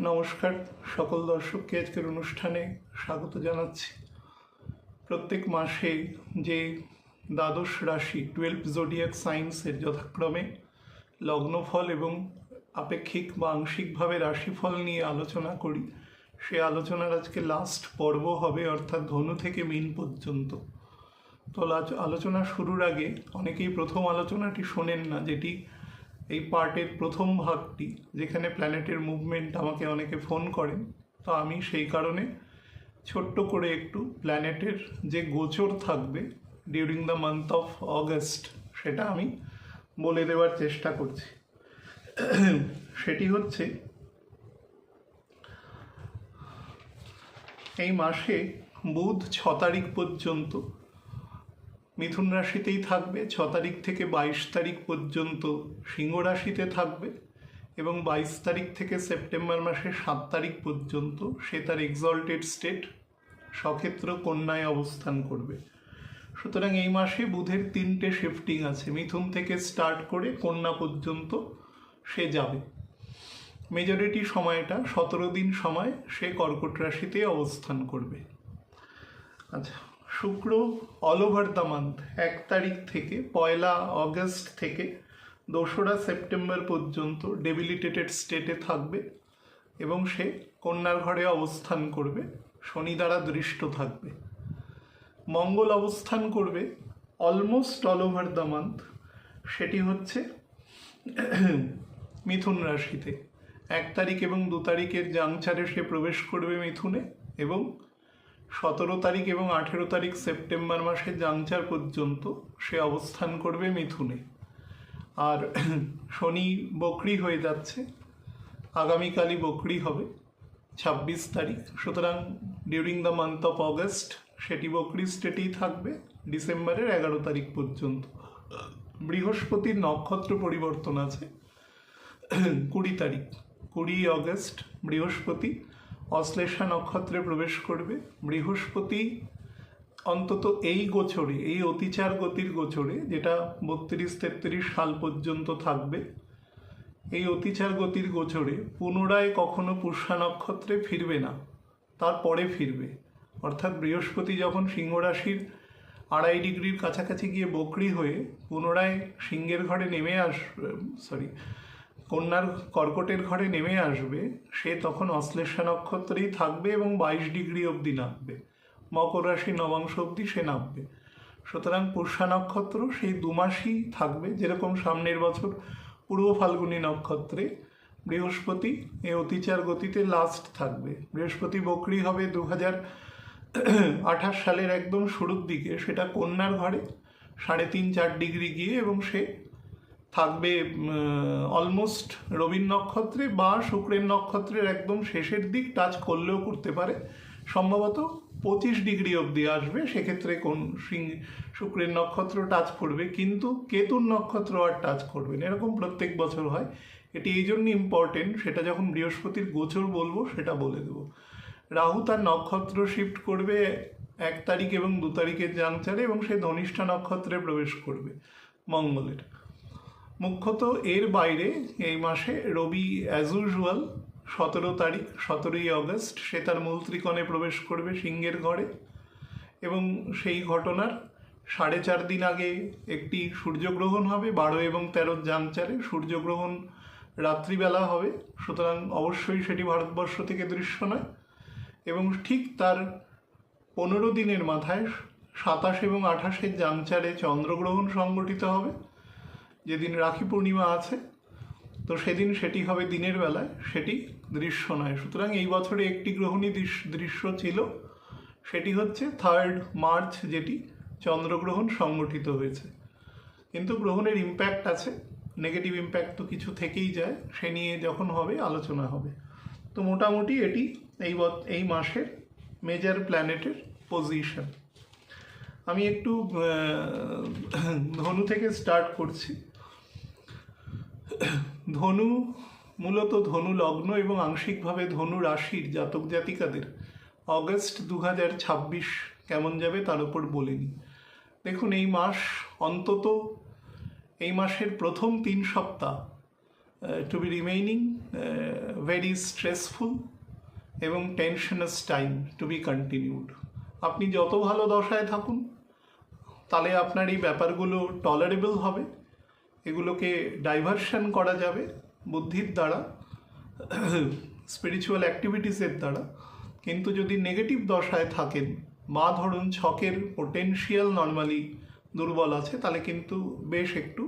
নমস্কার সকল দর্শককে আজকের অনুষ্ঠানে স্বাগত জানাচ্ছি। প্রত্যেক মাসে যে দ্বাদশ রাশি 12 জোডিয়াক সাইন্সের যথাক্রমে লগ্নফল এবং আপেক্ষিক বা আংশিকভাবে রাশিফল নিয়ে আলোচনা করি, সে আলোচনার আজকে লাস্ট পর্ব হবে, অর্থাৎ ধনু থেকে মীন পর্যন্ত। তো আলোচনা শুরুর আগে অনেকেই প্রথম আলোচনাটি শোনেন না, যেটি এই পার্টের প্রথম ভাগটি, যেখানে প্ল্যানেটের মুভমেন্ট আমাকে অনেকে ফোন করেন। তো আমি সেই কারণে ছোট্ট করে একটু প্ল্যানেটের যে গোচর থাকবে during the month of August সেটা আমি বলে দেওয়ার চেষ্টা করছি। সেটি হচ্ছে, এই মাসে বুধ 6 তারিখ পর্যন্ত মিথুন রাশিতেই থাকবে, 6 তারিখ থেকে 22 তারিখ পর্যন্ত সিংহ রাশিতে থাকবে এবং 22 তারিখ থেকে সেপ্টেম্বর মাসের 7 তারিখ পর্যন্ত সে তার এক্সল্টেড স্টেট সক্ষেত্র কন্যায় অবস্থান করবে। সুতরাং এই মাসে বুধের 3টে শিফটিং আছে, মিথুন থেকে স্টার্ট করে কন্যা পর্যন্ত সে যাবে। মেজরিটি সময়টা 17 দিন সময় সে কর্কট রাশিতে অবস্থান করবে। আচ্ছা, শুক্র অল ওভার দ্য মান্থ 1 তারিখ থেকে 1 অগস্ট থেকে 2রা সেপ্টেম্বর পর্যন্ত ডেবিলিটেটেড স্টেটে থাকবে এবং সে কন্যার ঘরে অবস্থান করবে, শনি দ্বারা দৃষ্ট থাকবে। মঙ্গল অবস্থান করবে almost all over the month, সেটি হচ্ছে মিথুন রাশিতে। 1 তারিখ এবং 2 তারিখের জাংচারে সে প্রবেশ করবে মিথুনে এবং 17 তারিখ এবং 18 তারিখ সেপ্টেম্বর মাসের জাংচার পর্যন্ত সে অবস্থান করবে মিথুনে। আর শনি বকরি হয়ে যাচ্ছে, আগামীকালই বকরি হবে 26 তারিখ। সুতরাং during the month of August সেটি বকরি স্টেটেই থাকবে ডিসেম্বরের 11 তারিখ পর্যন্ত। বৃহস্পতির নক্ষত্র পরিবর্তন আছে 20 তারিখ, 20 অগস্ট বৃহস্পতি অশ্লেষা নক্ষত্রে প্রবেশ করবে। বৃহস্পতি অন্তত এই গোচরে, এই অতিচার গতির গোচরে, যেটা 32-33 সাল পর্যন্ত থাকবে, এই অতিচার গতির গোচরে পুনরায় কখনো পুষ্যা নক্ষত্রে ফিরবে না, তারপরে ফিরবে। অর্থাৎ বৃহস্পতি যখন সিংহ রাশির 2.5 ডিগ্রির কাছাকাছি গিয়ে বকরি হয়ে পুনরায় সিংহের ঘরে নেমে কন্যার কর্কটের ঘরে নেমে আসবে, সে তখন অশ্লেষা নক্ষত্রেই থাকবে এবং 22 ডিগ্রি অবধি নামবে, মকর রাশি নবাংশ অবধি সে নামবে। সুতরাং পুষ্যা নক্ষত্র সেই 2 মাসই থাকবে। যেরকম সামনের বছর পূর্ব ফাল্গুনী নক্ষত্রে বৃহস্পতি এই অতিচার গতিতে লাস্ট থাকবে। বৃহস্পতি বকরি হবে 2028 সালের একদম শুরুর দিকে, সেটা কন্যার ঘরে 3.5-4 ডিগ্রি গিয়ে এবং সে থাকবে অলমোস্ট রবির নক্ষত্রে বা শুক্রের নক্ষত্রের একদম শেষের দিক, টাচ করলেও করতে পারে, সম্ভবত 25 ডিগ্রি অবধি আসবে। সেক্ষেত্রে কোন শুক্রের নক্ষত্র টাচ করবে, কিন্তু কেতুর নক্ষত্র আর টাচ করবে না। এরকম প্রত্যেক বছর হয়। এটি এই জন্য ইম্পর্টেন্ট, সেটা যখন বৃহস্পতির গোচর বলবো সেটা বলে দেবো। রাহু তার নক্ষত্র শিফট করবে 1 তারিখ এবং 2 তারিখের জাংচারে এবং সে ধনিষ্ঠা নক্ষত্রে প্রবেশ করবে মঙ্গলের। মুখ্যত এর বাইরে এই মাসে রবি অ্যাজ ইউজুয়াল 17 তারিখ 17ই অগস্ট সে তার মূল ত্রিকোণে প্রবেশ করবে সিংহের ঘরে এবং সেই ঘটনার 4.5 দিন আগে একটি সূর্যগ্রহণ হবে 12 এবং 13 জাংচারে। সূর্যগ্রহণ রাত্রিবেলা হবে, সুতরাং অবশ্যই সেটি ভারতবর্ষ থেকে দৃশ্য নয়। এবং ঠিক তার 15 দিনের মাথায় 27 এবং 28 জাংচারে চন্দ্রগ্রহণ সংগঠিত হবে, যেদিন রাখি পূর্ণিমা আছে। তো সেদিন সেটি হবে দিনের বেলায়, সেটি দৃশ্য নয়। সুতরাং এই বছরে একটি গ্রহণই দৃশ্য ছিল, সেটি হচ্ছে 3 মার্চ, যেটি চন্দ্রগ্রহণ সংগঠিত হয়েছে। কিন্তু গ্রহণের ইম্প্যাক্ট আছে, নেগেটিভ ইম্প্যাক্ট তো কিছু থেকেই যায়, সে নিয়ে যখন হবে আলোচনা হবে। তো মোটামুটি এটি এই মাসের মেজর প্ল্যানেটের পজিশন। আমি একটু ধনু থেকে স্টার্ট করছি। ধনু মূলত ধনু লগ্ন এবং আংশিকভাবে ধনু রাশির জাতক জাতিকাদের অগস্ট 2026 কেমন যাবে তার উপর বলিনি। দেখুন, এই মাস অন্তত এই মাসের প্রথম 3 সপ্তাহ to be remaining very stressful এবং tensionous time to be continued. আপনি যত ভালো দশায় থাকুন তাহলে আপনার এই ব্যাপারগুলো টলারেবল হবে, এগুলোকে ডাইভারশন করা যাবে বুদ্ধির দ্বারা, স্পিরিচুয়াল অ্যাক্টিভিটিসের দ্বারা। কিন্তু যদি নেগেটিভ দশায় থাকেন বা ধরুন ছকের পোটেনশিয়াল নর্মালি দুর্বল আছে, তাহলে কিন্তু বেশ একটু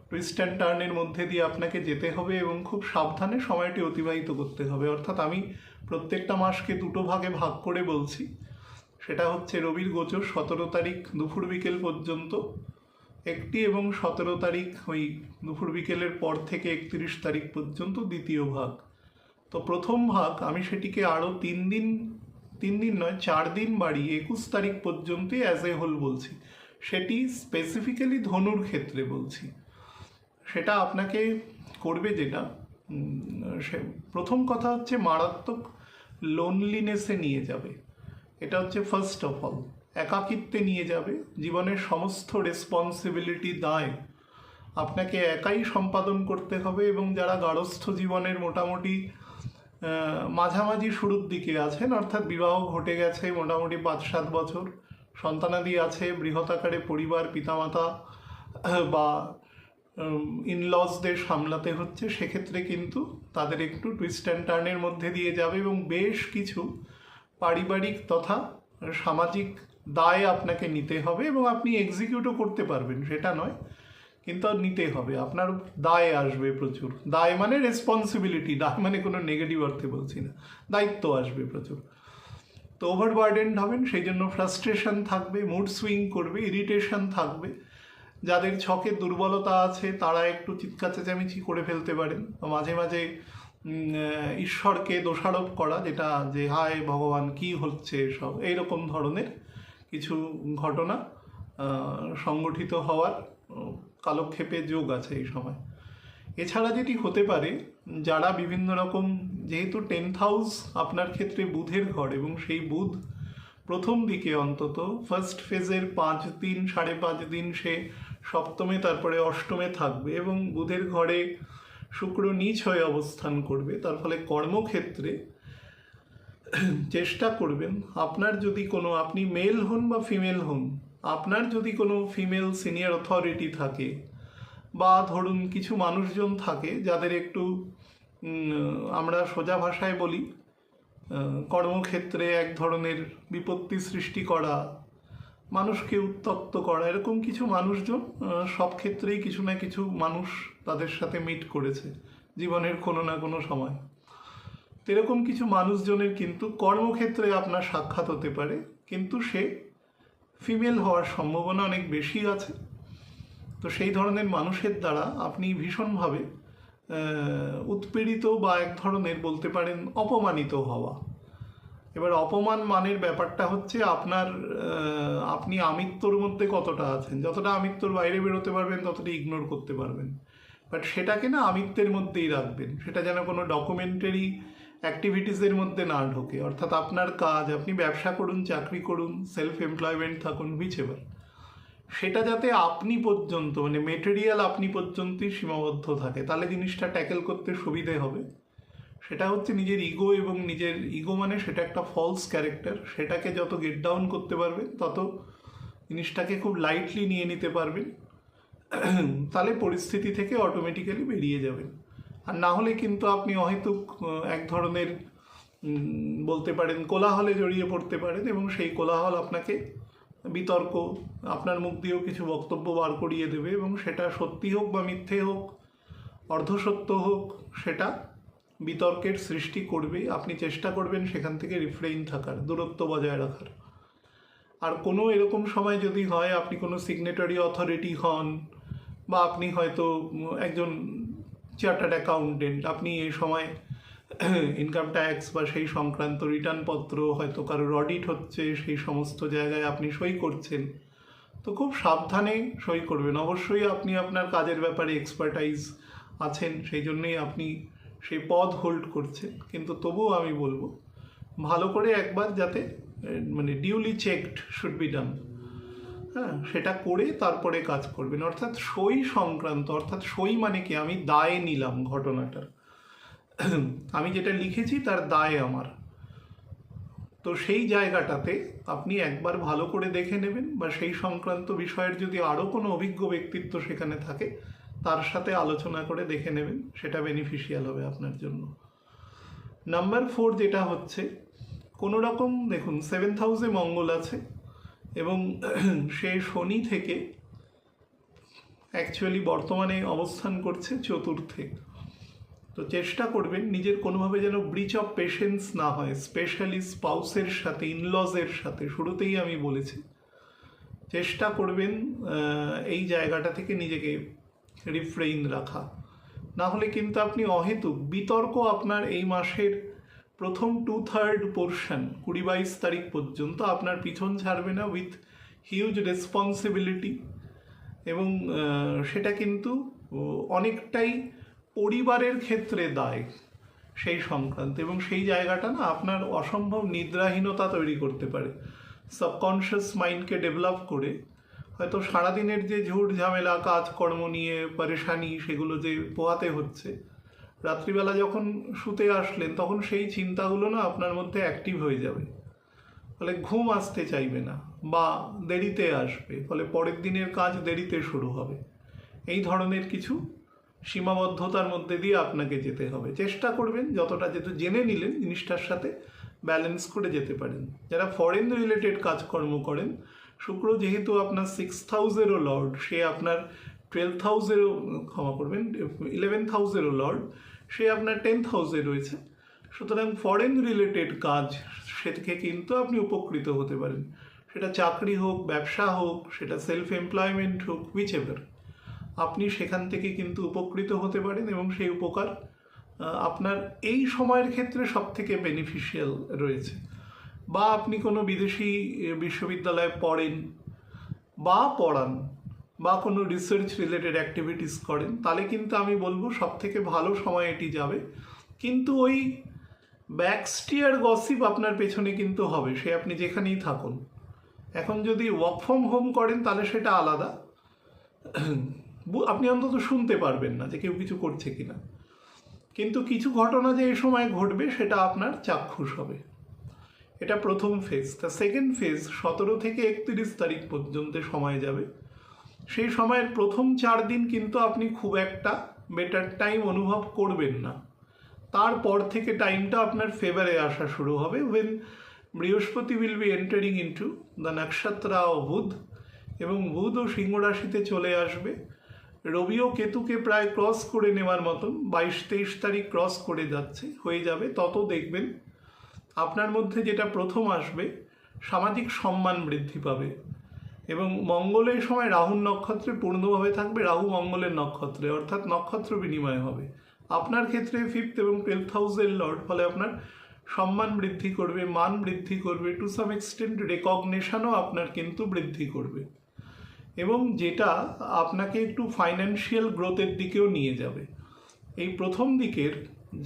টুইস্ট অ্যান্ড টার্নের মধ্যে দিয়ে আপনাকে যেতে হবে এবং খুব সাবধানে সময়টি অতিবাহিত করতে হবে। অর্থাৎ আমি প্রত্যেকটা মাসকে দুটো ভাগে ভাগ করে বলছি। সেটা হচ্ছে রবির গোচর 17 তারিখ দুপুর বিকেল পর্যন্ত একটি, এবং 17 তারিখ ওই দুপুর বিকেলের পর থেকে 31 তারিখ পর্যন্ত দ্বিতীয় ভাগ। তো প্রথম ভাগ আমি সেটিকে আরও 3 দিন নয় 4 দিন বাড়িয়ে 21 তারিখ পর্যন্তই অ্যাজ এ হোল বলছি। সেটি স্পেসিফিক্যালি ধনুর ক্ষেত্রে বলছি। সেটা আপনাকে করবে যেটা, সে প্রথম কথা হচ্ছে মারাত্মক লোনলিনেসে নিয়ে যাবে। এটা হচ্ছে ফার্স্ট অফ অল, একাকিত্বে নিয়ে যাবে। জীবনের সমস্ত রেসপন্সিবিলিটি দায় আপনাকে একাই সম্পাদন করতে হবে। এবং যারা গার্হস্থ্য জীবনের মোটামুটি মাঝামাঝি শুরুর দিকে আছেন, অর্থাৎ বিবাহ ঘটে গেছে মোটামুটি 5-7 বছর, সন্তানাদি আছে, বৃহৎ আকারে পরিবার, পিতামাতা বা ইনলসদের সামলাতে হচ্ছে, সেক্ষেত্রে কিন্তু তাদের একটু টুইস্ট অ্যান্ড টার্নের মধ্যে দিয়ে যাবে এবং বেশ কিছু পারিবারিক তথা সামাজিক দায় আপনাকে নিতে হবে এবং আপনি এক্সিকিউটও করতে পারবেন, সেটা নয়, কিন্তু নিতে হবে। আপনার দায় আসবে প্রচুর। দায় মানে রেসপন্সিবিলিটি, দায় মানে কোনো নেগেটিভ অর্থে বলছি না, দায়িত্ব আসবে প্রচুর। তো ওভারবার্ডেন্ড হবেন, সেই জন্য ফ্রাস্ট্রেশন থাকবে, মুড সুইং করবে, ইরিটেশন থাকবে। যাদের ছকে দুর্বলতা আছে তারা একটু চিৎকার চেঁচামেচি করে ফেলতে পারেন, মাঝে মাঝে ঈশ্বরকে দোষারোপ করা, যেটা যে হায় ভগবান কি হচ্ছে সব, এইরকম ধরনের কিছু ঘটনা সংগঠিত হওয়ার কালক্ষেপে যোগ আছে এই সময়। এছাড়া যেটি হতে পারে, যারা বিভিন্ন রকম, যেহেতু 10th হাউস আপনার ক্ষেত্রে বুধের ঘর এবং সেই বুধ প্রথম দিকে অন্তত ফার্স্ট ফেজের 5 দিন 5.5 দিন সে সপ্তমে তারপরে অষ্টমে থাকবে এবং বুধের ঘরে শুক্র নীচ হয়ে অবস্থান করবে। তার ফলে কর্মক্ষেত্রে চেষ্টা করবেন, আপনার যদি কোনো, আপনি মেল হন বা ফিমেল হন, আপনার যদি কোনো ফিমেল সিনিয়র অথরিটি থাকে বা ধরুন কিছু মানুষজন থাকে যাদের একটু, আমরা সোজা ভাষায় বলি, কর্মক্ষেত্রে এক ধরনের বিপত্তি সৃষ্টি করা, মানুষকে উত্তক্ত করা, এরকম কিছু মানুষজন সব ক্ষেত্রেই কিছু না কিছু মানুষ তাদের সাথে মিট করেছে জীবনের কোনো না কোনো সময়। তো এরকম কিছু মানুষজনের কিন্তু কর্মক্ষেত্রে আপনার সাক্ষাৎ হতে পারে, কিন্তু সে ফিমেল হওয়ার সম্ভাবনা অনেক বেশি আছে। তো সেই ধরনের মানুষের দ্বারা আপনি ভীষণভাবে উৎপীড়িত বা এক ধরনের বলতে পারেন অপমানিত হওয়া। এবার অপমান মানের ব্যাপারটা হচ্ছে আপনার, আপনি আমিত্বর মধ্যে কতটা আছেন, যতটা আমিত্বর বাইরে বেরোতে পারবেন ততটা ইগনোর করতে পারবেন, বাট সেটাকে না আমিত্বের মধ্যেই রাখবেন, সেটা যেন কোনো ডকুমেন্টারি অ্যাক্টিভিটিসের মধ্যে না ঢোকে। অর্থাৎ আপনার কাজ, আপনি ব্যবসা করুন, চাকরি করুন, সেলফ এমপ্লয়মেন্ট থাকুন, হুইচেভার, সেটা যাতে আপনি পর্যন্ত, মানে মেটেরিয়াল আপনি পর্যন্তই সীমাবদ্ধ থাকে, তাহলে জিনিসটা ট্যাকেল করতে সুবিধে হবে। সেটা হচ্ছে নিজের ইগো, এবং নিজের ইগো মানে সেটা একটা ফলস ক্যারেক্টার, সেটাকে যত গেট ডাউন করতে পারবেন তত জিনিসটাকে খুব লাইটলি নিয়ে নিতে পারবেন, তাহলে পরিস্থিতি থেকে অটোমেটিক্যালি বেরিয়ে যাবেন। আর না হলে কিন্তু আপনি অহেতুক এক ধরনের বলতে পারেন কোলাহলে জড়িয়ে পড়তে পারেন এবং সেই কোলাহল আপনাকে বিতর্ক, আপনার মুখ দিয়েও কিছু বক্তব্য বার করিয়ে দেবে এবং সেটা সত্যি হোক বা মিথ্যে হোক, অর্ধসত্য হোক, সেটা বিতর্কের সৃষ্টি করবে। আপনি চেষ্টা করবেন সেখান থেকে রিফ্রেইন থাকার, দূরত্ব বজায় রাখার। আর কোনো এরকম সময় যদি হয় আপনি কোনো সিগনেটারি অথরিটি হন বা আপনি হয়তো একজন চার্টার্ড অ্যাকাউন্টেন্ট, আপনি এই সময় ইনকাম ট্যাক্স বা সেই সংক্রান্ত রিটার্নপত্র, হয়তো কারোর অডিট হচ্ছে, সেই সমস্ত জায়গায় আপনি সই করছেন, তো খুব সাবধানে সই করবেন। অবশ্যই আপনি আপনার কাজের ব্যাপারে এক্সপার্টাইজ আছেন, সেই জন্যই আপনি সেই পদ হোল্ড করছেন, কিন্তু তবুও আমি বলবো ভালো করে একবার যাতে, মানে duly checked should be done, হ্যাঁ, সেটা করে তারপরে কাজ করবেন। অর্থাৎ সই সংক্রান্ত, অর্থাৎ সই মানে কি, আমি দায় নিলাম ঘটনাটার, আমি যেটা লিখেছি তার দায় আমার। তো সেই জায়গাটাতে আপনি একবার ভালো করে দেখে নেবেন, বা সেই সংক্রান্ত বিষয়ের যদি আরও কোনো অভিজ্ঞ ব্যক্তিত্ব সেখানে থাকে তার সাথে আলোচনা করে দেখে নেবেন, সেটা বেনিফিশিয়াল হবে আপনার জন্য। নাম্বার 4 যেটা হচ্ছে, কোনো রকম দেখুন 7th হাউসে মঙ্গল আছে এবং সে শনি থেকে অ্যাকচুয়ালি বর্তমানে অবস্থান করছে চতুর্থে। তো চেষ্টা করবেন নিজের কোনোভাবে যেন ব্রিচ অফ পেশেন্স না হয়, স্পেশালি স্পাউসের সাথে, ইনলজের সাথে। শুরুতেই আমি বলেছি, চেষ্টা করবেন এই জায়গাটা থেকে নিজেকে রিফ্রেইন রাখা, না হলে কিন্তু আপনি অহেতুক বিতর্ক আপনার এই মাসের প্রথম 2/3 পোর্শন 20-22 তারিখ পর্যন্ত আপনার পিছন ছাড়বে না, উইথ হিউজ রেসপন্সিবিলিটি। এবং সেটা কিন্তু অনেকটাই পরিবারের ক্ষেত্রে দায় সেই সংক্রান্ত, এবং সেই জায়গাটা না আপনার অসম্ভব নিদ্রাহীনতা তৈরি করতে পারে। সাবকনশিয়াস মাইন্ডকে ডেভেলপ করে হয়তো সারাদিনের যে ঝুট ঝামেলা, কাজকর্ম নিয়ে পরেশানি, সেগুলো যে পোহাতে হচ্ছে, রাত্রিবেলা যখন শুতে আসলেন তখন সেই চিন্তাগুলো না আপনার মধ্যে অ্যাক্টিভ হয়ে যাবে, ফলে ঘুম আসতে চাইবে না বা দেরিতে আসবে, ফলে পরের দিনের কাজ দেরিতে শুরু হবে। এই ধরনের কিছু সীমাবদ্ধতার মধ্যে দিয়ে আপনাকে যেতে হবে। চেষ্টা করবেন যতটা, যেহেতু জেনে নিলেন জিনিসটার সাথে ব্যালেন্স করে যেতে পারেন। যারা ফরেন রিলেটেড কাজকর্ম করেন, শুক্র যেহেতু আপনার 6th হাউসেরও লর্ড, সে আপনার 12th হাউসেরও, ক্ষমা করবেন 11th হাউসেরও লর্ড, সে আপনার 10th হাউসে রয়েছে। সুতরাং ফরেন রিলেটেড কাজ, সে থেকে কিন্তু আপনি উপকৃত হতে পারেন। সেটা চাকরি হোক, ব্যবসা হোক, সেটা সেলফ এমপ্লয়মেন্ট হোক, হুইচএভার, আপনি সেখান থেকে কিন্তু উপকৃত হতে পারেন, এবং সেই উপকার আপনার এই সময়ের ক্ষেত্রে সব থেকে বেনিফিশিয়াল রয়েছে। বা আপনি কোনো বিদেশি বিশ্ববিদ্যালয়ে পড়েন বা পড়ান বা কোনো রিসার্চ রিলেটেড অ্যাক্টিভিটিস করেন, তাহলে কিন্তু আমি বলবো সব থেকে ভালো সময় এটি যাবে। কিন্তু ওই ব্যাকস্টিয়ার গসিপ আপনার পেছনে কিন্তু হবে, সে আপনি যেখানেই থাকুন। এখন যদি ওয়ার্ক ফ্রম হোম করেন তাহলে সেটা আলাদা, আপনি অন্তত শুনতে পারবেন না যে কেউ কিছু করছে কিনা, কিন্তু কিছু ঘটনা যে এই সময় ঘটবে সেটা আপনার চাক্ষুষ হবে। এটা প্রথম ফেজ। তা সেকেন্ড ফেজ 17 থেকে 31 তারিখ পর্যন্ত সময় যাবে। সেই সময়ের প্রথম 4 দিন কিন্তু আপনি খুব একটা বেটার টাইম অনুভব করবেন না। তারপর থেকে টাইমটা আপনার ফেভারে আসা শুরু হবে, when Brihaspati will be entering into the nakshatra of Budh, এবং বুধও সিংহ রাশিতে চলে আসবে। রবিও কেতুকে প্রায় ক্রস করে নেওয়ার মতন 22-23 তারিখ ক্রস করে যাচ্ছে, হয়ে যাবে। তত দেখবেন আপনার মধ্যে যেটা প্রথম আসবে, সামাজিক সম্মান বৃদ্ধি পাবে। এবং মঙ্গলের সময় রাহুর নক্ষত্রে পূর্ণভাবে থাকবে, রাহু মঙ্গলের নক্ষত্রে, অর্থাৎ নক্ষত্র বিনিময় হবে। আপনার ক্ষেত্রে 5th এবং 12th হাউসের লর্ড, ফলে আপনার সম্মান বৃদ্ধি করবে, মান বৃদ্ধি করবে, টু সাম এক্সটেন্ট রেকগনিশনও আপনার কিন্তু বৃদ্ধি করবে, এবং যেটা আপনাকে একটু ফাইন্যান্সিয়াল গ্রোথের দিকেও নিয়ে যাবে। এই প্রথম দিকের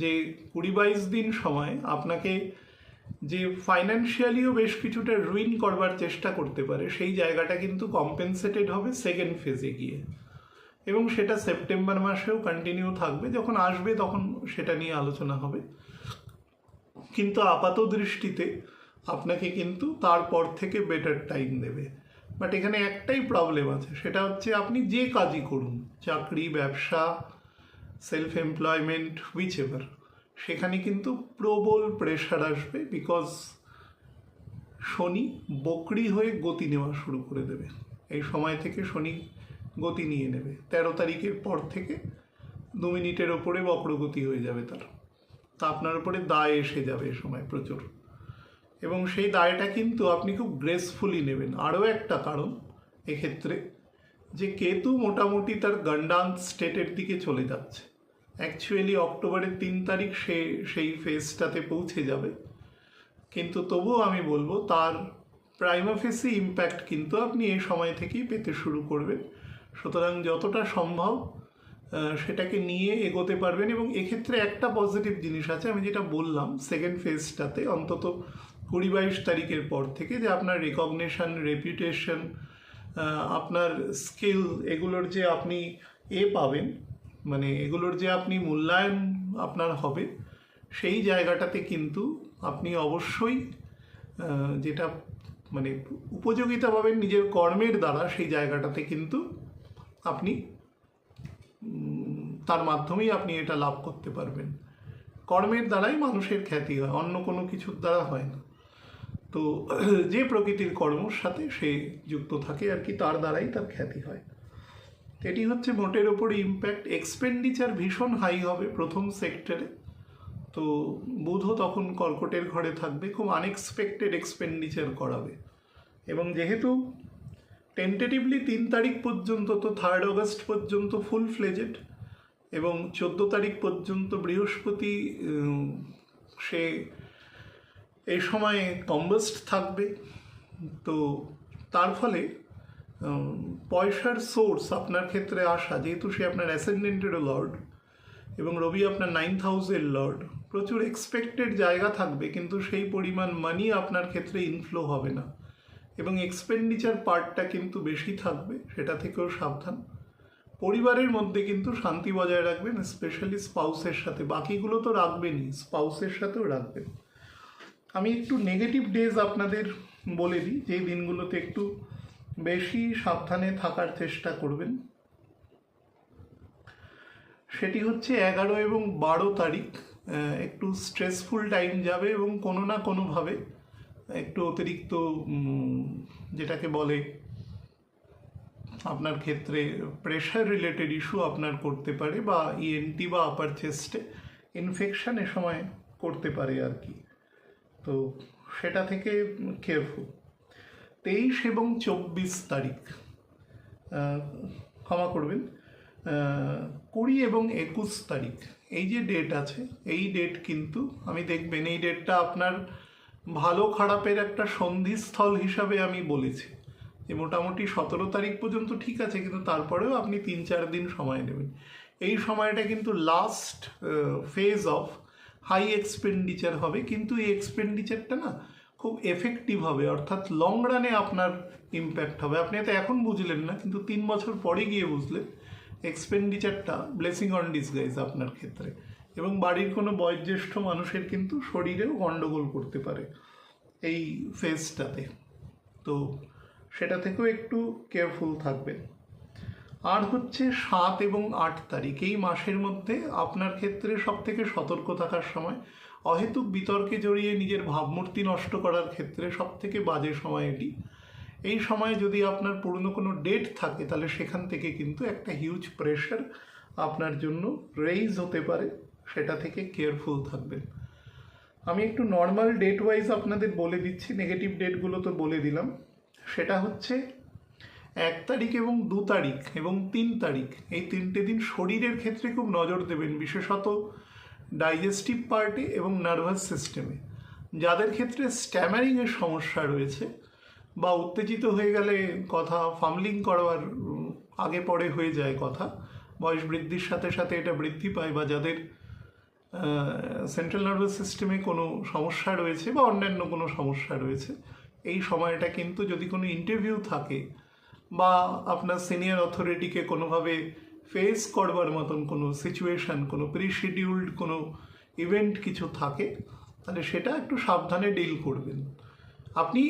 যে 20-22 দিন সময় আপনাকে যে ফাইন্যান্সিয়ালিও বেশ কিছুটা রুইন করবার চেষ্টা করতে পারে, সেই জায়গাটা কিন্তু কম্পেনসেটেড হবে সেকেন্ড ফেজে গিয়ে, এবং সেটা সেপ্টেম্বর মাসেও কন্টিনিউ থাকবে। যখন আসবে তখন সেটা নিয়ে আলোচনা হবে, কিন্তু আপাত দৃষ্টিতে আপনাকে কিন্তু তারপর থেকে বেটার টাইম দেবে। বাট এখানে একটাই প্রবলেম আছে, সেটা হচ্ছে আপনি যে কাজই করুন, চাকরি, ব্যবসা, সেলফ এমপ্লয়মেন্ট, হুইচএভার, সেখানে কিন্তু প্রবল প্রেশার আসবে, বিকজ শনি বকরি হয়ে গতি নেওয়া শুরু করে দেবে। এই সময় থেকে শনি গতি নিয়ে নেবে, 13 তারিখের পর থেকে 2 মিনিটের ওপরে বক্রগতি হয়ে যাবে তার। তা আপনার উপরে দায় এসে যাবে এ সময় প্রচুর, এবং সেই দায়টা কিন্তু আপনি খুব গ্রেসফুলি নেবেন। আরও একটা কারণ এক্ষেত্রে, যে কেতু মোটামুটি তার গন্ডান স্টেটের দিকে চলে যাচ্ছে। অ্যাকচুয়ালি অক্টোবরের 3 তারিখ সে সেই ফেজটাতে পৌঁছে যাবে, কিন্তু তবুও আমি বলবো তার প্রাইমা ফেসি ইম্প্যাক্ট কিন্তু আপনি এই সময় থেকেই পেতে শুরু করবেন। সুতরাং যতটা সম্ভব সেটাকে নিয়ে এগোতে পারবেন। এবং এক্ষেত্রে একটা পজিটিভ জিনিস আছে, আমি যেটা বললাম সেকেন্ড ফেজটাতে অন্তত 20-22 তারিখের পর থেকে, যে আপনার রেকগনিশন, রেপুটেশন, আপনার স্কিল, এগুলোর যে আপনি পাবেন, মানে এগুলোর যে আপনি মূল্যায়ন আপনার হবে, সেই জায়গাটাতে কিন্তু আপনি অবশ্যই যেটা মানে উপযোগিতা পাবেন নিজের কর্মের দ্বারা, সেই জায়গাটাতে কিন্তু আপনি তার মাধ্যমেই আপনি এটা লাভ করতে পারবেন। কর্মের দ্বারাই মানুষের খ্যাতি হয়, অন্য কোনো কিছুর দ্বারা হয় না। তো যে প্রকৃতির কর্মর সাথে সে যুক্ত থাকে আর কি, তার দ্বারাই তার খ্যাতি হয়। এটি হচ্ছে মোটের ওপর ইম্প্যাক্ট। এক্সপেন্ডিচার ভীষণ হাই হবে প্রথম সেক্টরে। তো বুধও তখন কর্কটের ঘরে থাকবে, খুব আনএক্সপেক্টেড এক্সপেন্ডিচার করাবে। এবং যেহেতু টেন্টেটিভলি 3 তারিখ পর্যন্ত, তো 3 অগস্ট পর্যন্ত ফুল ফ্লেজেড, এবং 14 তারিখ পর্যন্ত বৃহস্পতি সে এই সময় কম্বাস্ট থাকবে। তো তার ফলে পয়সার সোর্স আপনার ক্ষেত্রে আসা, যেহেতু সে আপনার অ্যাসেন্ডেন্টেরও লর্ড এবং রবি আপনার 9th হাউসের লর্ড, প্রচুর এক্সপেক্টেড জায়গা থাকবে, কিন্তু সেই পরিমাণ মানি আপনার ক্ষেত্রে ইনফ্লো হবে না। এবং এক্সপেন্ডিচার পার্টটা কিন্তু বেশি থাকবে, সেটা থেকেও সাবধান। পরিবারের মধ্যে কিন্তু শান্তি বজায় রাখবেন, স্পেশালি স্পাউসের সাথে। বাকিগুলো তো রাখবেনই, স্পাউসের সাথেও রাখবেন। আমি একটু নেগেটিভ ডেজ আপনাদের বলে দিই, যে দিনগুলোতে একটু বেশি সাবধানে থাকার চেষ্টা করবেন। সেটি হচ্ছে 11 এবং 12 তারিখ। একটু স্ট্রেসফুল টাইম যাবে এবং কোনো না কোনোভাবে একটু অতিরিক্ত যেটাকে বলে আপনার ক্ষেত্রে প্রেশার রিলেটেড ইস্যু আপনার করতে পারে, বা ইএনটি বা আপার চেস্টে ইনফেকশন এ সময় করতে পারে আর কি। তো সেটা থেকে কেয়ারফুল। 23 এবং 24 তারিখ, ক্ষমা করবেন, 20 এবং 21 তারিখ, এই যে ডেট আছে, এই ডেট কিন্তু আমি দেখবেন এই ডেটটা আপনার ভালো খারাপের একটা সন্ধিস্থল হিসাবে আমি বলেছি, যে মোটামুটি 17 তারিখ পর্যন্ত ঠিক আছে, কিন্তু তারপরেও আপনি 3-4 দিন সময় নেবেন। এই সময়টা কিন্তু last phase of high expenditure হবে, কিন্তু এই এক্সপেন্ডিচারটা না খুব এফেক্টিভ হবে, অর্থাৎ লং রানে আপনার ইম্প্যাক্ট হবে। আপনি তো এখন বুঝলেন না, কিন্তু 3 বছর পরে গিয়ে বুঝলেন এক্সপেন্ডিচারটা ব্লেসিং অন ডিসগাইজ আপনার ক্ষেত্রে। এবং বাড়ির কোনো বয়োজ্যেষ্ঠ মানুষের কিন্তু শরীরেও গণ্ডগোল করতে পারে এই ফেজটাতে, তো সেটা থেকেও একটু কেয়ারফুল থাকবেন। আর হচ্ছে 7 এবং 8 তারিখ, এই মাসের মধ্যে আপনার ক্ষেত্রে সব থেকে সতর্ক থাকার সময়। অহেতুক বিতর্কে জড়িয়ে নিজের ভাবমূর্তি নষ্ট করার ক্ষেত্রে সব থেকে বাজে সময় এটি। এই সময় যদি আপনার পুরনো কোনো ডেট থাকে, তাহলে সেখান থেকে কিন্তু একটা হিউজ প্রেশার আপনার জন্য রেইজ হতে পারে, সেটা থেকে কেয়ারফুল থাকবেন। আমি একটু নর্মাল ডেট ওয়াইজ আপনাদের বলে দিচ্ছি, নেগেটিভ ডেটগুলো তো বলে দিলাম। সেটা হচ্ছে 1 তারিখ এবং 2 তারিখ এবং 3 তারিখ, এই 3টে দিন শরীরের ক্ষেত্রে খুব নজর দেবেন, বিশেষত ডাইজেস্টিভ পার্টে এবং নার্ভাস সিস্টেমে। যাদের ক্ষেত্রে স্ট্যামারিংয়ের সমস্যা রয়েছে, বা উত্তেজিত হয়ে গেলে কথা ফামলিং করার আগে পরে হয়ে যায় কথা, বয়স বৃদ্ধির সাথে সাথে এটা বৃদ্ধি পায়, বা যাদের সেন্ট্রাল নার্ভাস সিস্টেমে কোনো সমস্যা রয়েছে বা অন্যান্য কোনো সমস্যা রয়েছে, এই সময়টা কিন্তু যদি কোনো ইন্টারভিউ থাকে, বা আপনার সিনিয়র অথরিটিকে কোনোভাবে ফেস করবার মতন কোনো সিচুয়েশান, কোনো প্রিশিডিউলড কোনো ইভেন্ট কিছু থাকে, তাহলে সেটা একটু সাবধানে ডিল করবেন। আপনি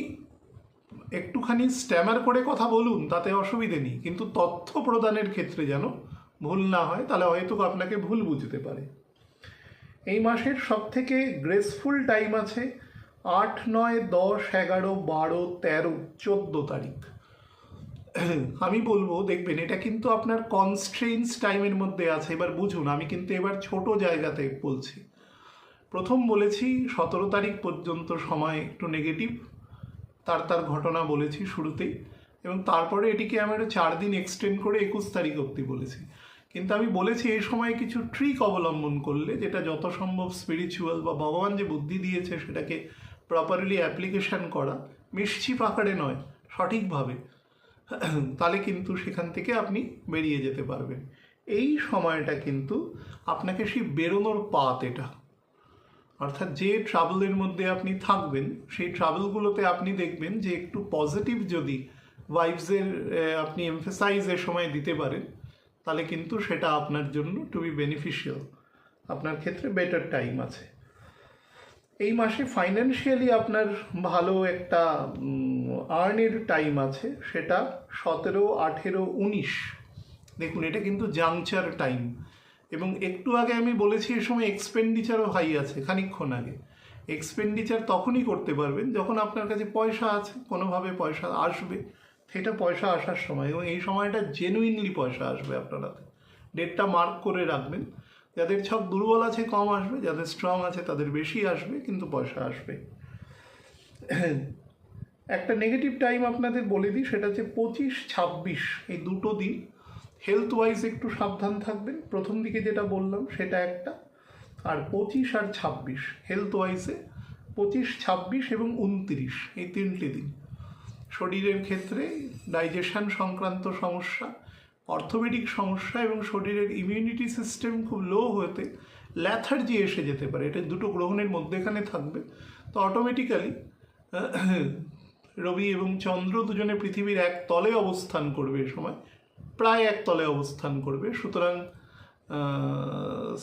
একটুখানি স্ট্যামার করে কথা বলুন, তাতে অসুবিধে নেই, কিন্তু তথ্য প্রদানের ক্ষেত্রে যেন ভুল না হয়, তাহলে হয়তো আপনাকে ভুল বুঝতে পারে। এই মাসের সব থেকে গ্রেসফুল টাইম আছে 8, 9, 10, 11, 12, 13, 14 তারিখ। আমি বলবো দেখবেন এটা কিন্তু আপনার কনস্ট্রেইনস টাইমের মধ্যে আছে। এবার বুঝুন, আমি কিন্তু এবার ছোট জায়গাতে বলছি। প্রথম বলেছি 17 তারিখ পর্যন্ত সময় একটু নেগেটিভ, তার ঘটনা বলেছি শুরুতেই, এবং তারপরে এটিকে আমি 4 দিন এক্সটেন্ড করে 21 তারিখ অবধি বলেছি। কিন্তু আমি বলেছি এই সময় কিছু ট্রিক অবলম্বন করলে, যেটা যত সম্ভব স্পিরিচুয়াল বা ভগবান যে বুদ্ধি দিয়েছে সেটাকে প্রপারলি অ্যাপ্লিকেশন করা, মিষ্টিপ আকারে নয়, সঠিকভাবে, তাহলে কিন্তু সেখান থেকে আপনি বেরিয়ে যেতে পারবেন। এই সময়টা কিন্তু আপনাকে সেই বেরোনোর পাথ, এটা অর্থাৎ যে ট্রাভেলের মধ্যে আপনি থাকবেন, সেই ট্রাভেলগুলোতে আপনি দেখবেন যে একটু পজিটিভ যদি ভাইবসের আপনি এমফেসাইজের সময় দিতে পারেন, তাহলে কিন্তু সেটা আপনার জন্য টু বি বেনিফিশিয়াল, আপনার ক্ষেত্রে বেটার টাইম আছে। এই মাসে ফাইন্যান্সিয়ালি আপনার ভালো একটা আর্নের টাইম আছে, সেটা 17, 18, 19। দেখুন এটা কিন্তু জাংচার টাইম, এবং একটু আগে আমি বলেছি এ সময় এক্সপেন্ডিচারও হাই আছে। খানিকক্ষণ আগে এক্সপেন্ডিচার তখনই করতে পারবেন যখন আপনার কাছে পয়সা আছে, কোনোভাবে পয়সা আসবে, সেটা পয়সা আসার সময়, এবং এই সময়টা জেনুইনলি পয়সা আসবে আপনার হাতে। ডেটটা মার্ক করে রাখবেন। যাদের ছক দুর্বল আছে কম আসবে, যাদের স্ট্রং আছে তাদের বেশি আসবে, কিন্তু পয়সা আসবে। একটা নেগেটিভ টাইম আপনাদের বলে দিই, সেটা হচ্ছে 25, 26 এই দুটো দিন হেলথ ওয়াইজ একটু সাবধান থাকবেন। প্রথম দিকে যেটা বললাম সেটা একটা, আর 25 আর 26 হেলথ ওয়াইজে 25, 26 এবং 29 এই তিনটে দিন শরীরের ক্ষেত্রে ডাইজেশন সংক্রান্ত সমস্যা, অর্থোপেডিক সমস্যা এবং শরীরের ইমিউনিটি সিস্টেম খুব লো হতে ল্যাথার্জি এসে যেতে পারে। এটা দুটো গ্রহণের মধ্যেখানে থাকবে, তো অটোমেটিক্যালি রবি এবং চন্দ্র দুজনে পৃথিবীর এক তলে অবস্থান করবে, এ সময় প্রায় এক তলে অবস্থান করবে। সুতরাং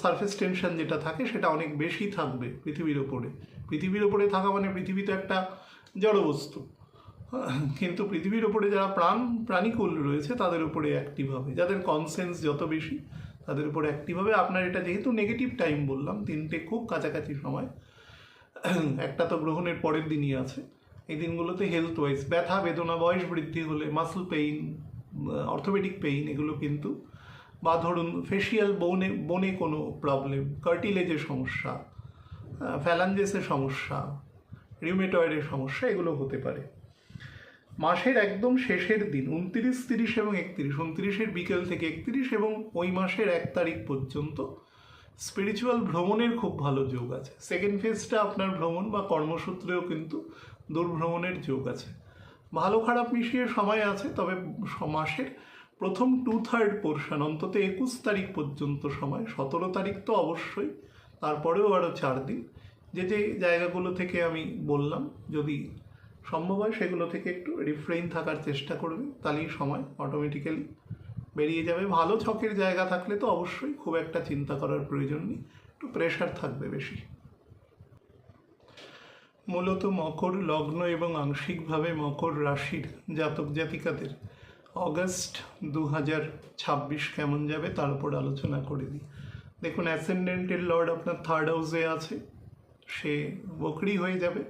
সারফেস টেনশন যেটা থাকে সেটা অনেক বেশি থাকবে পৃথিবীর ওপরে। পৃথিবীর ওপরে থাকা মানে পৃথিবী তো একটা জড়বস্তু, কিন্তু পৃথিবীর ওপরে যারা প্রাণীকুল রয়েছে তাদের উপরে অ্যাক্টিভ হবে, যাদের কনসেন্স যত বেশি তাদের উপরে অ্যাক্টিভ হবে। আপনার এটা যেহেতু নেগেটিভ টাইম বললাম, তিনটে খুব কাছাকাছি সময়, একটা তো গ্রহণের পরের দিনই আছে, এই দিনগুলোতে হেলথ ওয়াইজ ব্যথা বেদনা, বয়স বৃদ্ধি হলে মাসল পেইন, অর্থোপেডিক পেইন, এগুলো কিন্তু, বা ধরুন ফেসিয়াল বোনে কোনো প্রবলেম, কার্টিলেজের সমস্যা, ফ্যালাঞ্জেসের সমস্যা, রিউমেটয়েডের সমস্যা, এগুলো হতে পারে। মাসের একদম শেষের দিন 29, 30 এবং 31, 29-এর বিকেল থেকে 31 এবং ওই মাসের 1 তারিখ পর্যন্ত স্পিরিচুয়াল ভ্রমণের খুব ভালো যোগ আছে। সেকেন্ড ফেজটা আপনার ভ্রমণ বা কর্মসূত্রেও কিন্তু দূরভ্রমণের যোগ আছে। ভালো খারাপ মিশিয়ে সময় আছে, তবে মাসের প্রথম 2/3 পোর্শন অন্তত 21 তারিখ পর্যন্ত সময়, 17 তারিখ তো অবশ্যই, তারপরেও আরও 4 দিন যে যে জায়গাগুলো থেকে আমি বললাম, যদি সম্ভব হয় সেগুলো থেকে একটু রিফ্রেইন থাকার চেষ্টা করবেন, তাহলেই সময় অটোমেটিক্যালি বেরিয়ে যাবে। ভালো ছকের জায়গা থাকলে তো অবশ্যই খুব একটা চিন্তা করার প্রয়োজন নেই, একটু প্রেশার থাকবে বেশি। মূলত মকর লগ্ন এবং আংশিকভাবে মকর রাশির জাতক জাতিকাদের অগাস্ট 2026 কেমন যাবে তার উপর আলোচনা করে দিই। দেখুন অ্যাসেন্ডেন্টের লর্ড আপনার 3rd হাউসে আছে, সে বকরি হয়ে যাবে।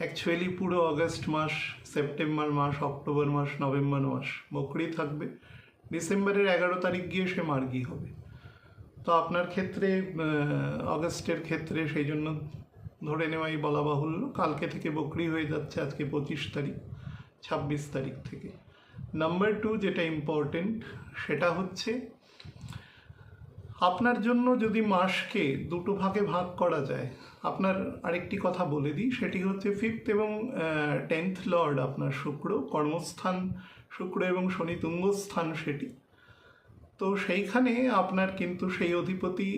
অ্যাকচুয়ালি পুরো অগাস্ট মাস, সেপ্টেম্বর মাস, অক্টোবর মাস, নভেম্বর মাস বকরি থাকবে। ডিসেম্বরের 11 তারিখ গিয়ে সে মার্গী হবে। তো আপনার ক্ষেত্রে অগাস্টের ক্ষেত্রে সেই জন্য ধরে নেওয়াই বলা বাহুল্য, কালকে থেকে বকরি হয়ে যাচ্ছে, আজকে 25 তারিখ, 26 তারিখ থেকে। নাম্বার 2 যেটা ইম্পর্টেন্ট সেটা হচ্ছে আপনার জন্য যদি মাসকে দুটো ভাগে ভাগ করা যায়, আপনার আরেকটি কথা বলে দিই, সেটি হচ্ছে 5th এবং 10th লর্ড আপনার শুক্র, কর্মস্থান শুক্র এবং শনি তুঙ্গস্থান সেটি, তো সেইখানে আপনার কিন্তু সেই অধিপতি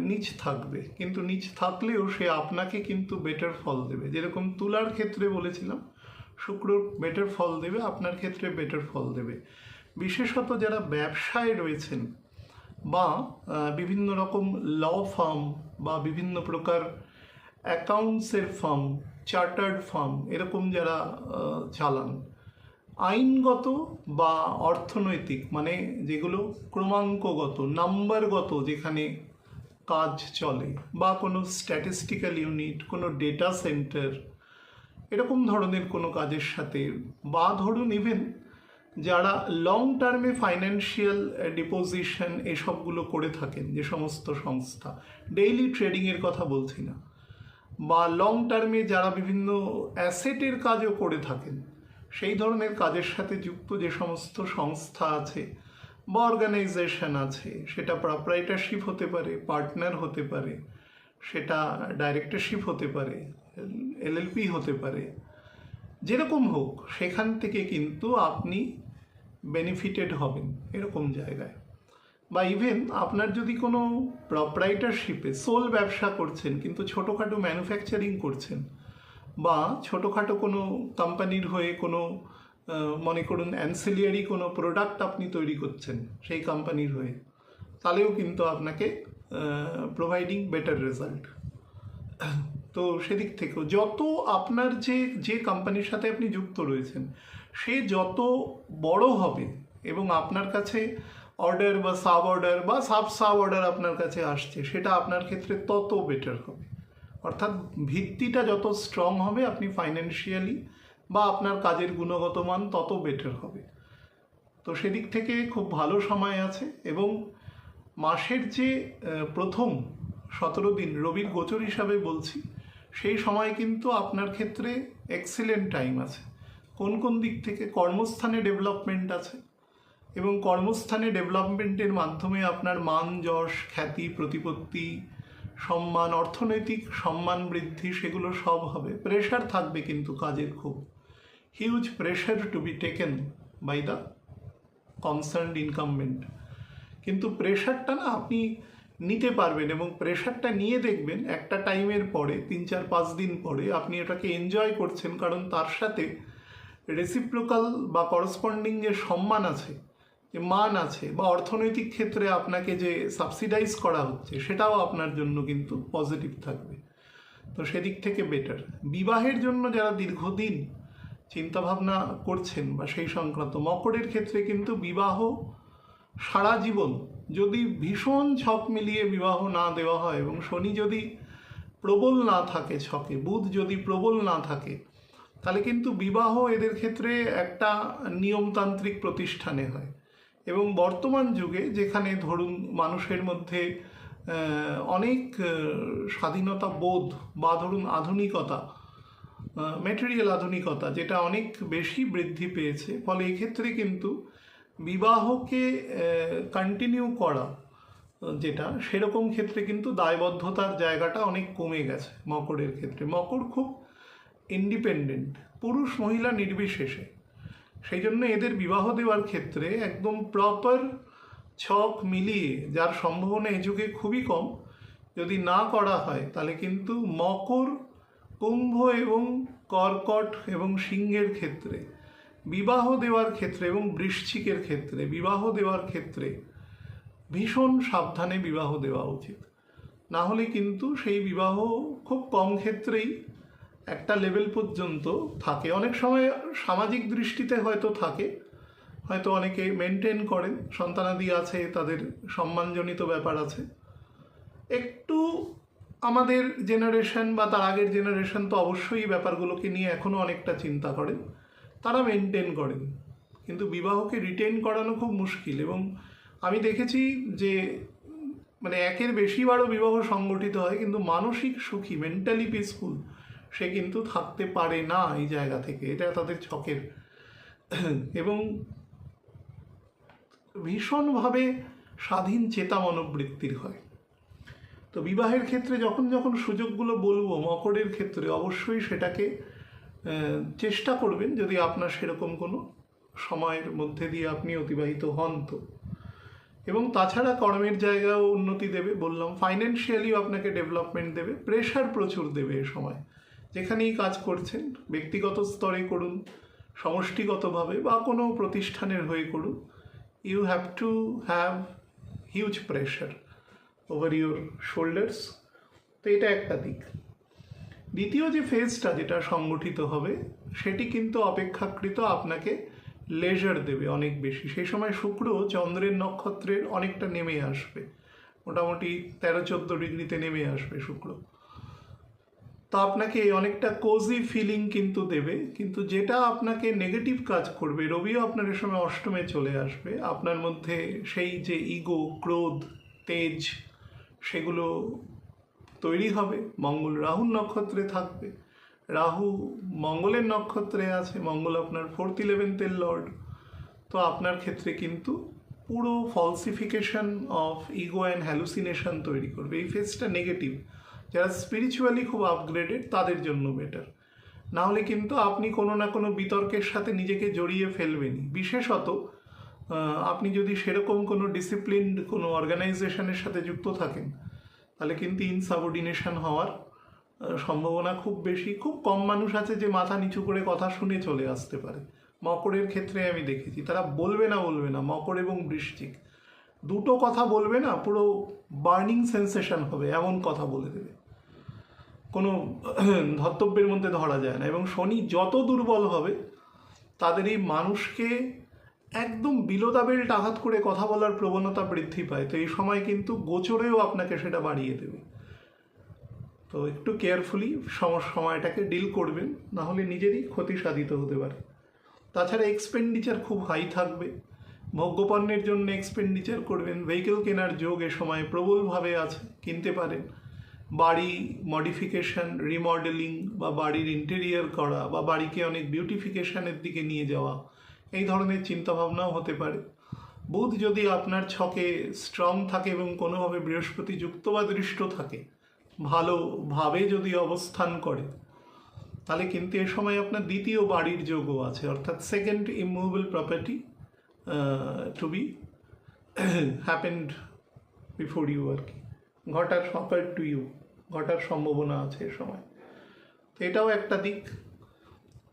নিচ থাকবে, কিন্তু নিচ থাকলেও সে আপনাকে কিন্তু বেটার ফল দেবে। যেরকম তুলার ক্ষেত্রে বলেছিলাম শুক্র বেটার ফল দেবে, আপনার ক্ষেত্রে বেটার ফল দেবে। বিশেষত যারা ব্যবসায় রয়েছেন বা বিভিন্ন রকম ল ফার্ম বা বিভিন্ন প্রকার অ্যাকাউন্টসের ফার্ম, চার্টার্ড ফার্ম এরকম যারা চালান, আইনগত বা অর্থনৈতিক মানে যেগুলো ক্রমাঙ্কগত নাম্বারগত যেখানে কাজ চলে, বা কোনো স্ট্যাটিস্টিক্যাল ইউনিট, কোনো ডেটা সেন্টার, এরকম ধরনের কোনো কাজের সাথে, বা ধরুন ইভেন যারা লং টার্মে ফাইন্যান্সিয়াল ডিপোজিশন এসবগুলো করে থাকেন, যে সমস্ত সংস্থা, ডেইলি ট্রেডিংয়ের কথা বলছি না, বা লং টার্মে যারা বিভিন্ন অ্যাসেটের কাজও করে থাকেন, সেই ধরনের কাজের সাথে যুক্ত যে সমস্ত সংস্থা আছে বা অর্গানাইজেশন আছে, সেটা প্রপ্রাইটারশিপ হতে পারে, পার্টনার হতে পারে, সেটা ডাইরেক্টরশিপ হতে পারে, এলএলপি হতে পারে, যেরকম হোক সেখান থেকে কিন্তু আপনি বেনিফিটেড হবেন এরকম জায়গায়। বা ইভেন আপনার যদি কোনো প্রপ্রাইটারশিপে সোল ব্যবসা করছেন কিন্তু ছোটোখাটো ম্যানুফ্যাকচারিং করছেন, বা ছোটোখাটো কোনো কোম্পানির হয়ে কোনো মনে করুন অ্যান্সিলিয়ারি কোনো প্রোডাক্ট আপনি তৈরি করছেন সেই কোম্পানির হয়ে, তাহলেও কিন্তু আপনাকে প্রোভাইডিং বেটার রেজাল্ট। তো সেদিক থেকেও যত আপনার যে কোম্পানির সাথে আপনি যুক্ত রয়েছেন সে যত বড় হবে এবং আপনার কাছে অর্ডার বা সাব অর্ডার আপনার কাছে আসছে, সেটা আপনার ক্ষেত্রে তত বেটার হবে। অর্থাৎ ভিত্তিটা যত স্ট্রং হবে, আপনি ফাইন্যান্সিয়ালি বা আপনার কাজের গুণগত মান তত বেটার হবে। তো সেদিক থেকে খুব ভালো সময় আছে। এবং মাসের যে প্রথম 17 দিন রবির গোচর হিসাবে বলছি, সেই সময় কিন্তু আপনার ক্ষেত্রে এক্সিলেন্ট টাইম আছে। কোন কোন দিক থেকে? কর্মস্থানে ডেভেলপমেন্ট আছে, এবং কর্মস্থানে ডেভেলপমেন্টের মাধ্যমে আপনার মান, যশ, খ্যাতি, প্রতিপত্তি, সম্মান, অর্থনৈতিক সম্মান বৃদ্ধি, সেগুলো সব হবে। প্রেশার থাকবে কিন্তু কাজের খুব huge pressure to be taken by the concerned incumbent. কিন্তু প্রেশারটা না আপনি নিতে পারবেন, এবং প্রেশারটা নিয়ে দেখবেন একটা টাইমের পরে 3-4-5 দিন পরে আপনি এটাকে এনজয় করছেন, কারণ তার সাথে রেসিপ্রোকাল বা করসপন্ডিং যে সম্মান আছে, যে মান আছে, বা অর্থনৈতিক ক্ষেত্রে আপনাকে যে সাবসিডাইজ করা হচ্ছে, সেটাও আপনার জন্য কিন্তু পজিটিভ থাকবে। তো সেদিক থেকে বেটার। বিবাহের জন্য যারা দীর্ঘদিন চিন্তাভাবনা করছেন বা সেই সংক্রান্ত, মকরের ক্ষেত্রে কিন্তু বিবাহ সারা জীবন, যদি ভীষণ ছক মিলিয়ে বিবাহ না দেওয়া হয় এবং শনি যদি প্রবল না থাকে ছকে, বুধ যদি প্রবল না থাকে, তাহলে কিন্তু বিবাহ এদের ক্ষেত্রে একটা নিয়মতান্ত্রিক প্রতিষ্ঠানে হয়। এবং বর্তমান যুগে যেখানে ধরুন মানুষের মধ্যে অনেক স্বাধীনতা বোধ বা ধরুন আধুনিকতা, ম্যাটেরিয়াল আধুনিকতা যেটা অনেক বেশি বৃদ্ধি পেয়েছে, ফলে এক্ষেত্রে কিন্তু বিবাহকে কন্টিনিউ করা যেটা, সেরকম ক্ষেত্রে কিন্তু দায়বদ্ধতার জায়গাটা অনেক কমে গেছে মকরের ক্ষেত্রে। মকর খুব ইন্ডিপেন্ডেন্ট, পুরুষ মহিলা নির্বিশেষে। সেই জন্য এদের বিবাহ দেওয়ার ক্ষেত্রে একদম প্রপার ছক মিলিয়ে, যার সম্ভাবনা এ যুগে খুবই কম, যদি না করা হয় তাহলে কিন্তু মকর, কুম্ভ এবং কর্কট এবং সিংহের ক্ষেত্রে বিবাহ দেওয়ার ক্ষেত্রে, এবং বৃশ্চিকের ক্ষেত্রে বিবাহ দেওয়ার ক্ষেত্রে ভীষণ সাবধানে বিবাহ দেওয়া উচিত। না হলে কিন্তু সেই বিবাহ খুব কম ক্ষেত্রেই একটা লেভেল পর্যন্ত থাকে। অনেক সময় সামাজিক দৃষ্টিতে হয়তো থাকে, হয়তো অনেকে মেনটেন করেন, সন্তানাদি আছে, তাদের সম্মানজনিত ব্যাপার আছে। একটু আমাদের জেনারেশন বা তার আগের জেনারেশন তো অবশ্যই ব্যাপারগুলোকে নিয়ে এখনও অনেকটা চিন্তা করেন, তারা মেনটেন করেন, কিন্তু বিবাহকে রিটেন করানো খুব মুশকিল। এবং আমি দেখেছি যে মানে একের বেশিবারও বিবাহ সংগঠিত হয়, কিন্তু মানসিক সুখী, মেন্টালি পিসফুল সে কিন্তু থাকতে পারে না এই জায়গা থেকে। এটা তাদের ছকের এবং ভীষণভাবে স্বাধীন চেতা মনোবৃত্তির হয়। তো বিবাহের ক্ষেত্রে যখন যখন সুযোগগুলো বলবো মকরের ক্ষেত্রে, অবশ্যই সেটাকে চেষ্টা করবেন, যদি আপনার সেরকম কোনো সময়ের মধ্যে দিয়ে আপনি অতিবাহিত হন তো। এবং তাছাড়া কর্মের জায়গাও উন্নতি দেবে, বললাম, ফাইন্যান্সিয়ালিও আপনাকে ডেভেলপমেন্ট দেবে। প্রেশার প্রচুর দেবে এ সময়, যেখানেই কাজ করছেন, ব্যক্তিগত স্তরে করুন, সমষ্টিগতভাবে বা কোনো প্রতিষ্ঠানের হয়ে করুন, you have to have huge pressure over your shoulders. তো এটা একটা দিক। দ্বিতীয় যে ফেজটা যেটা সংগঠিত হবে, সেটি কিন্তু অপেক্ষাকৃত আপনাকে লেজার দেবে অনেক বেশি। সেই সময় শুক্র চন্দ্রের নক্ষত্রের অনেকটা নেমে আসবে, মোটামুটি 13-14 ডিগ্রিতে নেমে আসবে শুক্র। তো আপনাকে অনেকটা কোজি ফিলিং কিন্তু দেবে। কিন্তু যেটা আপনাকে নেগেটিভ কাজ করবে, রবিও আপনার এ সময় অষ্টমে চলে আসবে, আপনার মধ্যে সেই যে ইগো, ক্রোধ, তেজ, সেগুলো তৈরি হবে। মঙ্গল রাহুর নক্ষত্রে থাকবে, রাহু মঙ্গলের নক্ষত্রে আছে, মঙ্গল আপনার 4th 11th লর্ড। তো আপনার ক্ষেত্রে কিন্তু পুরো falsification of ego and hallucination তৈরি করবে। এই ফেজটা নেগেটিভ। যারা স্পিরিচুয়ালি খুব আপগ্রেডেড তাদের জন্য বেটার। না হলে কিন্তু আপনি কোনো না কোনো বিতর্কের সাথে নিজেকে জড়িয়ে ফেলবেনই। বিশেষত আপনি যদি সেরকম কোনো ডিসিপ্লিনড কোনো অর্গানাইজেশনের সাথে যুক্ত থাকেন, তাহলে কিন্তু ইনসাবঅর্ডিনেশন হওয়ার সম্ভাবনা খুব বেশি। খুব কম মানুষ আছে যে মাথা নিচু করে কথা শুনে চলে আসতে পারে। মকরের ক্ষেত্রে আমি দেখেছি তারা বলবে না, মকর এবং বৃশ্চিক দুটো কথা বলবে না, পুরো বার্নিং সেন্সেশন হবে, এমন কথা বলে দেবে। কোনো ধর্তব্যের মধ্যে ধরা যায় না। এবং শনি যত দুর্বল হবে তাদের এই মানুষকে একদম বিলো দ্য বেল্ট আঘাত করে কথা বলার প্রবণতা বৃদ্ধি পায়। তো এই সময় কিন্তু গোচরেও আপনাকে সেটা বাড়িয়ে দেবে। তো একটু কেয়ারফুলি সময়টাকে ডিল করবেন, না হলে নিজেরই ক্ষতি সাধিত হতে পারে। তাছাড়া এক্সপেন্ডিচার খুব হাই থাকবে, ভোগ্যপণ্যের জন্য এক্সপেন্ডিচার করবেন। ভেহিকেল কেনার যোগ এ সময় প্রবলভাবে আছে, কিনতে পারেন। বাড়ি মডিফিকেশন, রিমডেলিং বা বাড়ির ইন্টেরিয়ার করা বা বাড়িকে অনেক বিউটিফিকেশনের দিকে নিয়ে যাওয়া, এই ধরনের চিন্তাভাবনাও হতে পারে। বুধ যদি আপনার ছকে স্ট্রং থাকে এবং কোনোভাবে বৃহস্পতি যুক্ত বা দৃষ্ট থাকে, ভালোভাবে যদি অবস্থান করে, তাহলে কিন্তু এ সময় আপনার দ্বিতীয় বাড়ির যোগও আছে, অর্থাৎ second immovable property to be happened before you are কি, ঘটার অফার টু ইউ, ঘটার সম্ভাবনা আছে এ সময়। তো এটাও একটা দিক।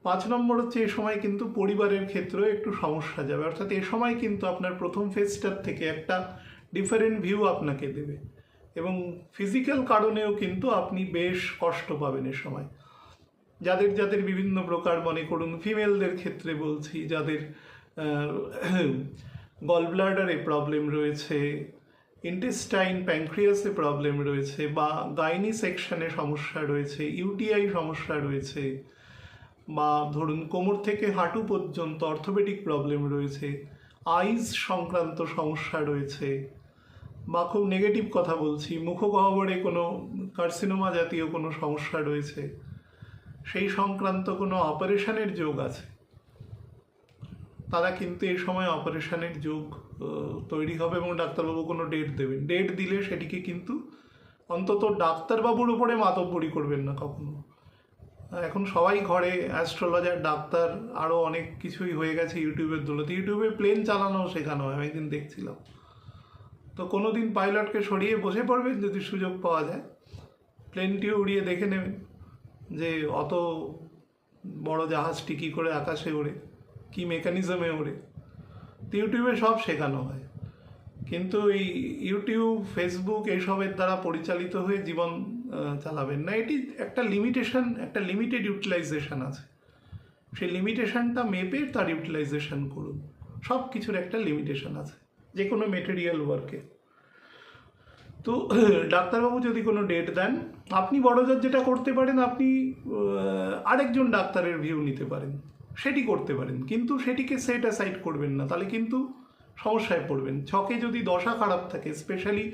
5 নম্বর হচ্ছে এ সময় কিন্তু পরিবারের ক্ষেত্রেও একটু সমস্যা যাবে, অর্থাৎ এ সময় কিন্তু আপনার প্রথম ফেজটার থেকে একটা ডিফারেন্ট ভিউ আপনাকে দেবে এবং ফিজিক্যাল কারণেও কিন্তু আপনি বেশ কষ্ট পাবেন এ সময়। যাদের বিভিন্ন প্রকার, মনে করুন ফিমেলদের ক্ষেত্রে বলছি, যাদের গল ব্লাডারে প্রবলেম রয়েছে, ইন্টেস্টাইন প্যানক্রিয়াসে প্রবলেম রয়েছে, বা গাইনি সেকশনে সমস্যা রয়েছে, ইউটিআই সমস্যা রয়েছে, বা ধরুন কোমর থেকে হাঁটু পর্যন্ত অর্থোপেডিক প্রবলেম রয়েছে, আইজ সংক্রান্ত সমস্যা রয়েছে, বা খুব নেগেটিভ কথা বলছি, মুখগহ্বরে কোনো কার্সিনোমা জাতীয় কোনো সমস্যা রয়েছে, সেই সংক্রান্ত কোনো অপারেশনের যোগ আছে, তারা কিন্তু এই সময় অপারেশনের যোগ তৈরি হবে এবং ডাক্তারবাবু কোনো ডেট দেবেন। ডেট দিলে সেটিকে কিন্তু অন্তত ডাক্তারবাবুর উপরে মাতব্বরি করবেন না কখনো। এখন সবাই ঘরে অ্যাস্ট্রোলজার, ডাক্তার, আরও অনেক কিছুই হয়ে গেছে ইউটিউবের দৌলতে। ইউটিউবে প্লেন চালানোও শেখানো হয়, আমি একদিন দেখছিলাম। তো কোনো দিন পাইলটকে সরিয়ে বসে পড়বেন যদি সুযোগ পাওয়া যায়, প্লেনটিও উড়িয়ে দেখে নেবেন যে অত বড় জাহাজটি কী করে আকাশে ওড়ে, কী মেকানিজমে ওড়ে। তো ইউটিউবে সব শেখানো হয়, কিন্তু এই ইউটিউব, ফেসবুক এইসবের দ্বারা পরিচালিত হয়ে জীবন চালাবেন না। এটি একটা লিমিটেশন, একটা লিমিটেড ইউটিলাইজেশন আছে, সেই লিমিটেশনটা মেপে তার ইউটিলাইজেশন করুন। সব কিছুর একটা লিমিটেশন আছে, যে কোনো মেটেরিয়াল ওয়ার্কে। তো ডাক্তারবাবু যদি কোনো ডেট দেন, আপনি বড়জোর যেটা করতে পারেন, আপনি আরেকজন ডাক্তারের ভিউ নিতে পারেন, সেটি করতে পারেন, কিন্তু সেটিকে সেট অ্যাসাইড করবেন না, তাহলে কিন্তু সমস্যায় পড়বেন। ছকে যদি দশা খারাপ থাকে, স্পেশালি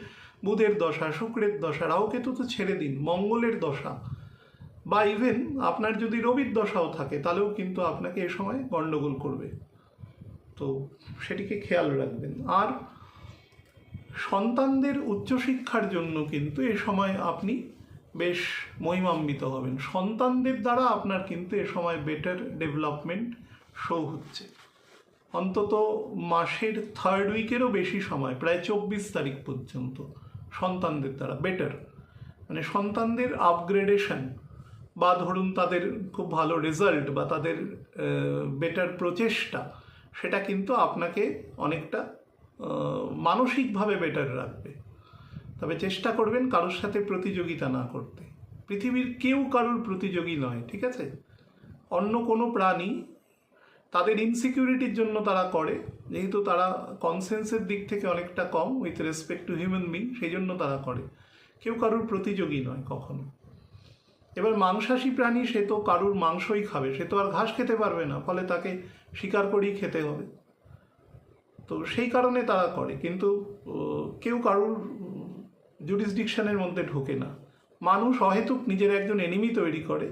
বুধের দশা, শুক্রের দশা, রাহুকেতু তো ছেড়ে দিন, মঙ্গলের দশা, বা ইভেন আপনার যদি রবির দশাও থাকে, তাহলেও কিন্তু আপনাকে এ সময় গণ্ডগোল করবে। তো সেটিকে খেয়াল রাখবেন। আর সন্তানদের উচ্চশিক্ষার জন্য কিন্তু এ সময় আপনি বেশ মহিমান্বিত হবেন। সন্তানদের দ্বারা আপনার কিন্তু এ সময় বেটার ডেভেলপমেন্ট শো হচ্ছে। অন্তত মাসের 3rd উইকেরও বেশি সময়, প্রায় 24 তারিখ পর্যন্ত সন্তানদের দ্বারা বেটার, মানে সন্তানদের আপগ্রেডেশন, বা ধরুন তাদের খুব ভালো রেজাল্ট, বা তাদের বেটার প্রচেষ্টা, সেটা কিন্তু আপনাকে অনেকটা মানসিকভাবে বেটার রাখবে। তবে চেষ্টা করবেন কারোর সাথে প্রতিযোগিতা না করতে। পৃথিবীর কেউ কারোর প্রতিযোগী নয়, ঠিক আছে? অন্য কোনো প্রাণী তাদের ইনসিকিউরিটির জন্য তারা করে, যেহেতু তারা কনসেন্সের দিক থেকে অনেকটা কম with respect to human being, সেই জন্য তারা করে। কেউ কারোর প্রতিযোগী নয় কখনো। এবার মাংসাশী প্রাণী, সে তো কারুর মাংসই খাবে, সে তো আর ঘাস খেতে পারবে না, ফলে তাকে শিকার করেই খেতে হবে। তো সেই কারণে তারা করে, কিন্তু কেউ কারুর জুরিসডিকশনের মধ্যে ঢোকে না। মানুষ অহেতুক নিজের একজন এনিমি তৈরি করে,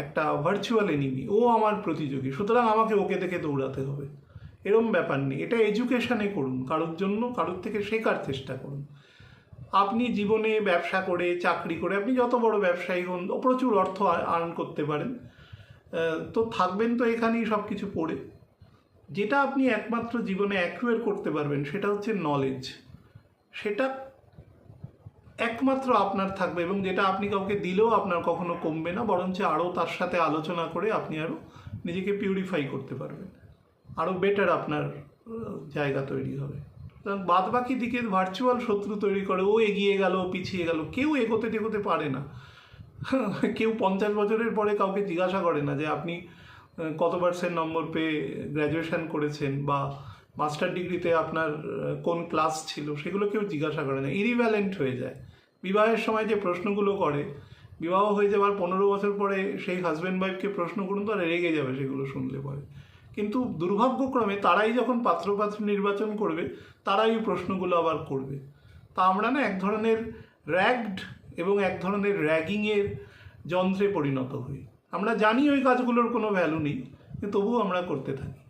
একটা ভার্চুয়াল এনিমি, ও আমার প্রতিযোগী, সুতরাং আমাকে ওকে দেখে দৌড়াতে হবে, এরম ব্যাপার নেই। এটা এডুকেশনে করুন, কারোর জন্য কারোর থেকে শেখার চেষ্টা করুন। আপনি জীবনে ব্যবসা করে, চাকরি করে, আপনি যত বড় ব্যবসায়ী হন, প্রচুর অর্থ আর্ন করতে পারেন, তো থাকবেন তো এখানেই সব কিছু পড়ে। যেটা আপনি একমাত্র জীবনে অ্যাকুয়ার করতে পারবেন সেটা হচ্ছে নলেজ। সেটা একমাত্র আপনার থাকবে, এবং যেটা আপনি কাউকে দিলেও আপনার কখনো কমবে না, বরঞ্চ আরও তার সাথে আলোচনা করে আপনি আরও নিজেকে পিউরিফাই করতে পারবেন, আরও বেটার আপনার জায়গা তৈরি হবে। বাদ বাকি দিকে ভার্চুয়াল শত্রু তৈরি করে, ও এগিয়ে গেল, পিছিয়ে গেল, কেউ এগোতে টেগোতে পারে না। কেউ 50 বছরের পরে কাউকে জিজ্ঞাসা করে না যে আপনি কত পার্সেন্ট নম্বর পেয়ে গ্র্যাজুয়েশন করেছেন বা মাস্টার ডিগ্রিতে আপনার কোন ক্লাস ছিল, সেগুলো কেউ জিজ্ঞাসা করে না, ইরিভ্যালেন্ট হয়ে যায়। বিবাহের সময় যে প্রশ্নগুলো করে, বিবাহ হয়ে যাওয়ার 15 বছর পরে সেই হাজব্যান্ড ওয়াইফকে প্রশ্ন করুন তো আর রেগে যাবে সেগুলো শুনলে পরে। কিন্তু দুর্ভাগ্যক্রমে তারাই যখন পাত্রপাত্রী নির্বাচন করবে তারাই এই প্রশ্নগুলো আবার করবে। তা আমরা না এক ধরনের র্যাগড এবং এক ধরনের র্যাগিংয়ের যন্ত্রে পরিণত হই। আমরা জানি ওই কাজগুলোর কোনো ভ্যালু নেই, কিন্তু তবুও আমরা করতে থাকি।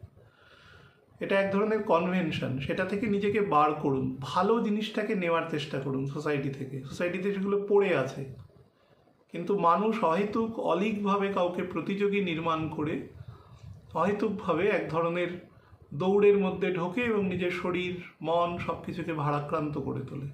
এটা এক ধরনের কনভেনশন, সেটা থেকে নিজেকে বার করুন, ভালো জিনিসটাকে নেওয়ার চেষ্টা করুন সোসাইটি থেকে। সোসাইটিতে সেগুলো পড়ে আছে, কিন্তু মানুষ অহেতুক অলীকভাবে কাউকে প্রতিযোগী নির্মাণ করে অহেতুকভাবে এক ধরনের দৌড়ের মধ্যে ঢোকে এবং নিজের শরীর মন সব কিছুকে ভারাক্রান্ত করে তোলে।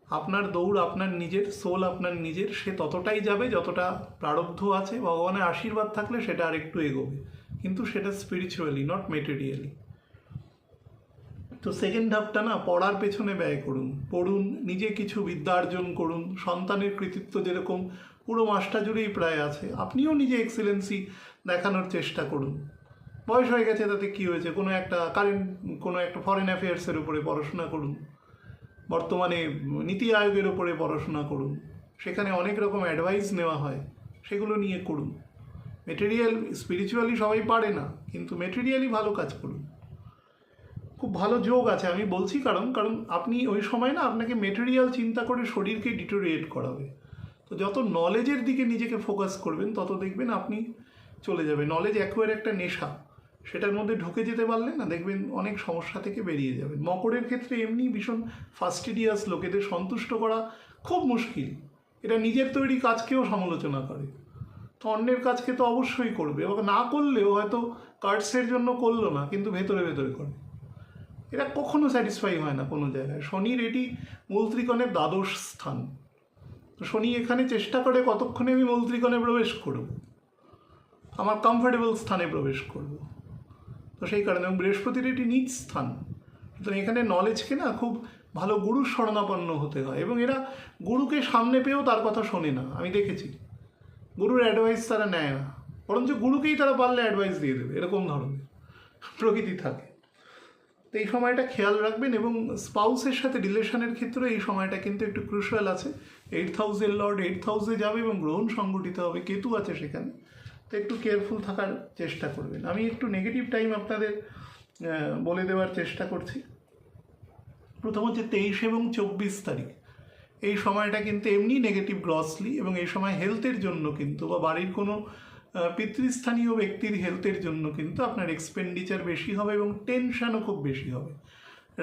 আপনার দৌড় আপনার নিজের, সোল আপনার নিজের, সে ততটাই যাবে যতটা প্রারব্ধ আছে। ভগবানের আশীর্বাদ থাকলে সেটা আর একটু এগোবে, কিন্তু সেটা স্পিরিচুয়ালি, নট মেটেরিয়ালি। তো সেকেন্ড ধাপটা না, পড়ার পেছনে ব্যয় করুন, পড়ুন, নিজে কিছু বিদ্যা অর্জন করুন। সন্তানের কৃতিত্ব যেরকম পুরো মাসটা জুড়েই প্রায় আছে, আপনিও নিজে এক্সেলেন্সি দেখানোর চেষ্টা করুন। বয়স হয়ে গেছে তাতে কী হয়েছে, কোনো একটা ফরেন অ্যাফেয়ার্সের উপরে পড়াশোনা করুন, বর্তমানে নীতি আয়োগের ওপরে পড়াশোনা করুন, সেখানে অনেক রকম অ্যাডভাইস নেওয়া হয়, সেগুলো নিয়ে করুন। মেটেরিয়াল স্পিরিচুয়ালি সবাই পারে না, কিন্তু মেটেরিয়ালি ভালো কাজ করুন। খুব ভালো যোগ আছে আমি বলছি, কারণ আপনি ওই সময় না আপনাকে মেটেরিয়াল চিন্তা করে শরীরকে ডিটোরিয়েট করাবে। তো যত নলেজের দিকে নিজেকে ফোকাস করবেন তত দেখবেন আপনি চলে যাবে। নলেজ অ্যাকোয়ার একটা নেশা, সেটার মধ্যে ঢুকে যেতে পারলে না দেখবেন অনেক সমস্যা থেকে বেরিয়ে যাবেন। মকরের ক্ষেত্রে এমনি ভীষণ ফাস্টিডিয়াস লোক, এদের সন্তুষ্ট করা খুব মুশকিল। এরা নিজের তৈরি কাজকেও সমালোচনা করে, তো অন্যের কাজকে তো অবশ্যই করবে, না করলেও হয়তো কার্ডসের জন্য করলো না, কিন্তু ভেতরে ভেতরে করে। এরা কখনো স্যাটিসফাই হয় না কোনো জায়গায়। শনির এটি মূল ত্রিকোণের দ্বাদশ স্থান, তো শনি এখানে চেষ্টা করে কতক্ষণে আমি মূল ত্রিকোণে প্রবেশ করব, আমার কমফোর্টেবল স্থানে প্রবেশ করব। তো সেই কারণে বৃহস্পতির এটি নিজ স্থান, সুতরাং এখানে নলেজকে না খুব ভালো গুরুর শরণাপন্ন হতে হয়। এবং এরা গুরুকে সামনে পেয়েও তার কথা শোনে না, আমি দেখেছি। গুরুর অ্যাডভাইস তারা নেয় না, বরঞ্চ গুরুকেই তারা পারলে অ্যাডভাইস দিয়ে দেবে, এরকম ধরনের প্রকৃতি থাকে। তো এই সময়টা খেয়াল রাখবেন। এবং স্পাউসের সাথে রিলেশনের ক্ষেত্রে এই সময়টা কিন্তু একটু ক্রুশাল আছে। 8th হাউসের লর্ড 8th হাউসে যাবে এবং গ্রহণ সংগঠিত হবে, কেতু আছে সেখানে, তো একটু কেয়ারফুল থাকার চেষ্টা করবেন। আমি একটু নেগেটিভ টাইম আপনাদের বলে দেওয়ার চেষ্টা করছি। প্রথম হচ্ছে 23 এবং 24 তারিখ, এই সময়টা কিন্তু এমনি নেগেটিভ গ্রসলি, এবং এই সময় হেলথের জন্য কিন্তু বা বাড়ির কোনো পিতৃস্থানীয় ব্যক্তির হেলথের জন্য কিন্তু আপনার এক্সপেন্ডিচার বেশি হবে এবং টেনশানও খুব বেশি হবে।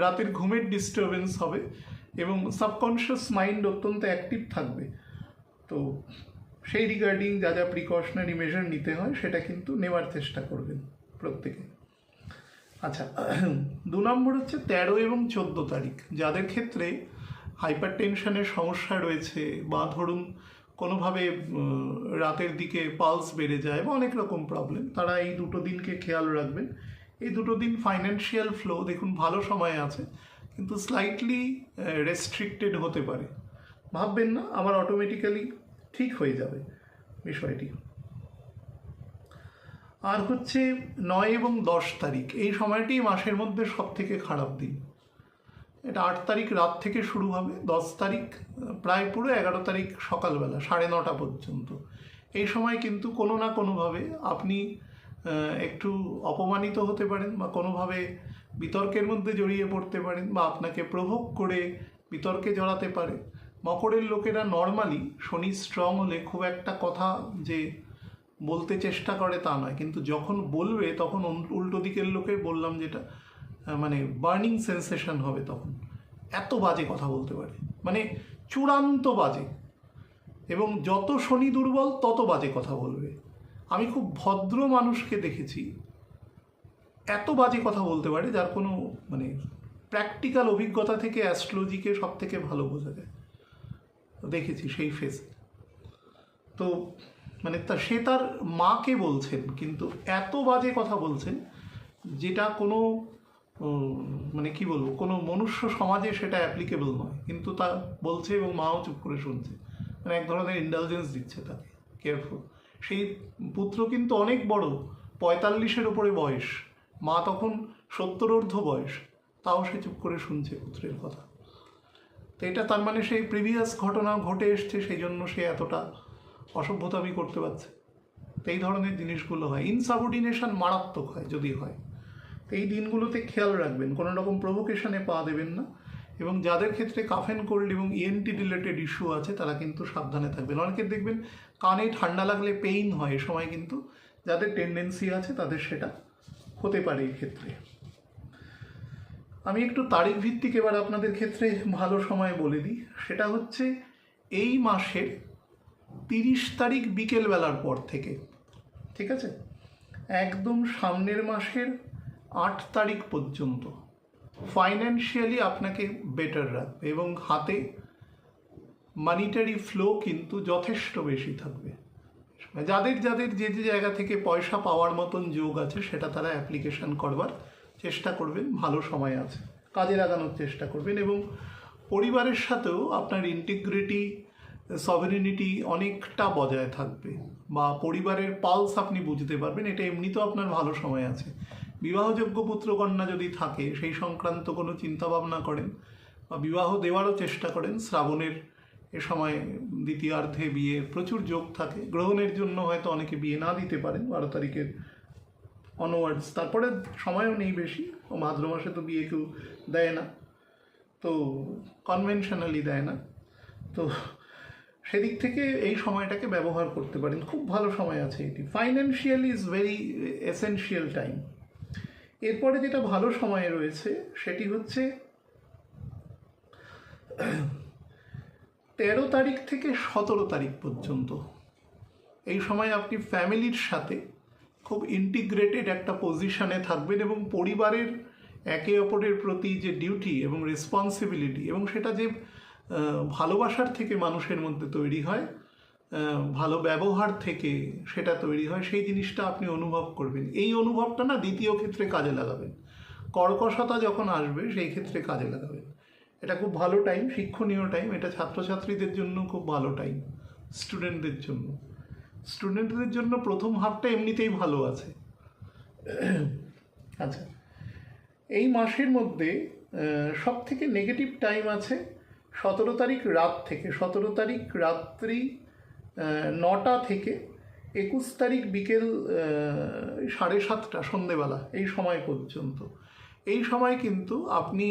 রাতের ঘুমের ডিস্টারবেন্স হবে এবং সাবকনশিয়াস মাইন্ড অত্যন্ত অ্যাক্টিভ থাকবে। তো সেই রিগার্ডিং যা যা প্রিকশনারি মেজার নিতে হয় সেটা কিন্তু নেওয়ার চেষ্টা করবেন প্রত্যেকে। আচ্ছা, 2 নম্বর হচ্ছে 13 এবং 14 তারিখ, যাদের ক্ষেত্রে হাইপার টেনশনের সমস্যা রয়েছে বা ধরুন কোনোভাবে রাতের দিকে পালস বেড়ে যায় বা অনেক রকম প্রবলেম, তারা এই দুটো দিনকে খেয়াল রাখবেন। এই দুটো দিন ফাইন্যান্সিয়াল ফ্লো দেখুন ভালো সময় আছে, কিন্তু স্লাইটলি রেস্ট্রিক্টেড হতে পারে। ভাববেন না, আবার অটোমেটিক্যালি ঠিক হয়ে যাবে বিষয়টি। আর হচ্ছে 9 এবং 10 তারিখ, এই সময়টি মাসের মধ্যে সব থেকে খারাপ দিন। এটা 8 তারিখ রাত থেকে শুরু হবে, 10 তারিখ প্রায় পুরো 11 তারিখ সকালবেলা 9:30 পর্যন্ত। এই সময় কিন্তু কোনো না কোনোভাবে আপনি একটু অপমানিত হতে পারেন বা কোনোভাবে বিতর্কের মধ্যে জড়িয়ে পড়তে পারেন বা আপনাকে প্রভোগ করে বিতর্কে জড়াতে পারে। মকরের লোকেরা নর্মালি শনি স্ট্রং হলে খুব একটা কথা যে বলতে চেষ্টা করে তা নয়, কিন্তু যখন বলবে তখন উল্টো দিকের লোকের বললাম যেটা মানে বার্নিং সেন্সেশন হবে, তখন এত বাজে কথা বলতে পারে, মানে চূড়ান্ত বাজে। এবং যত শনি দুর্বল তত বাজে কথা বলবে। আমি খুব ভদ্র মানুষকে দেখেছি এত বাজে কথা বলতে পারে যার কোনো মানে প্র্যাকটিক্যাল অভিজ্ঞতা থেকে অ্যাস্ট্রোলজিকে সব থেকে ভালো বোঝা যায়, দেখেছি সেই ফেস। তো মানে সে তার মাকে বলছেন, কিন্তু এত বাজে কথা বলছেন যেটা কোনো মানে কি বলবো, কোনো মনুষ্য সমাজে সেটা অ্যাপ্লিকেবল নয়, কিন্তু তা বলছে এবং মাও চুপ করে শুনছে। মানে এক ধরনের ইন্ডালজেন্স দিচ্ছে তাকে, কেয়ারফুল। সেই পুত্র কিন্তু অনেক বড়, 45-এর ওপরে বয়স, মা তখন 70-ঊর্ধ্ব বয়স, তাও সে চুপ করে শুনছে পুত্রের কথা। তো এটা তার মানে সেই প্রিভিয়াস ঘটনা ঘটে এসছে, সেই জন্য সে এতটা অসভ্যতামি করতে পারছে। তো এই ধরনের জিনিসগুলো হয়, ইনসাবঅর্ডিনেশন মারাত্মক হয় যদি হয়। তো এই দিনগুলোতে খেয়াল রাখবেন, কোনো রকম প্রভোকেশনে পা দেবেন না, এবং যাদের ক্ষেত্রে কাফ অ্যান্ড কোল্ড এবং ইএনটি রিলেটেড ইস্যু আছে তারা কিন্তু সাবধানে থাকবেন। অনেকের দেখবেন কানে ঠান্ডা লাগলে পেইন হয়, এ সময় কিন্তু যাদের টেন্ডেন্সি আছে তাদের সেটা হতে পারে এই ক্ষেত্রে। আমি একটু তারিখ ভিত্তিক এবার আপনাদের ক্ষেত্রে ভালো সময় বলে দিই। সেটা হচ্ছে এই মাসের 30 তারিখ বিকেলবেলার পর থেকে, ঠিক আছে, একদম সামনের মাসের 8 তারিখ পর্যন্ত ফাইন্যান্সিয়ালি আপনাকে বেটার রাখবে, এবং হাতে মানিটারি ফ্লো কিন্তু যথেষ্ট বেশি থাকবে। যাদের যাদের যে যে জায়গা থেকে পয়সা পাওয়ার মতন যোগ আছে সেটা তারা অ্যাপ্লিকেশন করবার চেষ্টা করবেন, ভালো সময় আছে, কাজে লাগানোর চেষ্টা করবেন। এবং পরিবারের সাথেও আপনার ইন্টিগ্রিটি, সভেরেনিটি অনেকটা বজায় থাকবে, বা পরিবারের পালস আপনি বুঝতে পারবেন, এটা এমনিতেও আপনার ভালো সময় আছে। বিবাহযোগ্য পুত্রকন্যা যদি থাকে, সেই সংক্রান্ত কোনো চিন্তাভাবনা করেন বা বিবাহ দেওয়ারও চেষ্টা করেন, শ্রাবণের এ সময় দ্বিতীয়ার্ধে বিয়ের প্রচুর যোগ থাকে। গ্রহণের জন্য হয়তো অনেকে বিয়ে না দিতে পারেন 12 তারিখের অনওয়ার্ডস, তারপরে সময়ও নেই বেশি, ও ভাদ্র মাসে তো বিয়ে কেউ দেয় না, তো কনভেনশনালি দেয় না, তো সেদিক থেকে এই সময়টাকে ব্যবহার করতে পারেন, খুব ভালো সময় আছে এটি। Financially is very essential time. এরপরে যেটা ভালো সময় রয়েছে সেটি হচ্ছে 13 তারিখ থেকে 17 তারিখ পর্যন্ত। এই সময় আপনি ফ্যামিলির সাথে খুব ইন্টিগ্রেটেড একটা পজিশনে থাকবেন, এবং পরিবারের একে অপরের প্রতি যে ডিউটি এবং রেসপন্সিবিলিটি, এবং সেটা যে ভালোবাসার থেকে মানুষের মধ্যে তৈরি হয়, ভালো ব্যবহার থেকে সেটা তৈরি হয়, সেই জিনিসটা আপনি অনুভব করবেন। এই অনুভবটা না দ্বিতীয় ক্ষেত্রে কাজে লাগাবেন, কর্কশতা যখন আসবে সেই ক্ষেত্রে কাজে লাগাবেন। এটা খুব ভালো টাইম, শিক্ষণীয় টাইম, এটা ছাত্রছাত্রীদের জন্য খুব ভালো টাইম, স্টুডেন্টদের জন্য প্রথম হাফটা এমনিতেই ভালো আছে। আচ্ছা, এই মাসের মধ্যে সব থেকে নেগেটিভ টাইম আছে 17 তারিখ রাত থেকে, 17 তারিখ রাত্রি 9টা থেকে 21 তারিখ বিকেল 7:30 সন্ধেবেলা, এই সময় পর্যন্ত। এই সময় কিন্তু আপনি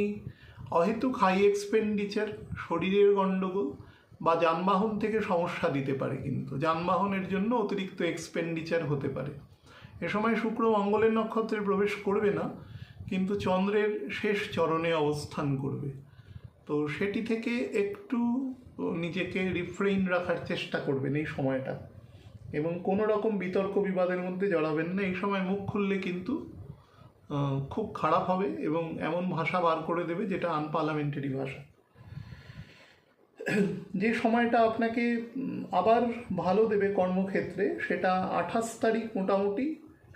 অহেতুক হাই এক্সপেন্ডিচার, শরীরের গণ্ডগোল বা যানবাহন থেকে সমস্যা দিতে পারে, কিন্তু যানবাহনের জন্য অতিরিক্ত এক্সপেন্ডিচার হতে পারে। এ সময় শুক্র মঙ্গলের নক্ষত্রে প্রবেশ করবে না, কিন্তু চন্দ্রের শেষ চরণে অবস্থান করবে, তো সেটি থেকে একটু নিজেকে রিফ্রেইন রাখার চেষ্টা করবেন এই সময়টা, এবং কোনো রকম বিতর্ক বিবাদের মধ্যে জড়াবেন না। এই সময় মুখ খুললে কিন্তু খুব খারাপ হবে, এবং এমন ভাষা বার করে দেবে যেটা আনপার্লামেন্টারি ভাষা। যে সময়টা আপনাকে আবার ভালো দেবে কর্মক্ষেত্রে, সেটা 28 তারিখ মোটামুটি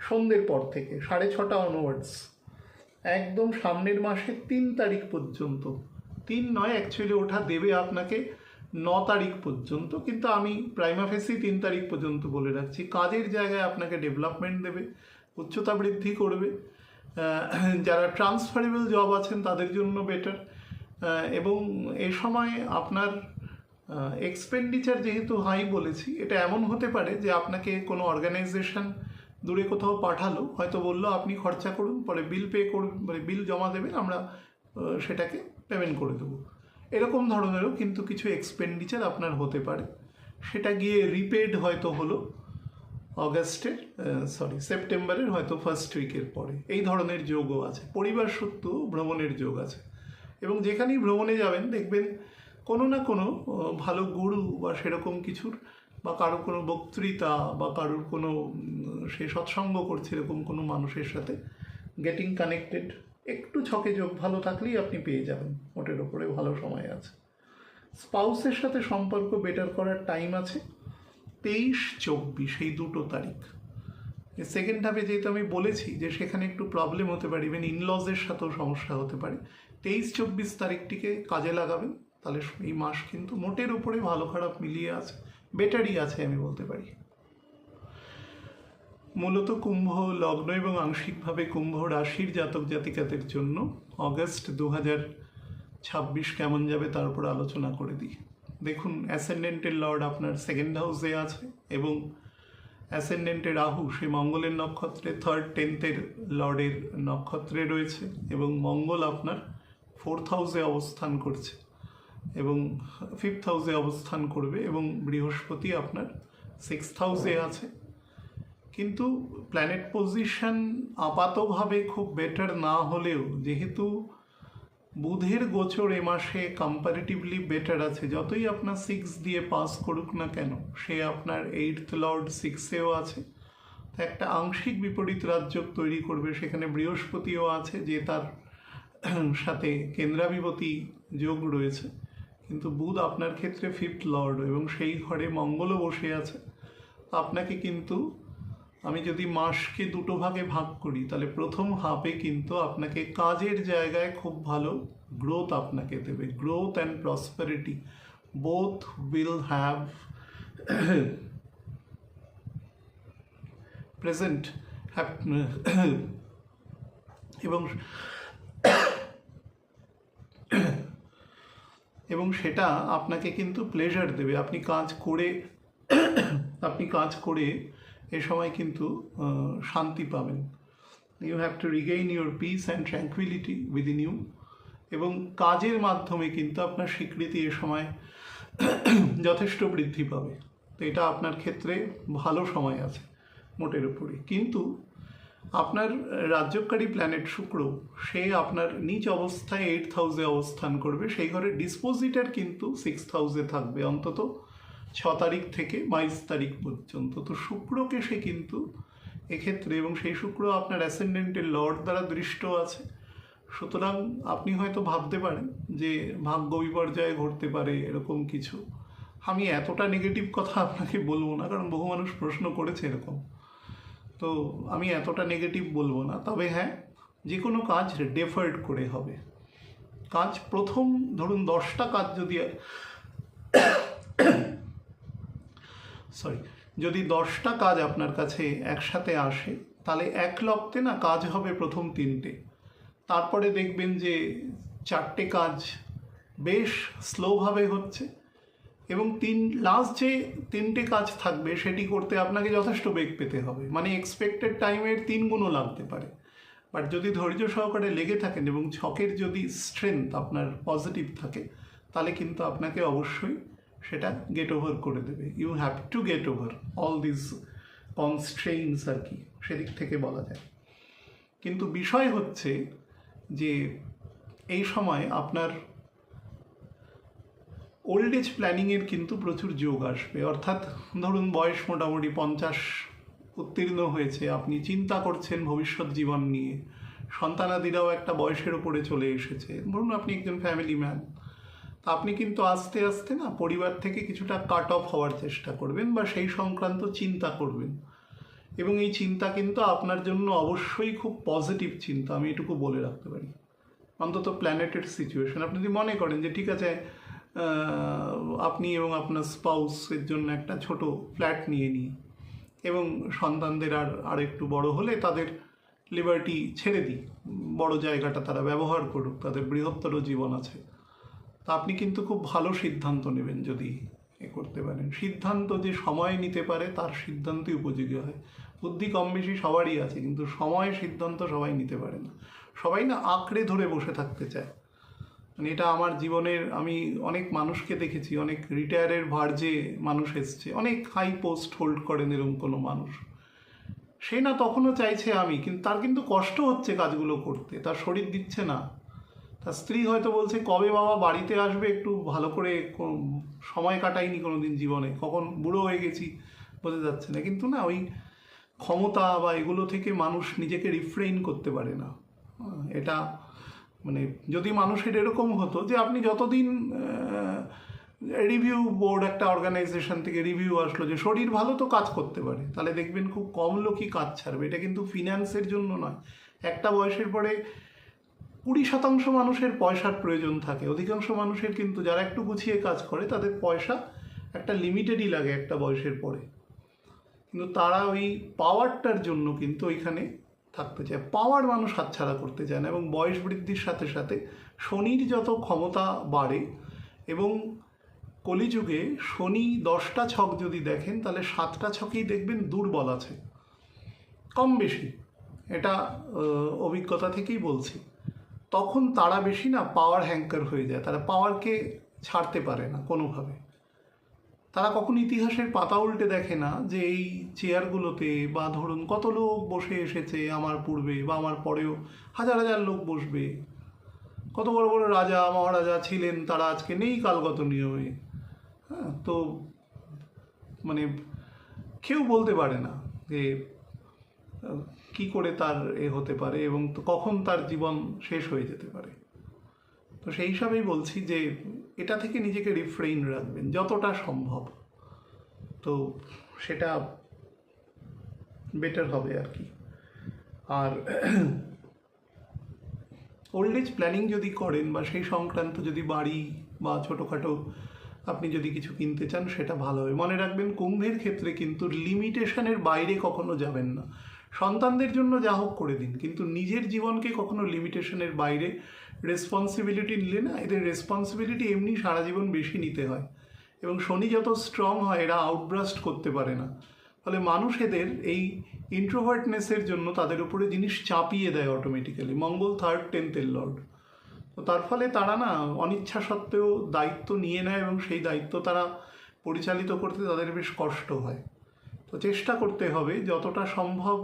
সন্ধ্যের পর থেকে 6:30 অনওয়ার্ডস, একদম সামনের মাসের 3 তারিখ পর্যন্ত। 3 নয়, অ্যাকচুয়ালি ওঠা দেবে আপনাকে 9 তারিখ পর্যন্ত, কিন্তু আমি প্রাইমা ফেসি 3 তারিখ পর্যন্ত বলে রাখছি। কাজের জায়গায় আপনাকে ডেভেলপমেন্ট দেবে, উচ্চতা বৃদ্ধি করবে, যারা ট্রান্সফারেবল জব আছেন তাদের জন্য বেটার। এবং এই সময় আপনার এক্সপেন্ডিচার যেহেতু হাই বলেছি, এটা এমন হতে পারে যে আপনাকে কোনো অর্গানাইজেশন দূরে কোথাও পাঠালো, হয়তো বললো আপনি খরচা করুন, পরে বিল পে করুন, মানে বিল জমা দেবেন, আমরা সেটাকে পেমেন্ট করে দেবো, এরকম ধরনেরও কিন্তু কিছু এক্সপেন্ডিচার আপনার হতে পারে। সেটা গিয়ে রিপেড হয়তো হলো সেপ্টেম্বরের হয়তো ফার্স্ট উইকের পরে। এই ধরনের যোগও আছে। পরিবার সূত্র ভ্রমণের যোগ আছে, এবং যেখানেই ভ্রমণে যাবেন দেখবেন কোনো না কোনো ভালো গুরু বা সেরকম কিছুর, বা কারোর কোনো বক্তৃতা, বা কারোর কোনো সে সৎসঙ্গ করছে এরকম কোনো মানুষের সাথে গেটিং কানেক্টেড, একটু ছকে যোগ ভালো থাকলেই আপনি পেয়ে যাবেন, ওটার ওপরে ভালো সময় আছে। স্পাউসের সাথে সম্পর্ক বেটার করার টাইম আছে 23-24, এই 2 তারিখ। সেকেন্ড হাফে যেহেতু আমি বলেছি যে সেখানে একটু প্রবলেম হতে পারে, ইভেন ইনলজের সাথেও সমস্যা হতে পারে, 23-24 তারিখটিকে কাজে লাগাবেন, তাহলে এই মাস কিন্তু মোটের উপরে ভালো খারাপ মিলিয়ে আছে, বেটারই আছে আমি বলতে পারি। মূলত কুম্ভ লগ্ন এবং আংশিকভাবে কুম্ভ রাশির জাতক জাতিকাদের জন্য অগস্ট 2026 কেমন যাবে তার উপর আলোচনা করে দিই। দেখুন, অ্যাসেন্ডেন্টের লর্ড আপনার সেকেন্ড হাউসে আছে এবং অ্যাসেন্ডেন্টে রাহু সে মঙ্গলের নক্ষত্রে 3rd 10th লর্ডের নক্ষত্রে রয়েছে এবং মঙ্গল আপনার 4th হাউসে অবস্থান করছে এবং 5th হাউসে অবস্থান করবে এবং বৃহস্পতি আপনার 6th হাউসে আছে। কিন্তু প্ল্যানেট পজিশন আপাতভাবে খুব বেটার না হলেও যেহেতু বুধের গোচর এ মাসে কম্পারেটিভলি বেটার আছে, যতই আপনার 6 দিয়ে পাস করুক না কেন সে আপনার 8th লর্ড 6এও আছে, একটা আংশিক বিপরীত রাজযোগ তৈরি করবে। সেখানে বৃহস্পতিও আছে যে তার সাথে কেন্দ্রাধিপতি যোগ রয়েছে, কিন্তু বুধ আপনার ক্ষেত্রে 5th লর্ড এবং সেই ঘরে মঙ্গলও বসে আছে। আপনাকে কিন্তু আমি যদি মাসকে দুটো ভাগে ভাগ করি তাহলে প্রথম হাফে কিন্তু আপনাকে কাজের জায়গায় খুব ভালো গ্রোথ আপনাকে দেবে, growth and prosperity both will have present এবং সেটা আপনাকে কিন্তু প্লেজার দেবে। আপনি কাজ করে এ সময় কিন্তু শান্তি পাবেন। You have to regain your peace and tranquillity within you, এবং কাজের মাধ্যমে কিন্তু আপনার স্বীকৃতি এ সময় যথেষ্ট বৃদ্ধি পাবে। তো এটা আপনার ক্ষেত্রে ভালো সময় আছে মোটের উপরে। কিন্তু আপনার রাজ্যকারী প্ল্যানেট শুক্র সে আপনার নিচ অবস্থায় 8th হাউসে অবস্থান করবে, সেই ঘরে ডিসপোজিটার কিন্তু 6th হাউসে থাকবে অন্তত 6 তারিখ থেকে 22 তারিখ পর্যন্ত। তো শুক্রকে সে কিন্তু এক্ষেত্রে, এবং সেই শুক্র আপনার অ্যাসেন্ডেন্টের লর্ড দ্বারা দৃষ্ট আছে, সুতরাং আপনি হয়তো ভাবতে পারেন যে ভাগ্য বিপর্যয় ঘটতে পারে এরকম কিছু। আমি এতটা নেগেটিভ কথা আপনাকে বলবো না, কারণ বহু মানুষ প্রশ্ন করেছে এরকম, তো আমি এতটা নেগেটিভ বলবো না। তবে হ্যাঁ, যে কোনো কাজ ডেফার্ড করে হবে। কাজ প্রথম ধরুন 10টা কাজ যদি 10টা কাজ আপনার কাছে একসাথে আসে তাহলে এক লপ্তে না কাজ হবে প্রথম 3টে, তারপরে দেখবেন যে 4টে কাজ বেশ স্লোভাবে হচ্ছে এবং লাস্ট যে 3টে কাজ থাকবে সেটি করতে আপনাকে যথেষ্ট বেগ পেতে হবে, মানে এক্সপেক্টেড টাইমের 3 গুণও লাগতে পারে। বাট যদি ধৈর্য সহকারে লেগে থাকেন এবং ছকের যদি স্ট্রেংথ আপনার পজিটিভ থাকে তাহলে কিন্তু আপনাকে অবশ্যই সেটা গেট ওভার করে দেবে। You have to get over all this constraints আর কি, সেদিক থেকে বলা যায়। কিন্তু বিষয় হচ্ছে যে এই সময় আপনার ওল্ড এজ প্ল্যানিংয়ের কিন্তু প্রচুর যোগ আসবে। অর্থাৎ ধরুন বয়স মোটামুটি 50 উত্তীর্ণ হয়েছে, আপনি চিন্তা করছেন ভবিষ্যৎ জীবন নিয়ে, সন্তানাদিরাও একটা বয়সের উপরে চলে এসেছে, ধরুন আপনি একজন ফ্যামিলি ম্যান, তা আপনি কিন্তু আস্তে আস্তে না পরিবার থেকে কিছুটা কাট অফ হওয়ার চেষ্টা করবেন বা সেই সংক্রান্ত চিন্তা করবেন, এবং এই চিন্তা কিন্তু আপনার জন্য অবশ্যই খুব পজিটিভ চিন্তা, আমি এটুকু বলে রাখতে পারি। অন্তত প্ল্যানেটের সিচুয়েশন আপনি যদি মনে করেন যে ঠিক আছে আপনি এবং আপনার স্পাউসের জন্য একটা ছোট ফ্ল্যাট নিয়ে নিই এবং সন্তানদের আর একটু বড় হলে তাদের লিবার্টি ছেড়ে দিই, বড় জায়গাটা তারা ব্যবহার করুক, তাদের বৃহত্তর জীবন আছে, তা আপনি কিন্তু খুব ভালো সিদ্ধান্ত নেবেন যদি এ করতে পারেন। সিদ্ধান্ত যে সময় নিতে পারে তার সিদ্ধান্তই উপযোগী হয়। বুদ্ধি কম বেশি সবারই আছে, কিন্তু সময় সিদ্ধান্ত সবাই নিতে পারে না, সবাই না আঁকড়ে ধরে বসে থাকতে চায়। মানে এটা আমার জীবনের, আমি অনেক মানুষকে দেখেছি, অনেক রিটায়ারের ভার্জে মানুষ এসছে, অনেক হাই পোস্ট হোল্ড করেন এরকম কোনো মানুষ, সে না তখনও চাইছে আমি, কিন্তু তার কিন্তু কষ্ট হচ্ছে কাজগুলো করতে, তার শরীর দিচ্ছে না। তার স্ত্রী হয়তো বলছে কবে বাবা বাড়িতে আসবে, একটু ভালো করে সময় কাটাইনি কোনো দিন জীবনে, কখন বুড়ো হয়ে গেছি বোঝা যাচ্ছে না, কিন্তু না ওই ক্ষমতা বা এগুলো থেকে মানুষ নিজেকে রিফ্রেইন করতে পারে না। এটা মানে যদি মানুষের এরকম হতো যে আপনি যতদিন রিভিউ বোর্ড একটা অর্গানাইজেশন থেকে রিভিউ আসলো যে শরীর ভালো তো কাজ করতে পারে, তাহলে দেখবেন খুব কম লোকই কাজ ছাড়বে। এটা কিন্তু ফিন্যান্সের জন্য নয়, একটা বয়সের পরে 20% মানুষের পয়সার প্রয়োজন থাকে, অধিকাংশ মানুষের কিন্তু যারা একটু গুছিয়ে কাজ করে তাদের পয়সা একটা লিমিটেডই লাগে একটা বয়সের পরে, কিন্তু তারা ওই পাওয়ারটার জন্য কিন্তু ওইখানে থাকতে চায়। পাওয়ার মানুষ হাতছাড়া করতে চায় না, এবং বয়স বৃদ্ধির সাথে সাথে শনির যত ক্ষমতা বাড়ে, এবং কলিযুগে শনি 10টা ছক যদি দেখেন তাহলে 7টা ছকেই দেখবেন দুর্বল আছে, কম বেশি, এটা অভিজ্ঞতা থেকেই বলছি। তখন তারা বেশি না পাওয়ার হ্যাঙ্কার হয়ে যায়, তারা পাওয়ারকে ছাড়তে পারে না কোনোভাবে। তারা কখন ইতিহাসের পাতা উল্টে দেখে না যে এই চেয়ারগুলোতে বা ধরুন কত লোক বসে এসেছে আমার পূর্বে বা আমার পরেও, হাজার হাজার লোক বসবে, কত বড় বড় রাজা মহারাজা ছিলেন, তারা আজকে নেই কালগত নিয়মে। হ্যাঁ, তো মানে কেউ বলতে পারে না যে কি করে তার হতে পারে এবং কখন তার জীবন শেষ হয়ে যেতে পারে। তো সেই হিসাবেই বলছি যে এটা থেকে নিজেকে রিফ্রেইন রাখবেন যতটা সম্ভব, তো সেটা বেটার হবে আর কি। আর ওল্ড এজ প্ল্যানিং যদি করেন বা সেই সংক্রান্ত যদি বাড়ি বা ছোটোখাটো আপনি যদি কিছু কিনতে চান সেটা ভালো হবে। মনে রাখবেন কুম্ভের ক্ষেত্রে কিন্তু লিমিটেশনের বাইরে কখনো যাবেন না। সন্তানদের জন্য যা হোক করে দিন, কিন্তু নিজের জীবনকে কখনো লিমিটেশনের বাইরে রেসপন্সিবিলিটি নিলে না, এদের রেসপন্সিবিলিটি এমনি সারা জীবন বেশি নিতে হয়, এবং শনি যত স্ট্রং হয় এরা আউটব্রাস্ট করতে পারে না, ফলে মানুষ এদের এই ইন্ট্রোভার্টনেসের জন্য তাদের উপরে জিনিস চাপিয়ে দেয় অটোমেটিক্যালি। মঙ্গল 3rd 10th লর্ড, তো তার ফলে তারা না অনিচ্ছা সত্ত্বেও দায়িত্ব নিয়ে নেয়, এবং সেই দায়িত্ব তারা পরিচালিত করতে তাদের বেশ কষ্ট হয়। তো চেষ্টা করতে হবে যতটা সম্ভব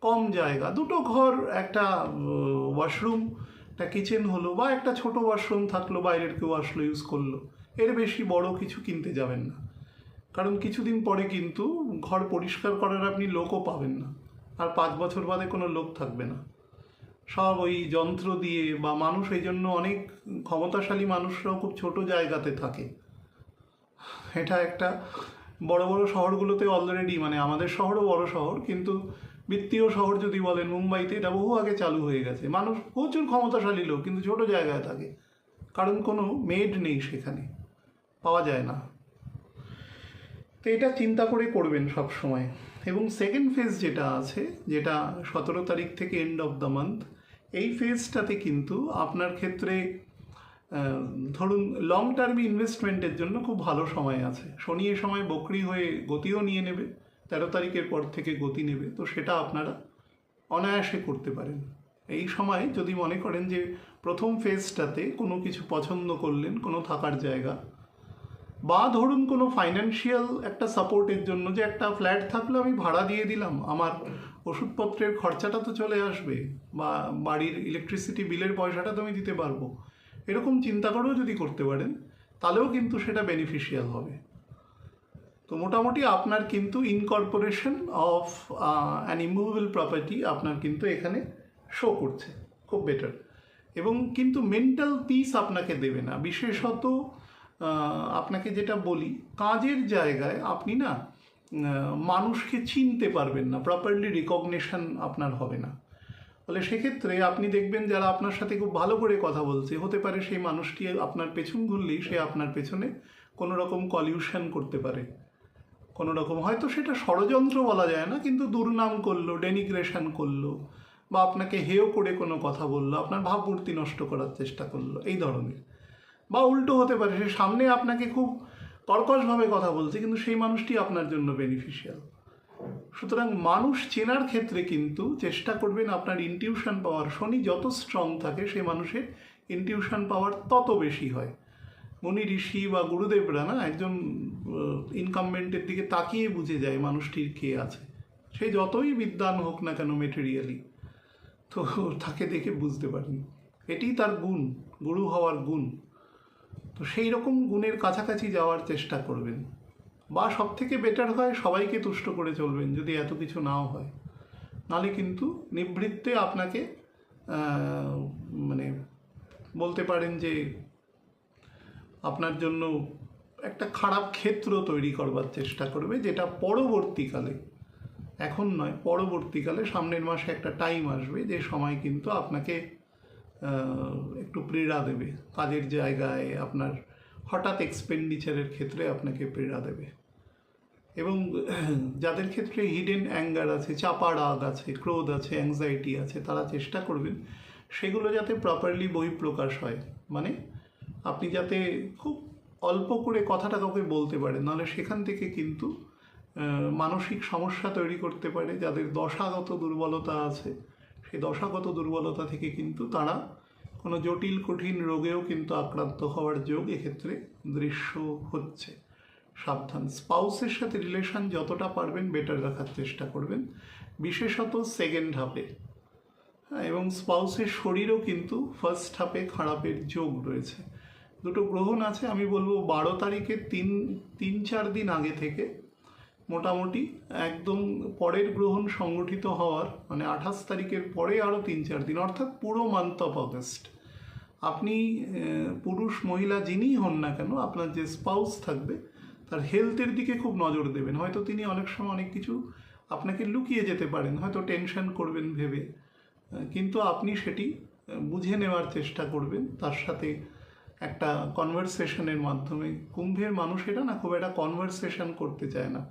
কম জায়গা, 2টো ঘর, একটা ওয়াশরুম, একটা কিচেন হলো, বা একটা ছোট ওয়াশরুম থাকলো, বাইরের কেউ আসলো ইউজ করলো, এর বেশি বড় কিছু কিনতে যাবেন না, কারণ কিছুদিন পরে কিন্তু ঘর পরিষ্কার করার আপনি লোকও পাবেন না, আর 5 বছর বাদে কোনো লোক থাকবে না, সব ওই যন্ত্র দিয়ে। বা মানুষ এই জন্য অনেক ক্ষমতাশালী মানুষরাও খুব ছোট জায়গাতে থাকে। এটা একটা বড় বড় শহরগুলোতে অলরেডি, মানে আমাদের শহরও বড় শহর, কিন্তু বিত্তীয় শহর যদি বলেন মুম্বাইতে, এটা বহু আগে চালু হয়ে গেছে। মানুষ প্রচুর ক্ষমতাশালী লোক কিন্তু ছোট জায়গায় থাকে, কারণ কোনো মেড নেই সেখানে, পাওয়া যায় না। তো এটা চিন্তা করে করবেন সব সময়। এবং সেকেন্ড ফেজ যেটা আছে, যেটা 17 তারিখ থেকে এন্ড অফ দ্য মান্থ, এই ফেজটাতে কিন্তু আপনার ক্ষেত্রে ধরুন লং টার্ম ইনভেস্টমেন্টের জন্য খুব ভালো সময় আছে। শনি এ সময় বকরি হয়ে গতিও নিয়ে নেবে, 13 তারিখের পর থেকে গতি নেবে, তো সেটা আপনারা অনায়াসে করতে পারেন। এই সময় যদি মনে করেন যে প্রথম ফেজটাতে কোনো কিছু পছন্দ করলেন, কোনো থাকার জায়গা, বা ধরুন কোনো ফাইন্যান্সিয়াল একটা সাপোর্টের জন্য, যে একটা ফ্ল্যাট থাকলে আমি ভাড়া দিয়ে দিলাম, আমার ওষুধপত্রের খরচাটা তো চলে আসবে, বা বাড়ির ইলেকট্রিসিটি বিলের পয়সাটা তো আমি দিতে পারবো, এরকম চিন্তা করেও যদি করতে পারেন তাহলেও কিন্তু সেটা বেনিফিশিয়াল হবে। তো মোটামুটি আপনার কিন্তু incorporation of an immovable property আপনার কিন্তু এখানে শো করছে, খুব বেটার। এবং কিন্তু মেন্টাল পিস আপনাকে দেবে না। বিশেষত আপনাকে যেটা বলি, কাজের জায়গায় আপনি না মানুষকে চিনতে পারবেন না, প্রপারলি রিকগনিশন আপনার হবে না। ফলে সেক্ষেত্রে আপনি দেখবেন যারা আপনার সাথে খুব ভালো করে কথা বলছে, হতে পারে সেই মানুষটি আপনার পেছন ঘুরলেই সে আপনার পেছনে কোনো রকম কলিউশন করতে পারে, কোনো রকম, হয়তো সেটা ষড়যন্ত্র বলা যায় না, কিন্তু দুর্নাম করলো, ডেনিগ্রেশন করলো, বা আপনাকে হেয় করে কোনো কথা বললো, আপনার ভাবমূর্তি নষ্ট করার চেষ্টা করলো, এই ধরনের। বা উল্টো হতে পারে, সে সামনে আপনাকে খুব কর্কশভাবে কথা বলছে, কিন্তু সেই মানুষটি আপনার জন্য বেনিফিশিয়াল। সুতরাং মানুষ চেনার ক্ষেত্রে কিন্তু চেষ্টা করবেন আপনার ইনটিউশন পাওয়ার, শনি যত স্ট্রং থাকে সেই মানুষের ইনটিউশন পাওয়ার তত বেশি হয়। মুনি ঋষি বা গুরুদেবরা না একজন ইনকামবেন্টের দিকে তাকিয়ে বুঝে যায় মানুষটির কে আছে, সে যতই বিদ্বান হোক না কেন মেটেরিয়ালি, তো তাকে দেখে বুঝতে পারেন, এটি তার গুণ, গুরু হওয়ার গুণ। তো সেই রকম গুণের কাছাকাছি যাওয়ার চেষ্টা করবেন, বা সব থেকে বেটার হয় সবাইকে তুষ্ট করে চলবেন যদি এত কিছু নাও হয়, নাহলে কিন্তু নিভৃত্তে আপনাকে মানে বলতে পারেন যে আপনার জন্য একটা খারাপ ক্ষেত্র তৈরি করবার চেষ্টা করবে, যেটা পরবর্তীকালে, এখন নয়, পরবর্তীকালে সামনের মাসে একটা টাইম আসবে যে সময় কিন্তু আপনাকে একটু পীড়া দেবে, কাজের জায়গায় আপনার হঠাৎ এক্সপেন্ডিচারের ক্ষেত্রে আপনাকে পীড়া দেবে। এবং যাদের ক্ষেত্রে হিডেন অ্যাঙ্গার আছে, চাপা রাগ আছে, ক্রোধ আছে, অ্যাংজাইটি আছে, তারা চেষ্টা করবেন সেগুলো যাতে প্রপারলি বহিঃপ্রকাশ হয়, মানে আপনি যাতে খুব অল্প করে কথাটা কাউকে বলতে পারেন, নাহলে সেখান থেকে কিন্তু মানসিক সমস্যা তৈরি করতে পারে। যাদের দশাগত দুর্বলতা আছে, সেই দশাগত দুর্বলতা থেকে কিন্তু তারা কোনো জটিল কঠিন রোগেও কিন্তু আক্রান্ত হওয়ার যোগ এক্ষেত্রে দৃশ্য হচ্ছে। সাবধান। স্পাউসের সাথে রিলেশন যতটা পারবেন বেটার রাখার চেষ্টা করবেন, বিশেষত সেকেন্ড হাফে। হ্যাঁ, এবং স্পাউসের শরীরও কিন্তু ফার্স্ট হাফে খারাপের যোগ রয়েছে। দুটো গ্রহণ আছে, আমি বলবো 12 তারিখের 3-4 দিন আগে থেকে মোটামুটি একদম পরের গ্রহণ সংগঠিত হওয়ার, মানে 28 তারিখের পরে আরও 3-4 দিন, অর্থাৎ পুরো মান্থ অফ অগস্ট আপনি পুরুষ মহিলা যিনিই হন না কেন, আপনার যে স্পাউস থাকবে তার হেলথের দিকে খুব নজর দেবেন। হয়তো তিনি অনেক সময় অনেক কিছু আপনাকে লুকিয়ে যেতে পারেন, হয়তো টেনশন করবেন ভেবে, কিন্তু আপনি সেটি বুঝে নেওয়ার চেষ্টা করবেন তার সাথে একটা কনভারসেশনের মাধ্যমে। কুম্ভের মানুষেরা না খুব একটা কনভারসেশন করতে চায় না,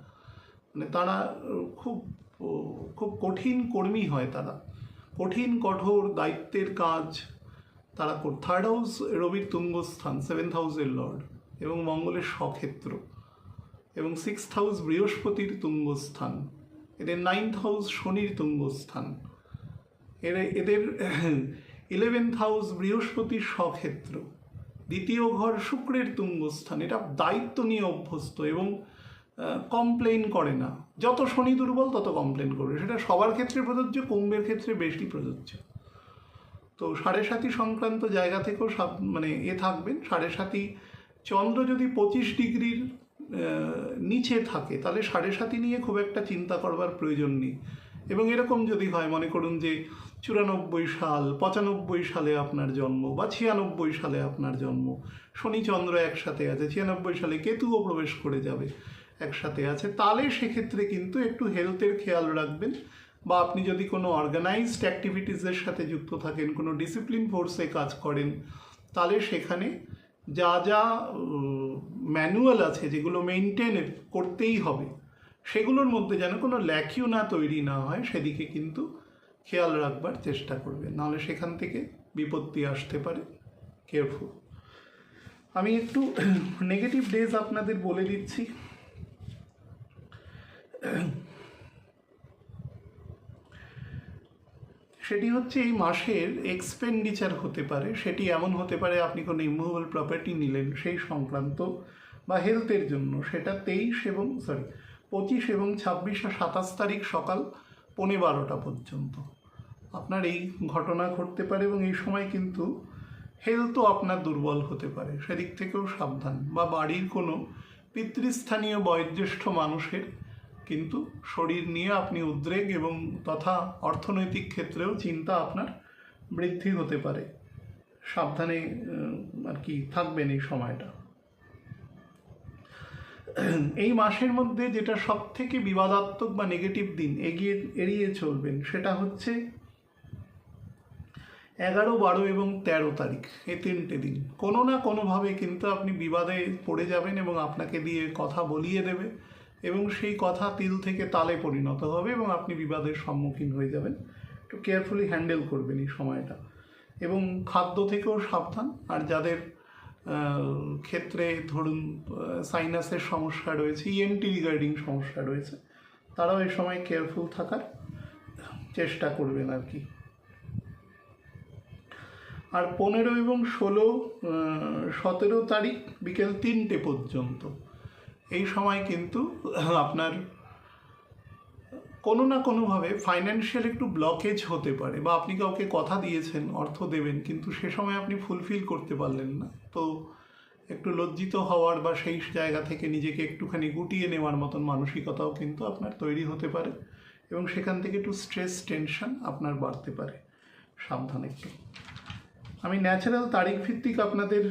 মানে তারা খুব খুব কঠিন কর্মী হয়, তারা কঠিন কঠোর দায়িত্বের কাজ তারা থার্ড হাউস রবির তুঙ্গস্থান, 7th হাউসের লর্ড এবং মঙ্গলের স্বক্ষেত্র, এবং 6th হাউস বৃহস্পতির তুঙ্গস্থান, এদের 9th হাউস শনির তুঙ্গস্থান, এদের 11th হাউস বৃহস্পতির স্বক্ষেত্র, দ্বিতীয় ঘর শুক্রের তুঙ্গস্থান। এটা দায়িত্ব নিয়ে অভ্যস্ত এবং কমপ্লেন করে না। যত শনি দুর্বল তত কমপ্লেন করবে, সেটা সবার ক্ষেত্রে প্রযোজ্য, কুম্ভের ক্ষেত্রে বেশি প্রযোজ্য। তো 7.5 সংক্রান্ত জায়গা থেকেও মানে থাকবেন। 7.5 চন্দ্র যদি 25 ডিগ্রির নিচে থাকে তাহলে 7.5 নিয়ে খুব একটা চিন্তা করবার প্রয়োজন নেই। এবং এরকম যদি হয়, মনে করুন যে 94 সাল, 95 সালে আপনার জন্ম, বা 96 সালে আপনার জন্ম, শনি চন্দ্র একসাথে আছে, 96 সালে কেতুও প্রবেশ করে যাবে, একসাথে আছে, তাহলে সেক্ষেত্রে কিন্তু একটু হেলথের খেয়াল রাখবেন। বা আপনি যদি কোনো অর্গানাইজড অ্যাক্টিভিটিসের সাথে যুক্ত থাকেন, কোনো ডিসিপ্লিন ফোর্সে কাজ করেন, তাহলে সেখানে যা যা ম্যানুয়াল আছে যেগুলো মেনটেন করতেই হবে, সেগুলোর মধ্যে যেন কোনো ল্যাকিউনা তৈরি না হয়, সেদিকে কিন্তু খেয়াল রাখবার চেষ্টা করবেন, নাহলে সেখান থেকে বিপত্তি আসতে পারে। কেয়ারফুল। আমি একটু নেগেটিভ ডেজ আপনাদের বলে দিচ্ছি। সেটি হচ্ছে এই মাসের এক্সপেন্ডিচার হতে পারে, সেটি এমন হতে পারে আপনি কোনো ইমুভেবল প্রপার্টি নিলেন সেই সংক্রান্ত, বা হেলথের জন্য, সেটা 25 এবং 26 আর 27 তারিখ সকাল 12:15 পর্যন্ত আপনার এই ঘটনা ঘটতে পারে। এবং এই সময় কিন্তু হেলথও আপনার দুর্বল হতে পারে, সেদিক থেকেও সাবধান। বা বাড়ির কোনো পিতৃস্থানীয় বয়োজ্যেষ্ঠ মানুষের কিন্তু শরীর নিয়ে আপনি উদ্রেক এবং তথা অর্থনৈতিক ক্ষেত্রেও চিন্তা আপনার বৃদ্ধি হতে পারে। সাবধানে আর কি থাকবেন এই সময়টা। এই মাসের মধ্যে যেটা সব থেকে বিবাদাত্মক বা নেগেটিভ দিন এড়িয়ে চলবেন, সেটা হচ্ছে 11, 12 এবং 13 তারিখ, এই 3টে দিন কোনো না কোনোভাবে কিন্তু আপনি বিবাদে পড়ে যাবেন এবং আপনাকে দিয়ে কথা বলিয়ে দেবে, এবং সেই কথা তিল থেকে তালে পরিণত হবে এবং আপনি বিবাদের সম্মুখীন হয়ে যাবেন। একটু কেয়ারফুলি হ্যান্ডেল করবেন এই সময়টা। এবং খাদ্য থেকেও সাবধান। আর যাদের ক্ষেত্রে ধরুন সাইনাসের সমস্যা রয়েছে, ইএনটি রিগার্ডিং সমস্যা রয়েছে, তারাও এই সময় কেয়ারফুল থাকার চেষ্টা করবেন আর কি। আর 15 এবং 16, 17 তারিখ বিকেল 3টে পর্যন্ত এই সময় কিন্তু আপনার কোনো না কোনোভাবে ফাইন্যান্সিয়াল একটু ব্লকেজ হতে পারে, বা আপনি কাউকে কথা দিয়েছেন অর্থ দেবেন, কিন্তু সে সময় আপনি ফুলফিল করতে পারলেন না, তো একটু লজ্জিত হওয়ার বা সেই জায়গা থেকে নিজেকে একটুখানি গুটিয়ে নেওয়ার মতন মানসিকতাও কিন্তু আপনার তৈরি হতে পারে, এবং সেখান থেকে একটু স্ট্রেস টেনশন আপনার বাড়তে পারে। সাবধান একটু। আমি ন্যাচারাল তারিখ ভিত্তিক আপনাদের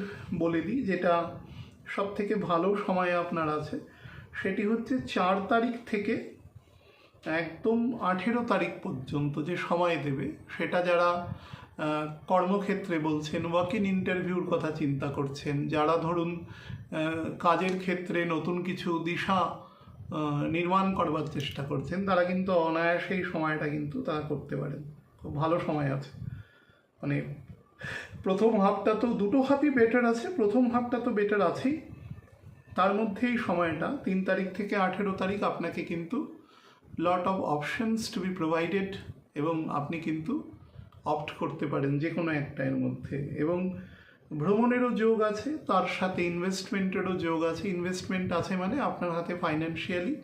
বলে দিই, যেটা সব থেকে ভালো সময় আপনার আছে, সেটি হচ্ছে 4 তারিখ থেকে একদম 18 তারিখ পর্যন্ত যে সময় দেবে, সেটা যারা কর্মক্ষেত্রে বলছেন, ওয়াক ইন ইন্টারভিউর কথা চিন্তা করছেন, যারা ধরুন কাজের ক্ষেত্রে নতুন কিছু দিশা নির্মাণ করবার চেষ্টা করছেন, তারা কিন্তু অনায়াসেই সময়টা কিন্তু তারা করতে পারেন। খুব ভালো সময় আছে। মানে প্রথম হাফটা তো, দুটো হাফই বেটার আছে, প্রথম হাফটা তো বেটার আছেই, তার মধ্যে এই সময়টা 3 তারিখ থেকে 18 তারিখ আপনাকে কিন্তু lot of options two be provided, এবং আপনি কিন্তু অপ্ট করতে পারেন যে কোনো একটা এর মধ্যে। এবং ভ্রমণেরও যোগ আছে, তার সাথে ইনভেস্টমেন্টেরও যোগ আছে। ইনভেস্টমেন্ট আছে মানে আপনার হাতে ফাইন্যান্সিয়ালি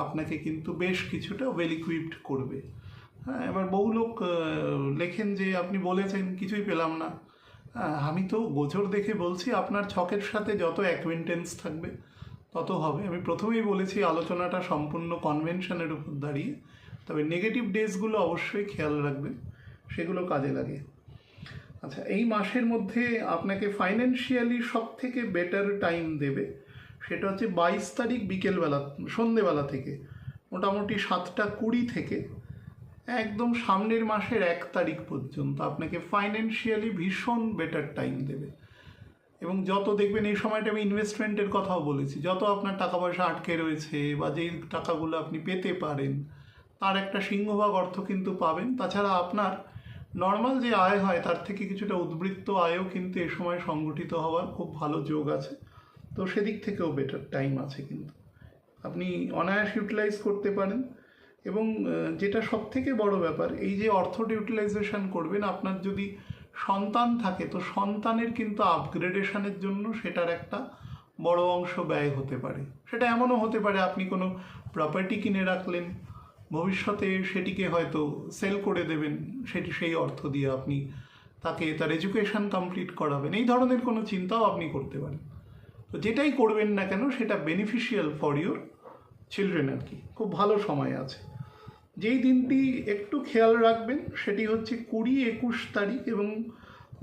আপনাকে কিন্তু বেশ কিছুটা ওয়েল ইকুইপড করবে। হ্যাঁ, এবার বহু লোক লেখেন যে আপনি বলেছেন কিছুই পেলাম না। আমি তো গোচর দেখে বলছি, আপনার ছকের সাথে যত অ্যাকোয়েন্টেন্স থাকবে তত হবে। আমি প্রথমেই বলেছি আলোচনাটা সম্পূর্ণ কনভেনশনের উপর দাঁড়িয়ে, তবে নেগেটিভ ডেজগুলো অবশ্যই খেয়াল রাখবেন, সেগুলো কাজে লাগে। আচ্ছা, এই মাসের মধ্যে আপনাকে ফাইন্যান্সিয়ালি সব থেকে বেটার টাইম দেবে, সেটা হচ্ছে 22 তারিখ বিকেলবেলা, সন্ধেবেলা থেকে মোটামুটি 7:20 থেকে একদম সামনের মাসের 1 তারিখ পর্যন্ত আপনাকে ফাইন্যান্সিয়ালি ভীষণ বেটার টাইম দেবে। এবং যত দেখবেন এই সময়টা, আমি ইনভেস্টমেন্টের কথাও বলেছি, যত আপনার টাকা পয়সা আটকে রয়েছে বা যেই টাকাগুলো আপনি পেতে পারেন তার একটা সিংহভাগ অর্থ কিন্তু পাবেন। তাছাড়া আপনার নর্মাল যে আয় হয় তার থেকে কিছুটা উদ্বৃত্ত আয়ও কিন্তু এ সময় সংগঠিত হওয়ার খুব ভালো যোগ আছে। তো সেদিক থেকেও বেটার টাইম আছে, কিন্তু আপনি অনায়াস ইউটিলাইজ করতে পারেন। এবং যেটা সব থেকে বড় ব্যাপার, এই যে অর্থটা ইউটিলাইজেশন করবেন, আপনার যদি সন্তান থাকে তো সন্তানের কিন্তু আপগ্রেডেশনের জন্য সেটার একটা বড় অংশ ব্যয় হতে পারে। সেটা এমনও হতে পারে আপনি কোনো প্রপার্টি কিনে রাখলেন, ভবিষ্যতে সেটিকে হয়তো সেল করে দেবেন, সেই অর্থ দিয়ে আপনি তাকে তার এডুকেশন কমপ্লিট করাবেন, এই ধরনের কোনো চিন্তাও আপনি করতে পারেন। তো যেটাই করবেন না কেন সেটা beneficial for your children are কি। খুব ভালো সময় আছে। যেই দিনটি একটু খেয়াল রাখবেন সেটি হচ্ছে 20-21 তারিখ এবং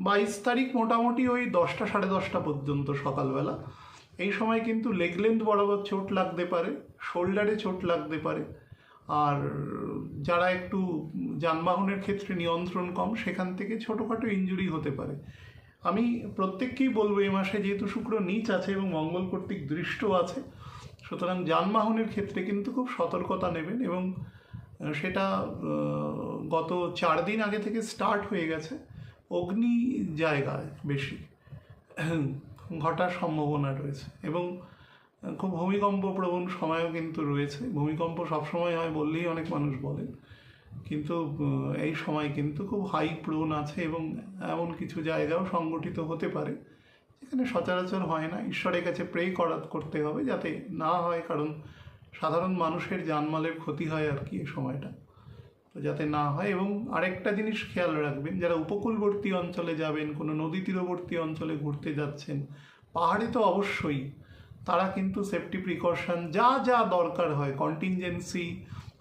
22 তারিখ মোটামুটি ওই 10টা সাড়ে 10টা পর্যন্ত সকালবেলা। এই সময় কিন্তু লেগ লেন্থ বরাবর চোট লাগতে পারে, শোল্ডারে চোট লাগতে পারে, আর যারা একটু যানবাহনের ক্ষেত্রে নিয়ন্ত্রণ কম সেখান থেকে ছোটোখাটো ইনজুরি হতে পারে। আমি প্রত্যেককেই বলবো এই মাসে যেহেতু শুক্র নীচ আছে এবং মঙ্গল কর্তৃক দৃষ্ট আছে, সুতরাং যানবাহনের ক্ষেত্রে কিন্তু খুব সতর্কতা নেবেন। এবং সেটা গত 4 দিন আগে থেকে স্টার্ট হয়ে গেছে। অগ্নি জায়গায় বেশি ঘটার সম্ভাবনা রয়েছে এবং খুব ভূমিকম্প প্রবণ সময়ও কিন্তু রয়েছে। ভূমিকম্প সবসময় হয় বললেই অনেক মানুষ বলেন, কিন্তু এই সময় কিন্তু খুব হাই প্রোন আছে এবং এমন কিছু জায়গাও সংগঠিত হতে পারে যেখানে সচরাচর হয় না। ঈশ্বরের কাছে প্রে করতে হবে যাতে না হয়, কারণ সাধারণ মানুষের জানমালের ক্ষতি হয় আর কি এই সময়টা, তো যাতে না হয়। এবং আরেকটা জিনিস খেয়াল রাখবেন, যারা উপকূলবর্তী অঞ্চলে যাবেন, কোনো নদী তীরবর্তী অঞ্চলে ঘুরতে যাচ্ছেন, পাহাড়ে তো অবশ্যই, তারা কিন্তু সেফটি প্রিকশন যা যা দরকার হয়, কন্টিনজেন্সি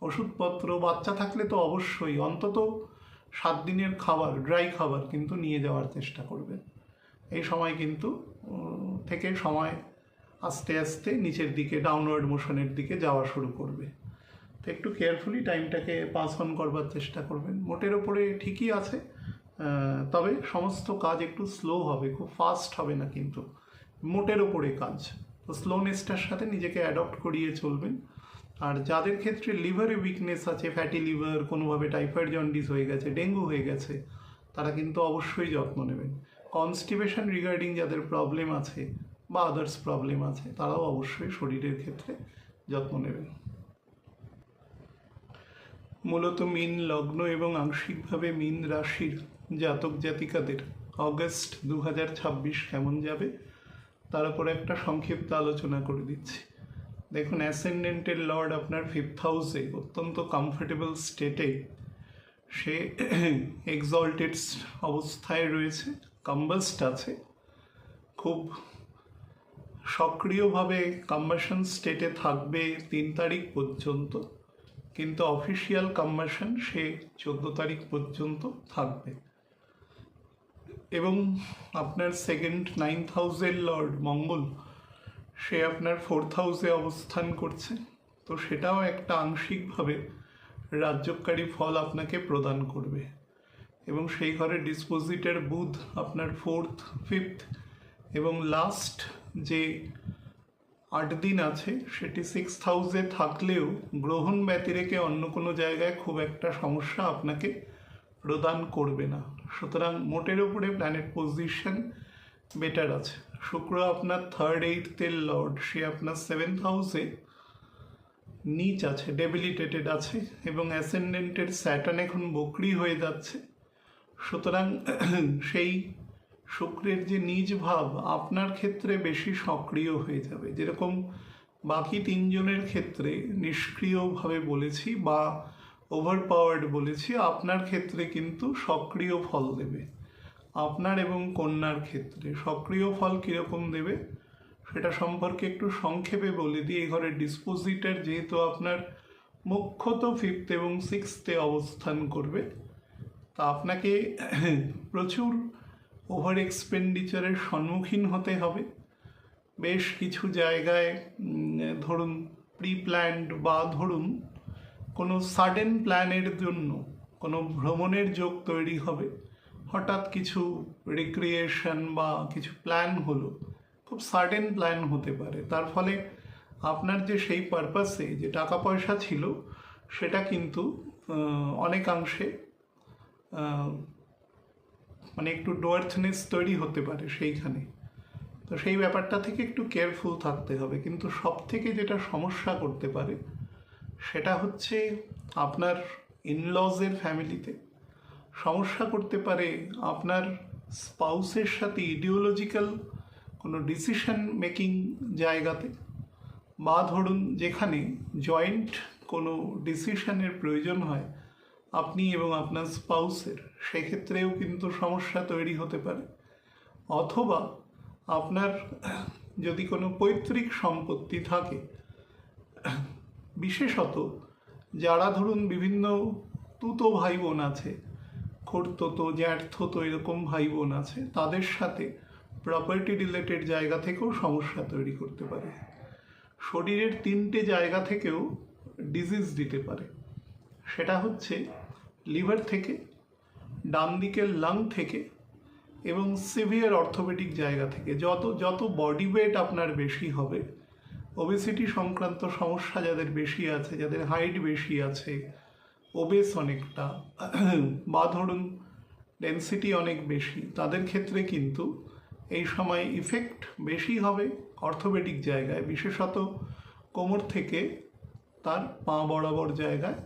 ওষুধপত্র, বাচ্চা থাকলে তো অবশ্যই অন্তত 7 দিনের খাবার, ড্রাই খাবার কিন্তু নিয়ে যাওয়ার চেষ্টা করবেন। এই সময় কিন্তু থেকে সময় আস্তে আস্তে নিচের দিকে, ডাউনওয়ার্ড মোশনের দিকে যাওয়া শুরু করবে। তো একটু কেয়ারফুলি টাইমটাকে পাস অন করবার চেষ্টা করবেন। মোটের ওপরে ঠিকই আছে, তবে সমস্ত কাজ একটু স্লো হবে, খুব ফাস্ট হবে না, কিন্তু মোটের ওপরে কাজ। তো স্লোনেসটার সাথে নিজেকে অ্যাডপ্ট করিয়ে চলবেন। আর যাদের ক্ষেত্রে লিভারে উইকনেস আছে, ফ্যাটি লিভার, কোনোভাবে টাইফয়েড জন্ডিস হয়ে গেছে, ডেঙ্গু হয়ে গেছে, তারা কিন্তু অবশ্যই যত্ন নেবেন। কনস্টিপেশন রিগার্ডিং যাদের প্রবলেম আছে বা আদার্স প্রবলেম আছে, তারাও অবশ্যই শরীরের ক্ষেত্রে যত্ন নেবেন। মূলত মীন লগ্ন এবং আংশিকভাবে মীন রাশির জাতক জাতিকাদের অগস্ট 2026 কেমন যাবে তার উপর একটা সংক্ষিপ্ত আলোচনা করে দিচ্ছি। দেখুন, অ্যাসেন্ডেন্টের লর্ড আপনার 5th হাউসে অত্যন্ত কমফোর্টেবল স্টেটে সে এক্সল্টেড অবস্থায় রয়েছে, কম্বাস্ট আছে, খুব সক্রিয়ভাবে কম্বাশন স্টেটে থাকবে 3 তারিখ পর্যন্ত, কিন্তু অফিসিয়াল কম্বাশন সে 14 তারিখ পর্যন্ত থাকবে। এবং আপনার 9th হাউসের লর্ড মঙ্গল সে আপনার 4th হাউসে অবস্থান করছে, তো সেটাও একটা আংশিকভাবে রাজ্যকারী ফল আপনাকে প্রদান করবে। এবং সেই ঘরে ডিসপোজিটের বুধ আপনার 4th 5th এবং লাস্ট যে 8 দিন আছে সেটি 6th হাউসে থাকলেও গ্রহণ ব্যতিরেকে অন্য কোনো জায়গায় খুব একটা সমস্যা আপনাকে প্রদান করবে না। সুতরাং মোটের উপরে প্ল্যানেট পজিশন বেটার আছে। শুক্র আপনার 3rd 8th লর্ড, সে আপনার 7th হাউসে নিচ আছে, ডেবিলিটেটেড আছে এবং অ্যাসেন্ডেন্টের স্যাটার্ন এখন বকরি হয়ে যাচ্ছে। সুতরাং সেই শুক্রের যে নিজ ভাব আপনার ক্ষেত্রে বেশি সক্রিয় হয়ে যাবে। যেরকম বাকি 3 জনের ক্ষেত্রে নিষ্ক্রিয়ভাবে বলেছি বা ওভারপাওয়ার্ড বলেছি, আপনার ক্ষেত্রে কিন্তু সক্রিয় ফল দেবে। আপনার এবং কন্যার ক্ষেত্রে সক্রিয় ফল কীরকম দেবে সেটা সম্পর্কে একটু সংক্ষেপে বলে দিই। এই ঘরের ডিসপোজিটার যেহেতু আপনার মুখ্যত 5th এবং 6th অবস্থান করবে, তা আপনাকে প্রচুর ওভার এক্সপেন্ডিচারের সম্মুখীন হতে হবে। বেশ কিছু জায়গায় ধরুন প্রি প্ল্যান্ড বা ধরুন কোনো সাডেন প্ল্যানের জন্য কোনো ভ্রমণের যোগ তৈরি হবে। হঠাৎ কিছু রিক্রিয়েশন বা কিছু প্ল্যান হলো, খুব সাডেন প্ল্যান হতে পারে। তার ফলে আপনার যে সেই পারপাসে যে টাকা পয়সা ছিল সেটা কিন্তু অনেকাংশে মানে একটু ডোয়ার্থনেস তৈরি হতে পারে সেইখানে। তো সেই ব্যাপারটা থেকে একটু কেয়ারফুল থাকতে হবে। কিন্তু সব থেকে যেটা সমস্যা করতে পারে সেটা হচ্ছে আপনার ইনলজের ফ্যামিলিতে সমস্যা করতে পারে, আপনার স্পাউসের সাথে ইডিওলজিক্যাল কোনো ডিসিশন মেকিং জায়গাতে, বা ধরুন যেখানে জয়েন্ট কোনো ডিসিশনের প্রয়োজন হয় আপনি এবং আপনার স্পাউসের, সেক্ষেত্রেও কিন্তু সমস্যা তৈরি হতে পারে। অথবা আপনার যদি কোনো পৈতৃক সম্পত্তি থাকে, বিশেষত যারা ধরুন বিভিন্ন তুতো ভাই বোন আছে, খুড়তুতো জ্যাঠতুতো এরকম ভাই বোন আছে, তাদের সাথে প্রপার্টি রিলেটেড জায়গা থেকেও সমস্যা তৈরি করতে পারে। শরীরের 3টে জায়গা থেকেও ডিজিজ দিতে পারে। সেটা হচ্ছে লিভার থেকে, ডান দিকের লাং থেকে এবং সিভিয়ার অর্থোপেডিক জায়গা থেকে। যত বডি ওয়েট আপনার বেশি হবে, ওবেসিটি সংক্রান্ত সমস্যা যাদের বেশি আছে, যাদের হাইট বেশি আছে, ওবেস অনেকটা, বা ধরুন ডেন্সিটি অনেক বেশি, তাদের ক্ষেত্রে কিন্তু এই সময় ইফেক্ট বেশি হবে অর্থোপেডিক জায়গায়, বিশেষত কোমর থেকে তার পা বরাবর জায়গায়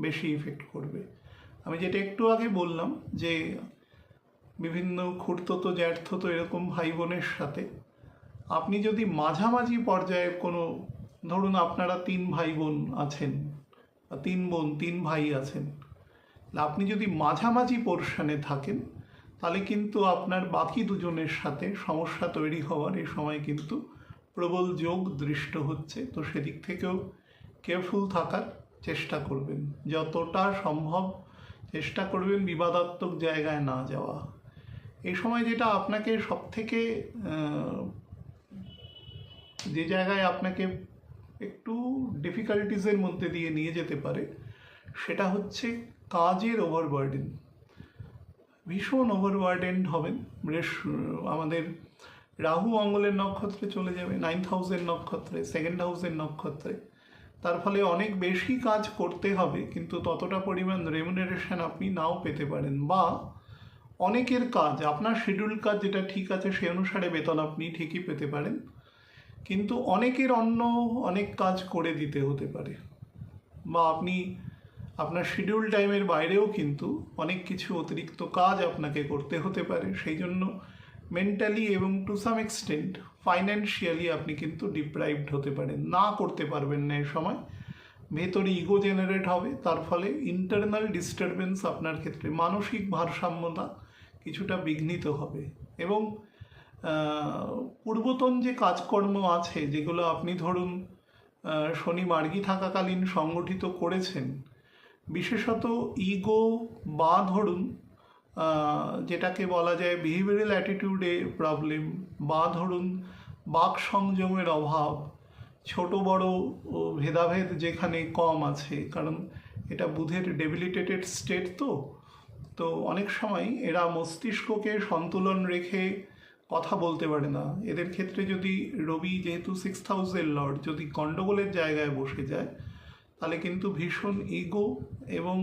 বেশি ইফেক্ট করবে। আমি যেটা একটু আগে বললাম যে বিভিন্ন খুড়তুতো জ্যাঠতুতো এরকম ভাই বোনের সাথে আপনি যদি মাঝামাঝি পর্যায়ে কোনো, ধরুন আপনারা 3 ভাই বোন আছেন বা 3 বোন 3 ভাই আছেন, আপনি যদি মাঝামাঝি পোর্শনে থাকেন তাহলে কিন্তু আপনার বাকি দুজনের সাথে সমস্যা তৈরি হওয়ার এই সময় কিন্তু প্রবল যোগ দৃষ্ট হচ্ছে। তো সেদিক থেকেও কেয়ারফুল থাকার চেষ্টা করবেন, যতটা সম্ভব চেষ্টা করবেন বিবাদাত্মক জায়গায় না যাওয়া। এই সময় যেটা আপনাকে সব থেকে যে জায়গায় আপনাকে একটু ডিফিকাল্টিসের মধ্যে দিয়ে নিয়ে যেতে পারে সেটা হচ্ছে কাজের ওভারবার্ডেন। ভীষণ ওভারবার্ডেন্ড হবেন। আমাদের রাহু মঙ্গলের নক্ষত্রে চলে যাবে, 9th হাউসের নক্ষত্রে, 2nd হাউসের নক্ষত্রে। তার ফলে অনেক বেশি কাজ করতে হবে, কিন্তু ততটা পরিমাণ রেমুনারেশন আপনি নাও পেতে পারেন, বা অনেকের কাজ, আপনার শিডিউল কাজ যেটা ঠিক আছে সে অনুসারে বেতন আপনি ঠিকই পেতে পারেন, কিন্তু অনেকের অনেক কাজ করে দিতে হতে পারে, বা আপনি আপনার শিডিউল টাইমের বাইরেও কিন্তু অনেক কিছু অতিরিক্ত কাজ আপনাকে করতে হতে পারে। সেই জন্য মেন্টালি এবং টু সাম এক্সটেন্ট ফাইন্যান্সিয়ালি আপনি কিন্তু ডিপ্রাইভড হতে পারেন, না করতে পারবেন না। এই সময় ভেতরে ইগো জেনারেট হবে, তার ফলে ইন্টারনাল ডিস্টারবেন্স আপনার ক্ষেত্রে মানসিক ভারসাম্যতা কিছুটা বিঘ্নিত হবে। এবং পূর্বতন যে কাজকর্ম আছে যেগুলো আপনি ধরুন শনি মার্গী থাকাকালীন সংগঠিত করেছেন, বিশেষত ইগো বা ধরুন যেটাকে বলা যায় বিহেভিয়ারাল অ্যাটিটিউডে প্রবলেম, বা ধরুন বাক সংযমের অভাব, ছোট বড় ভেদাভেদ যেখানে কম আছে, কারণ এটা বুধের ডেবিলিটেটেড স্টেট, তো তো অনেক সময় এরা মস্তিষ্ককে সন্তুলন রেখে কথা বলতে পারে না। এদের ক্ষেত্রে যদি রবি যেহেতু 6th হাউসের লর্ড যদি গণ্ডগোলের জায়গায় বসে যায়, তাহলে কিন্তু ভীষণ ইগো এবং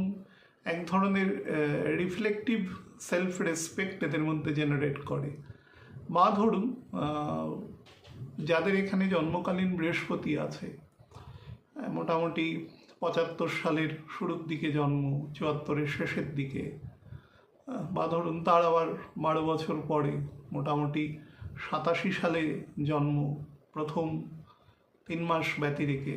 এক ধরনের রিফ্লেকটিভ সেলফ রেসপেক্ট এদের মধ্যে জেনারেট করে। বা ধরুন যাদের এখানে জন্মকালীন বৃহস্পতি আছে, মোটামুটি 75 সালের শুরুর দিকে জন্ম, 74-এর শেষের দিকে, বা ধরুন তার আবার 12 বছর পরে মোটামুটি 87 সালে জন্ম, প্রথম 3 মাস ব্যতি রেখে,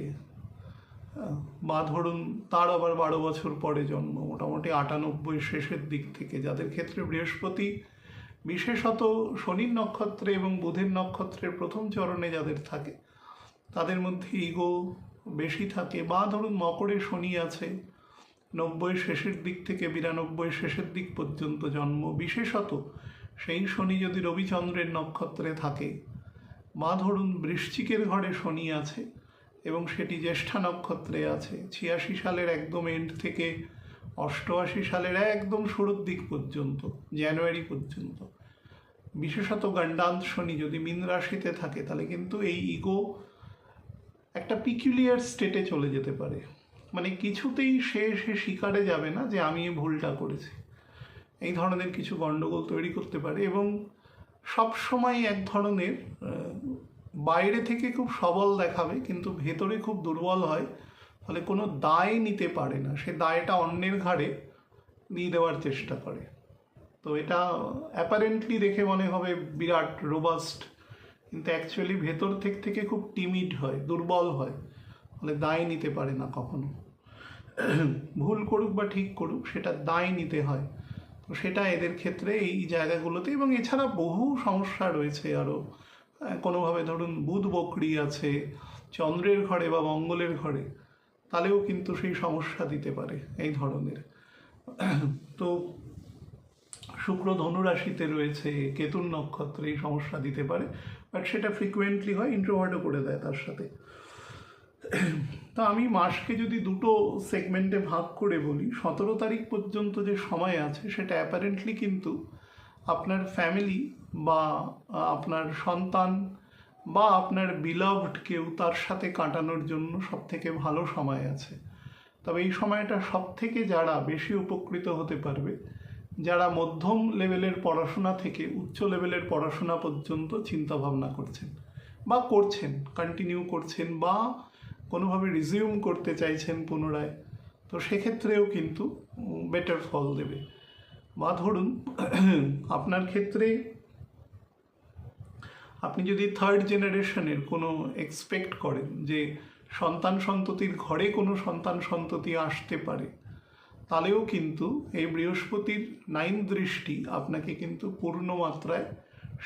বা ধরুন তার আবার 12 বছর পরে জন্ম, মোটামুটি 98 শেষের দিক থেকে, যাদের ক্ষেত্রে বৃহস্পতি বিশেষত শনির নক্ষত্রে এবং বুধের নক্ষত্রের প্রথম চরণে যাদের থাকে তাদের মধ্যে ইগো বেশি থাকে। বা ধরুন মকরে শনি আছে, 90 শেষের দিক থেকে 92 শেষের দিক পর্যন্ত জন্ম, বিশেষত সেই শনি যদি রবিচন্দ্রের নক্ষত্রে থাকে। বা ধরুন বৃশ্চিকের ঘরে শনি আছে এবং সেটি জ্যেষ্ঠা নক্ষত্রে আছে, 86 সালের একদম এন্ড থেকে 88 সালের একদম শুরুর দিক পর্যন্ত, জানুয়ারি পর্যন্ত। বিশেষত গণ্ডান্ত শনি যদি মীন রাশিতে থাকে, তাহলে কিন্তু এই ইগো একটা পিকুলিয়ার স্টেটে চলে যেতে পারে। মানে কিছুতেই সে স্বীকারে যাবে না যে আমি এই ভুলটা করেছি, এই ধরনের কিছু গণ্ডগোল তৈরি করতে পারে। এবং সব সময় এক ধরনের বাইরে থেকে খুব সবল দেখাবে কিন্তু ভেতরে খুব দুর্বল হয়, ফলে কোনো দায় নিতে পারে না, সে দায়টা অন্যের ঘাড়ে দিয়ে দেওয়ার চেষ্টা করে। তো এটা অ্যাপারেন্টলি দেখে মনে হবে বিরাট রোবাস্ট, কিন্তু অ্যাকচুয়ালি ভেতর থেকে খুব টিমিড হয়, দুর্বল হয়, ফলে দায় নিতে পারে না কখনো। ভুল করুক বা ঠিক করুক সেটা দায় নিতে হয়। তো সেটা এদের ক্ষেত্রে এই জায়গাগুলোতে, এবং এছাড়া বহু সমস্যা রয়েছে আরও। কোনোভাবে ধরুন বুধ বকরি আছে চন্দ্রের ঘরে বা মঙ্গলের ঘরে, তাহলেও কিন্তু সেই সমস্যা দিতে পারে এই ধরনের। তো শুক্র ধনুরাশিতে রয়েছে, কেতুর নক্ষত্রে এই সমস্যা দিতে পারে, বাট সেটা ফ্রিকুয়েন্টলি হয়, ইন্ট্রোভার্টও করে দেয় তার সাথে। তো আমি মাসকে যদি দুটো সেগমেন্টে ভাগ করে বলি, 17 তারিখ পর্যন্ত যে সময় আছে সেটা অ্যাপারেন্টলি কিন্তু আপনার ফ্যামিলি বা আপনার সন্তান বা আপনার বিলাভড কেউ তার সাথে কাটানোর জন্য সব থেকে ভালো সময় আছে। তবে এই সময়টা সব থেকে যারা বেশি উপকৃত হতে পারবে, যারা মধ্যম লেভেলের পড়াশোনা থেকে উচ্চ লেভেলের পড়াশোনা পর্যন্ত চিন্তা ভাবনা করছেন বা করছেন, কন্টিনিউ করছেন বা কোনোভাবে রিজিউম করতে চাইছেন পুনরায়, তো সেক্ষেত্রেও কিন্তু বেটার ফল দেবে। বা ধরুন আপনার ক্ষেত্রে আপনি যদি থার্ড জেনারেশনের কোনো এক্সপেক্ট করেন যে সন্তান সন্ততির ঘরে কোনো সন্তান সন্ততি আসতে পারে, তাহলেও কিন্তু এই বৃহস্পতির 9 দৃষ্টি আপনাকে কিন্তু পূর্ণ মাত্রায়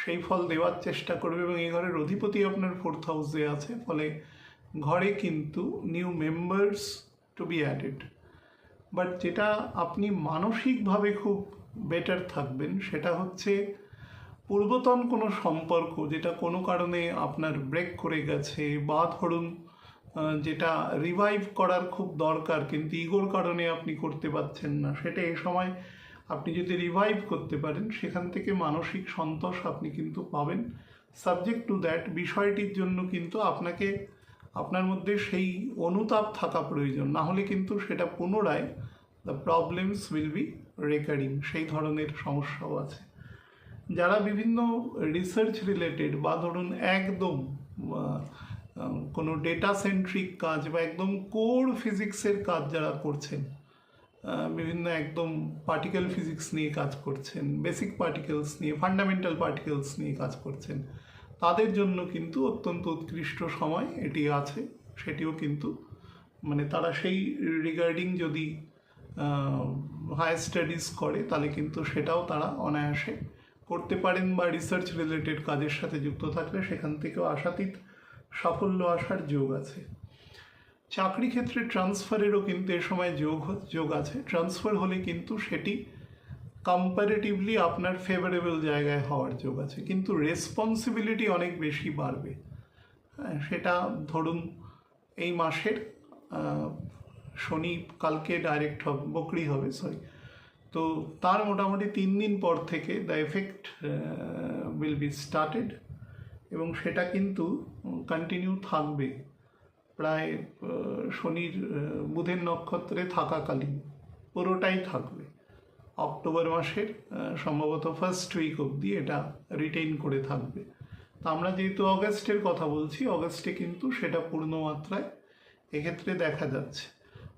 সেই ফল দেওয়ার চেষ্টা করবে। এবং এই ঘরের অধিপতি আপনার 4th হাউসে আছে, ফলে ঘরে কিন্তু new members two be added. But যেটা আপনি মানসিকভাবে খুব বেটার থাকবেন সেটা হচ্ছে পূর্বতন কোনো সম্পর্ক যেটা কোনো কারণে আপনার ব্রেক করে গেছে, বা ধরুন যেটা রিভাইভ করার খুব দরকার কিন্তু ইগোর কারণে আপনি করতে পারছেন না, সেটা এই সময় আপনি যদি রিভাইভ করতে পারেন সেখান থেকে মানসিক সন্তোষ আপনি কিন্তু পাবেন। সাবজেক্ট টু দ্যাট, বিষয়টির জন্য কিন্তু আপনাকে আপনার মধ্যে সেই অনুতাপ থাকা প্রয়োজন, না হলে কিন্তু সেটা পুনরায় the problems will be recurring, সেই ধরনের সমস্যাও আছে। যারা বিভিন্ন রিসার্চ রিলেটেড বা ধরুন একদম কোনো ডেটা সেন্ট্রিক কাজ বা একদম কোর ফিজিক্সের কাজ যারা করছেন, বিভিন্ন একদম পার্টিকেল ফিজিক্স নিয়ে কাজ করছেন, বেসিক পার্টিকেলস নিয়ে, ফান্ডামেন্টাল পার্টিকেলস নিয়ে কাজ করছেন, তাদের জন্য কিন্তু অত্যন্ত উৎকৃষ্ট সময় এটি আছে। সেটিও কিন্তু মানে তারা সেই রিগার্ডিং যদি হায়ার স্টাডিজ করে তাহলে কিন্তু সেটাও তারা অনায়াসে করতে পারেন, বা রিসার্চ রিলেটেড কাজের সাথে যুক্ত থাকলে সেখান থেকেও আশাতীত সাফল্য আসার যোগ আছে। চাকরি ক্ষেত্রে ট্রান্সফারেরও কিন্তু এ সময় যোগ আছে। ট্রান্সফার হলে কিন্তু সেটি কম্পারেটিভলি আপনার ফেভারেবল জায়গায় হওয়ার যোগ আছে, কিন্তু রেসপন্সিবিলিটি অনেক বেশি বাড়বে। সেটা ধরুন এই মাসের শনি কালকে ডাইরেক্ট হবে, বকরি হবে, তো তার মোটামুটি 3 দিন পর থেকে the effect will be started, এবং সেটা কিন্তু কন্টিনিউ থাকবে প্রায় শনির বুধের নক্ষত্রে থাকাকালীন পুরোটাই থাকবে। অক্টোবর মাসের সম্ভবত ফার্স্ট উইক অবধি এটা রিটেইন করে থাকবে। তা আমরা যেহেতু অগাস্টের কথা বলছি, অগাস্টে কিন্তু সেটা পূর্ণ মাত্রায় এক্ষেত্রে দেখা যাচ্ছে।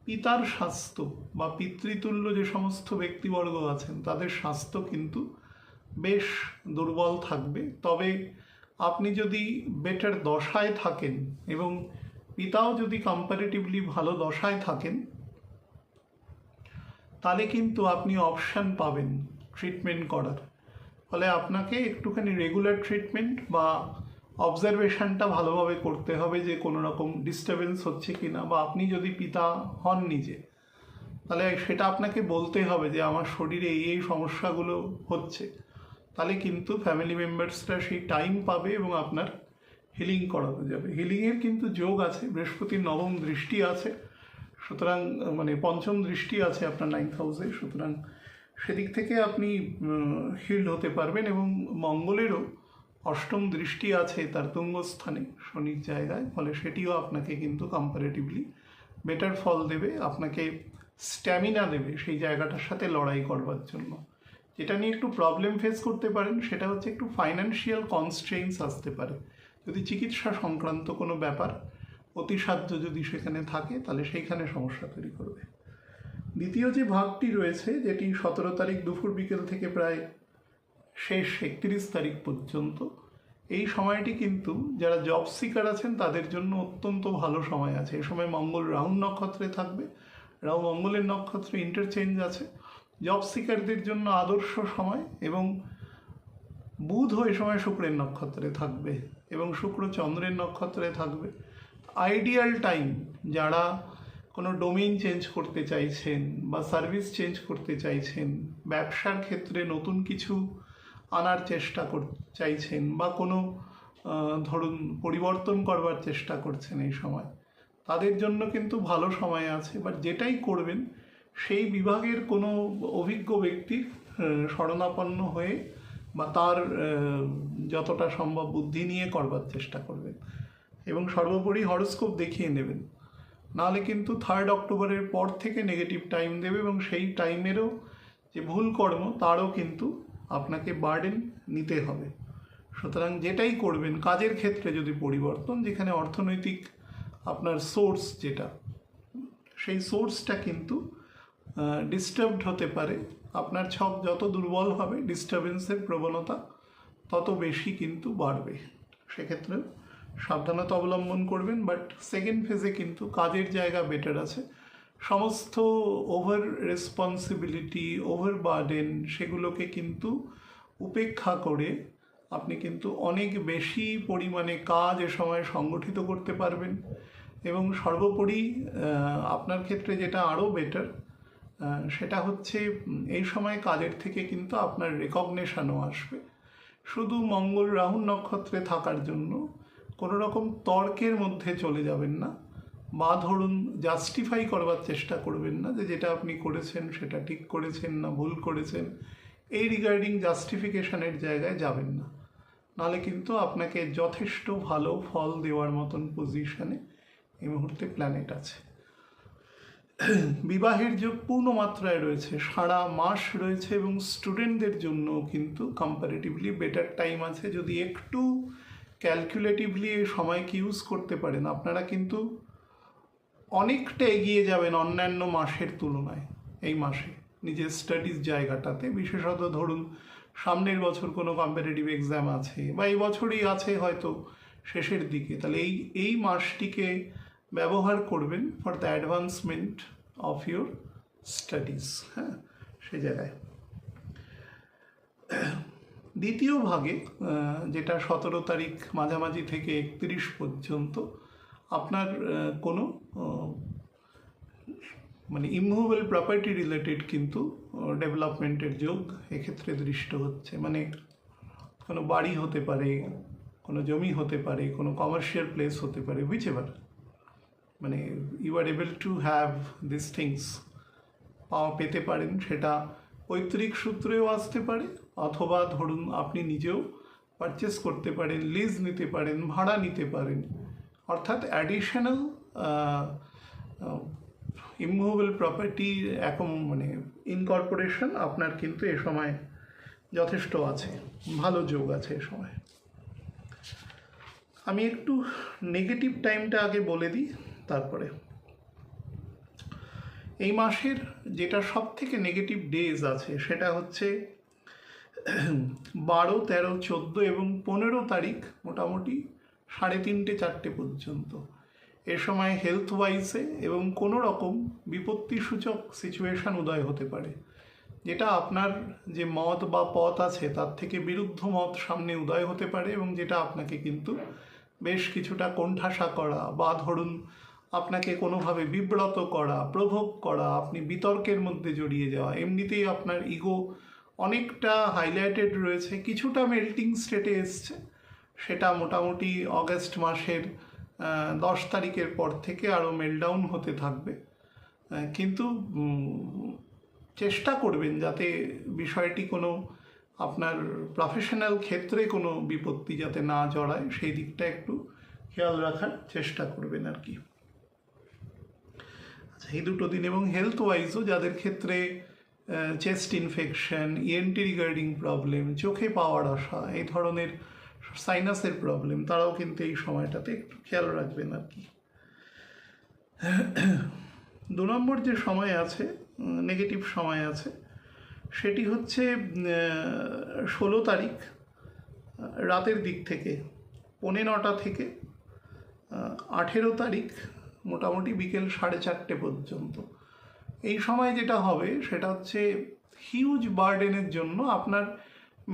পিতার স্বাস্থ্য বা পিতৃতুল্য যে সমস্ত ব্যক্তিবর্গ আছেন তাদের স্বাস্থ্য কিন্তু বেশ দুর্বল থাকবে। তবে আপনি যদি বেটার দশায় থাকেন এবং পিতাও যদি কম্পারেটিভলি ভালো দশায় থাকেন, তাহলে কিন্তু আপনি অপশান পাবেন ট্রিটমেন্ট করার। ফলে আপনাকে একটুখানি রেগুলার ট্রিটমেন্ট বা অবজারভেশনটা ভালোভাবে করতে হবে যে কোনো রকম ডিস্টারবেন্স হচ্ছে কি না, বা আপনি যদি পিতা হন নিজে, তাহলে সেটা আপনাকে বলতে হবে যে আমার শরীরে এই সমস্যাগুলো হচ্ছে। তাহলে কিন্তু ফ্যামিলি মেম্বার্সরা সেই টাইম পাবে এবং আপনার হিলিং করানো যাবে। হিলিংয়ের কিন্তু যোগ আছে, বৃহস্পতির নবম দৃষ্টি আছে, সুতরাং মানে পঞ্চম দৃষ্টি আছে আপনার 9th হাউসে, সুতরাং সেদিক থেকে আপনি হিল্ড হতে পারবেন। এবং মঙ্গলেরও অষ্টম দৃষ্টি আছে তার তুঙ্গস্থানে শনির জায়গায়, ফলে সেটিও আপনাকে কিন্তু কম্পারেটিভলি বেটার ফল দেবে, আপনাকে স্ট্যামিনা দেবে সেই জায়গাটার সাথে লড়াই করবার জন্য। যেটা নিয়ে একটু প্রবলেম ফেস করতে পারেন সেটা হচ্ছে একটু ফাইন্যান্সিয়াল কনস্ট্রেইনস আসতে পারে, যদি চিকিৎসা সংক্রান্ত কোনো ব্যাপার অতিসাধ্য যদি সেখানে থাকে তাহলে সেইখানে সমস্যা তৈরি করবে। দ্বিতীয় যে ভাগটি রয়েছে, যেটি 17 তারিখ দুপুর বিকেল থেকে প্রায় শেষ 31 তারিখ পর্যন্ত, এই সময়টি কিন্তু যারা জব সিকার আছেন তাদের জন্য অত্যন্ত ভালো সময় আছে। এই সময় মঙ্গল রাহু নক্ষত্রে থাকবে, রাহু মঙ্গলের নক্ষত্রে ইন্টারচেঞ্জ আছে, জব সিকারদের জন্য আদর্শ সময়। এবং বুধও এই সময় শুক্রের নক্ষত্রে থাকবে এবং শুক্র চন্দ্রের নক্ষত্রে থাকবে। আইডিয়াল টাইম যারা কোনো ডোমেইন চেঞ্জ করতে চাইছেন বা সার্ভিস চেঞ্জ করতে চাইছেন, ব্যবসার ক্ষেত্রে নতুন কিছু আনার চেষ্টা চাইছেন, বা কোনো ধরুন পরিবর্তন করবার চেষ্টা করছেন, এই সময় তাদের জন্য কিন্তু ভালো সময় আছে। বাট যেটাই করবেন সেই বিভাগের কোনো অভিজ্ঞ ব্যক্তির শরণাপন্ন হয়ে বা তার যতটা সম্ভব বুদ্ধি নিয়ে করবার চেষ্টা করবেন, এবং সর্বোপরি হরোস্কোপ দেখিয়ে নেবেন। নাহলে কিন্তু 3 অক্টোবরের পর থেকে নেগেটিভ টাইম দেবে, এবং সেই টাইমেরও যে ভুল কর্ম তারও কিন্তু আপনাকে বার্ডেন নিতে হবে। সুতরাং যেটাই করবেন, কাজের ক্ষেত্রে যদি পরিবর্তন, যেখানে অর্থনৈতিক আপনার সোর্স যেটা, সেই সোর্সটা কিন্তু ডিস্টার্বড হতে পারে। আপনার ছক যত দুর্বল হবে ডিস্টারবেন্সের প্রবণতা তত বেশি কিন্তু বাড়বে। সেক্ষেত্রে সাবধানতা অবলম্বন করবেন। বাট সেকেন্ড ফেজে কিন্তু কাজের জায়গা বেটার আছে। সমস্ত ওভার রেসপন্সিবিলিটি, ওভার বার্ডেন, সেগুলোকে কিন্তু উপেক্ষা করে আপনি কিন্তু অনেক বেশি পরিমাণে কাজ এ সময় সংগঠিত করতে পারবেন। এবং সর্বোপরি আপনার ক্ষেত্রে যেটা আরও বেটার, সেটা হচ্ছে এই সময় কাজের থেকে কিন্তু আপনার রেকগনিশনও আসবে। শুধু মঙ্গল রাহু নক্ষত্রে থাকার জন্য কোনো রকম তর্কের মধ্যে চলে যাবেন না, বা ধরুন জাস্টিফাই করবার চেষ্টা করবেন না যে যেটা আপনি করেছেন সেটা ঠিক করেছেন না ভুল করেছেন, এই রিগার্ডিং জাস্টিফিকেশনের জায়গায় যাবেন না। নাহলে কিন্তু আপনাকে যথেষ্ট ভালো ফল দেওয়ার মতন পজিশনে এই মুহূর্তে প্ল্যানেট আছে। বিবাহের যোগ পূর্ণ মাত্রায় রয়েছে, সারা মাস রয়েছে, এবং স্টুডেন্টদের জন্য কিন্তু কম্পারেটিভলি বেটার টাইম আছে। যদি একটু ক্যালকুলেটিভলি এই সময়কে ইউজ করতে পারেন, আপনারা কিন্তু অনেকটা এগিয়ে যাবেন অন্যান্য মাসের তুলনায় এই মাসে নিজের স্টাডিজ জায়গাটাতে। বিশেষত ধরুন সামনের বছর কোনো কম্পিটিটিভ এক্সাম আছে, বা এই বছরই আছে হয়তো শেষের দিকে, তাহলে এই মাসটিকে ব্যবহার করবেন for the advancement of your studies. হ্যাঁ, সে জায়গায় দ্বিতীয় ভাগে, যেটা 17 তারিখ মাঝামাঝি থেকে 31 পর্যন্ত, আপনার কোনো মানে ইমুভেবল প্রপার্টি রিলেটেড কিন্তু ডেভেলপমেন্টের যোগ এক্ষেত্রে দৃষ্ট হচ্ছে। মানে কোনো বাড়ি হতে পারে, কোনো জমি হতে পারে, কোনো কমার্শিয়াল প্লেস হতে পারে, হুইচ এভার, মানে you are able to have this things পেতে পারেন। সেটা পৈতৃক সূত্রেও আসতে পারে, অথবা ধরুন আপনি নিজেও পারচেস করতে পারেন, লিজ নিতে পারেন, ভাড়া নিতে পারেন, অর্থাৎ অ্যাডিশনাল ইমুভেবল প্রপার্টি মানে ইনকর্পোরেশন আপনার কিন্তু এ সময় যথেষ্ট আছে, ভালো যোগ আছে এ সময়। আমি একটু নেগেটিভ টাইমটা আগে বলে দিই, তারপরে এই মাসের যেটা সব থেকে নেগেটিভ ডেজ আছে সেটা হচ্ছে 12, 13, 14 এবং 15 তারিখ, মোটামুটি 3:30, 4টে পর্যন্ত। এ সময় হেলথ ওয়াইজে এবং কোনো রকম বিপত্তিসূচক সিচুয়েশান উদয় হতে পারে, যেটা আপনার যে মত বা পথ আছে তার থেকে বিরুদ্ধ মত সামনে উদয় হতে পারে, এবং যেটা আপনাকে কিন্তু বেশ কিছুটা কোণঠাসা করা, বা ধরুন আপনাকে কোনোভাবে বিব্রত করা, প্রভোগ করা, আপনি বিতর্কের মধ্যে জড়িয়ে যাওয়া। এমনিতেই আপনার ইগো অনেকটা হাইলাইটেড রয়েছে, কিছুটা মেল্টিং স্টেটে এসছে, সেটা মোটামুটি অগস্ট মাসের 10 তারিখের পর থেকে আরও মেলডাউন হতে থাকবে। কিন্তু চেষ্টা করবেন যাতে বিষয়টি কোনো আপনার প্রফেশনাল ক্ষেত্রে কোনো বিপত্তি যাতে না জড়ায়, সেই দিকটা একটু খেয়াল রাখার চেষ্টা করবেন আর কি। আচ্ছা, এই দুটো দিন এবং হেলথ ওয়াইজও যাদের ক্ষেত্রে chest infection, ENT regarding problem, চোখে পাওয়ার আশা, এই ধরনের সাইনাসের প্রবলেম, তারাও কিন্তু এই সময়টাতে একটু খেয়াল রাখবেন আর কি। 2 নম্বর যে সময় আছে, নেগেটিভ সময় আছে, সেটি হচ্ছে 16 তারিখ রাতের দিক থেকে 9:15 থেকে 18 তারিখ মোটামুটি বিকেল 4:30 পর্যন্ত। এই সময় যেটা হবে সেটা হচ্ছে হিউজ বার্ডেনের জন্য আপনার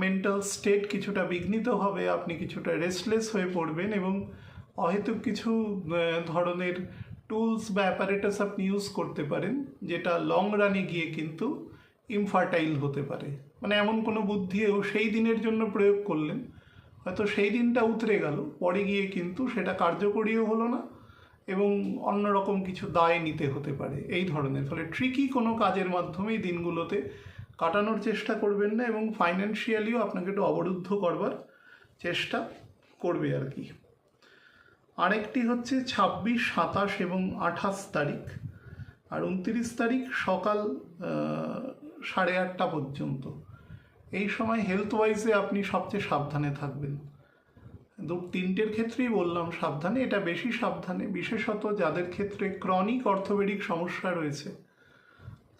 মেন্টাল স্টেট কিছুটা বিঘ্নিত হবে, আপনি কিছুটা রেস্টলেস হয়ে পড়বেন, এবং অহেতুক কিছু ধরনের টুলস বা অ্যাপারেটাস আপনি ইউজ করতে পারেন, যেটা লং রানে গিয়ে কিন্তু ইনফার্টাইল হতে পারে। মানে এমন কোনো বুদ্ধিও সেই দিনের জন্য প্রয়োগ করলেন, হয়তো সেই দিনটা উতরে গেল, পরে গিয়ে কিন্তু সেটা কার্যকরীও হলো না, এবং অন্যরকম কিছু দায় নিতে হতে পারে এই ধরনের। ফলে ট্রিকি কোনো কাজের মাধ্যমে এই দিনগুলোতে কাটানোর চেষ্টা করবেন না, এবং ফাইন্যান্সিয়ালিও আপনাকে একটু অবরুদ্ধ করবার চেষ্টা করবে আর কি। আরেকটি হচ্ছে 26, 27 এবং 28 তারিখ, আর 29 তারিখ সকাল 8:30 পর্যন্ত। এই সময় হেলথ ওয়াইজে আপনি সবচেয়ে সাবধানে থাকবেন। 2-3টের ক্ষেত্রেই বললাম সাবধানে, এটা বেশি সাবধানে, বিশেষত যাদের ক্ষেত্রে ক্রনিক অর্থোপেডিক সমস্যা রয়েছে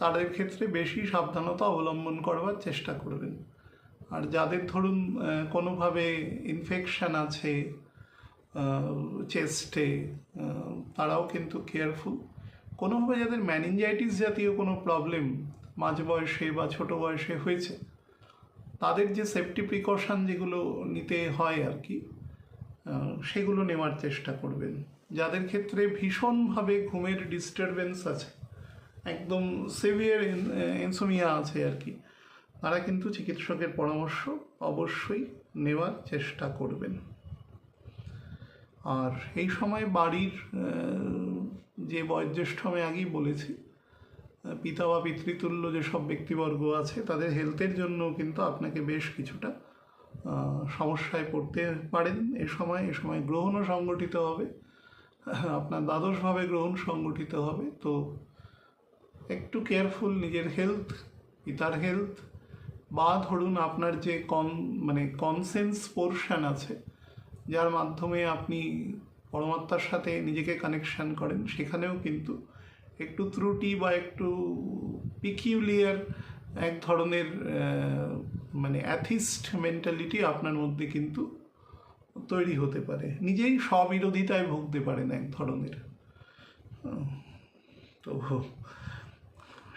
তাদের ক্ষেত্রে বেশি সাবধানতা অবলম্বন করবার চেষ্টা করবেন। আর যাদের ধরুন কোনোভাবে ইনফেকশান আছে চেস্টে, তারাও কিন্তু কেয়ারফুল। কোনোভাবে যাদের ম্যানিনজাইটিস জাতীয় কোনো প্রবলেম মাঝ বয়সে বা ছোটো বয়সে হয়েছে, তাদের যে সেফটি প্রিকশন যেগুলো নিতে হয় আর কি, সেগুলো নেওয়ার চেষ্টা করবেন। যাদের ক্ষেত্রে ভীষণভাবে ঘুমের ডিস্টারবেন্স আছে, একদম সিভিয়ার ইনসোমিয়া আছে আর কি, তারা কিন্তু চিকিৎসকের পরামর্শ অবশ্যই নেওয়ার চেষ্টা করবেন। আর এই সময় বাড়ির যে বয়োজ্যেষ্ঠ, আমি আগেই বলেছি, পিতা বা পিতৃতুল্য যেসব ব্যক্তিবর্গ আছে তাদের হেলথের জন্য কিন্তু আপনাকে বেশ কিছুটা সমস্যায় পড়তে পারেন এ সময় গ্রহণও সংগঠিত হবে, আপনার দ্বাদশভাবে গ্রহণ সংগঠিত হবে। তো একটু কেয়ারফুল নিজের হেলথ, পিতার হেলথ, বা ধরুন আপনার যে কনসেন্স পোর্শন আছে, যার মাধ্যমে আপনি পরমাত্মার সাথে নিজেকে কানেকশান করেন, সেখানেও কিন্তু একটু ত্রুটি বা একটু পিকিউলিয়ার এক ধরনের অ্যাথিস্ট মেন্টালিটি আপনার মধ্যে কিন্তু তৈরি হতে পারে, নিজেই স্ববিরোধিতায় ভুগতে পারেন এক ধরনের। তো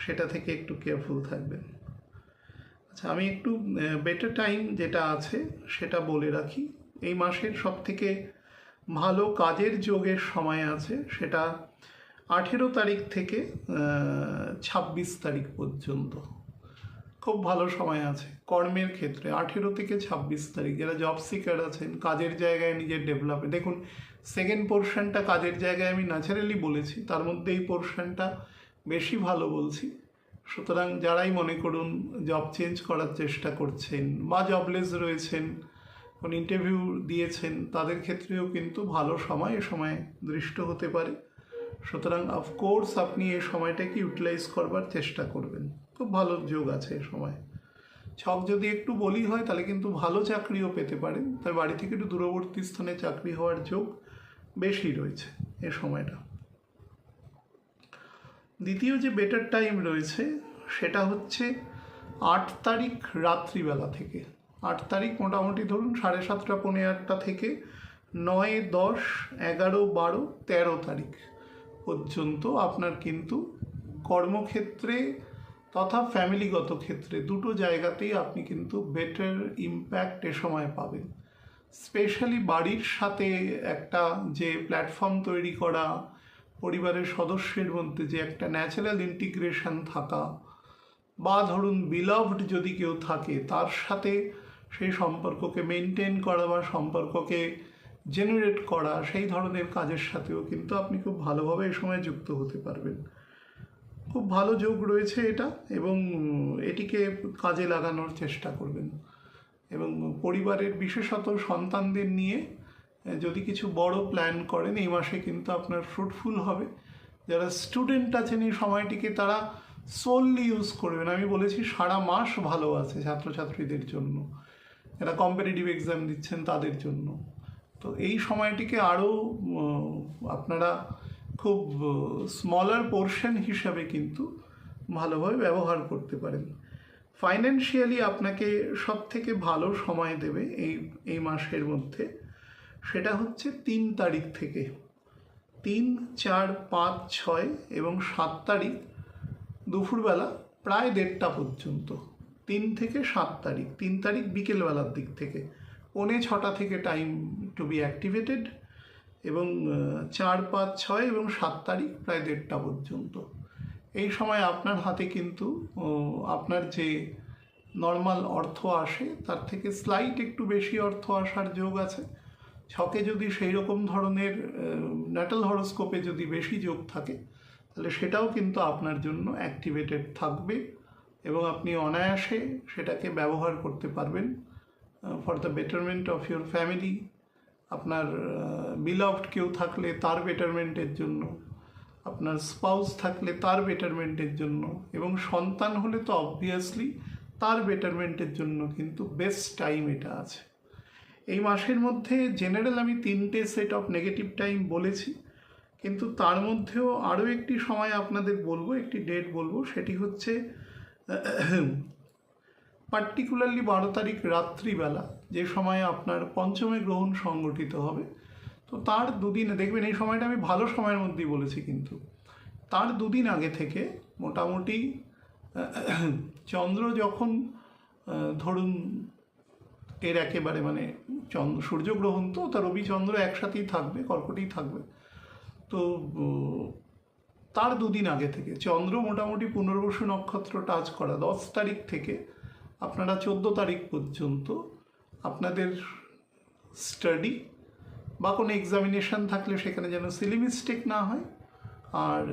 সেটা থেকে একটু কেয়ারফুল থাকবেন। আচ্ছা, আমি একটু বেটার টাইম যেটা আছে সেটা বলে রাখি। এই মাসের সবথেকে ভালো কাজের যোগের সময় আছে, সেটা 18 তারিখ থেকে 26 তারিখ পর্যন্ত খুব ভালো সময় আছে কর্মের ক্ষেত্রে। 18 থেকে 26 তারিখ যারা জব সিকার আছেন, কাজের জায়গায় নিজের ডেভেলপে, দেখুন সেকেন্ড পোর্শনটা কাজের জায়গায় আমি ন্যাচারালি বলেছি, তার মধ্যে এই পোর্শনটা বেশি ভালো বলছি। সুতরাং যারাই মনে করুন জব চেঞ্জ করার চেষ্টা করছেন বা জবলেস রয়েছেন, কোন ইন্টারভিউ দিয়েছেন, তাদের ক্ষেত্রেও কিন্তু ভালো সময় এ সময় দৃষ্ট হতে পারে। সুতরাং অফকোর্স আপনি এই সময়টাকে ইউটিলাইজ করবার চেষ্টা করবেন। খুব ভালো যোগ আছে এ সময়। ছক যদি একটু বলি হয় তাহলে কিন্তু ভালো চাকরিও পেতে পারেন, তাই বাড়ি থেকে একটু দূরবর্তী স্থানে চাকরি হওয়ার যোগ বেশি রয়েছে এ সময়টা। দ্বিতীয় যে বেটার টাইম রয়েছে সেটা হচ্ছে 8 তারিখ রাত্রিবেলা থেকে। 8 তারিখ মোটামুটি ধরুন 7:30 পৌনে 8টা থেকে 9, 10, 11, 12, 13 তারিখ পর্যন্ত আপনার কিন্তু কর্মক্ষেত্রে তথা ফ্যামিলিগত ক্ষেত্রে দুটো জায়গাতেই আপনি কিন্তু বেটার ইম্প্যাক্ট এ সময় পাবেন। স্পেশালি বাড়ির সাথে একটা যে প্ল্যাটফর্ম তৈরি করা, পরিবারের সদস্যের মধ্যে যে একটা ন্যাচারাল ইন্টিগ্রেশন থাকা, বা ধরুন বিলাভড যদি কেউ থাকে তার সাথে সেই সম্পর্ককে মেনটেন করা বা সম্পর্ককে জেনারেট করা, সেই ধরনের কাজের সাথেও কিন্তু আপনি খুব ভালোভাবে এই সময় যুক্ত হতে পারবেন। খুব ভালো যোগ রয়েছে এটা, এবং এটিকে কাজে লাগানোর চেষ্টা করবেন। এবং পরিবারের বিশেষত সন্তানদের নিয়ে যদি কিছু বড় প্ল্যান করেন এই মাসে কিন্তু আপনার ফ্রুটফুল হবে। যারা স্টুডেন্ট আছেন এই সময়টিকে তারা সোললি ইউজ করবেন। আমি বলেছি সারা মাস ভালো আছে ছাত্রছাত্রীদের জন্য, যারা কম্পিটিটিভ এক্সাম দিচ্ছেন তাদের জন্য। তো এই সময়টিকে আরও আপনারা খুব স্মলার পোর্শন হিসাবে কিন্তু ভালোভাবে ব্যবহার করতে পারেন। ফাইন্যান্সিয়ালি আপনাকে সব থেকে ভালো সময় দেবে এই মাসের মধ্যে, সেটা হচ্ছে 3 তারিখ থেকে। 3, 4, 5, 6 এবং 7 তারিখ দুপুরবেলা প্রায় 1:30টা পর্যন্ত। 3 থেকে 7 তারিখ, 3 তারিখ বিকেলবেলার দিক থেকে 5:45 থেকে টাইম টু বি অ্যাক্টিভেটেড, এবং 4, 5, 6 এবং 7 তারিখ প্রায় 1:30টা পর্যন্ত। এই সময় আপনার হাতে কিন্তু আপনার যে নর্মাল অর্থ আসে তার থেকে স্লাইট একটু বেশি অর্থ আসার যোগ আছে। ছকে যদি সেই রকম ধরনের ন্যাটাল হরোস্কোপে যদি বেশি যোগ থাকে তাহলে সেটাও কিন্তু আপনার জন্য অ্যাক্টিভেটেড থাকবে, এবং আপনি অনায়াসে সেটাকে ব্যবহার করতে পারবেন for the betterment of your family. আপনার বিলভড কেউ থাকলে তার বেটারমেন্টের জন্য, আপনার স্পাউস থাকলে তার বেটারমেন্টের জন্য, এবং সন্তান হলে তো অবভিয়াসলি তার বেটারমেন্টের জন্য কিন্তু বেস্ট টাইম এটা আছে। এই মাসের মধ্যে জেনারেল আমি 3টে সেট অফ নেগেটিভ টাইম বলেছি, কিন্তু তার মধ্যেও আরও একটি সময় আপনাদের বলবো, একটি ডেট বলবো, সেটি হচ্ছে পার্টিকুলারলি 12 তারিখ রাত্রিবেলা, যে সময় আপনার পঞ্চমে গ্রহণ সংগঠিত হবে। তো তার দুদিনে দেখবেন, এই সময়টা আমি ভালো সময়ের মধ্যেই বলেছি, কিন্তু তার দুদিন আগে থেকে মোটামুটি চন্দ্র যখন ধরুন এর একেবারে মানে সূর্যগ্রহণ, তো তার রবিচন্দ্র একসাথেই থাকবে, কর্কটেই থাকবে। তো তার দুদিন আগে থেকে চন্দ্র মোটামুটি পুনর্বসু নক্ষত্র টাচ করা 10 তারিখ থেকে আপনারা 14 তারিখ পর্যন্ত আপনাদের স্টাডি বা কোনো এক্সামিনেশান থাকলে সেখানে যেন সিলি মিস্টেক না হয়, আর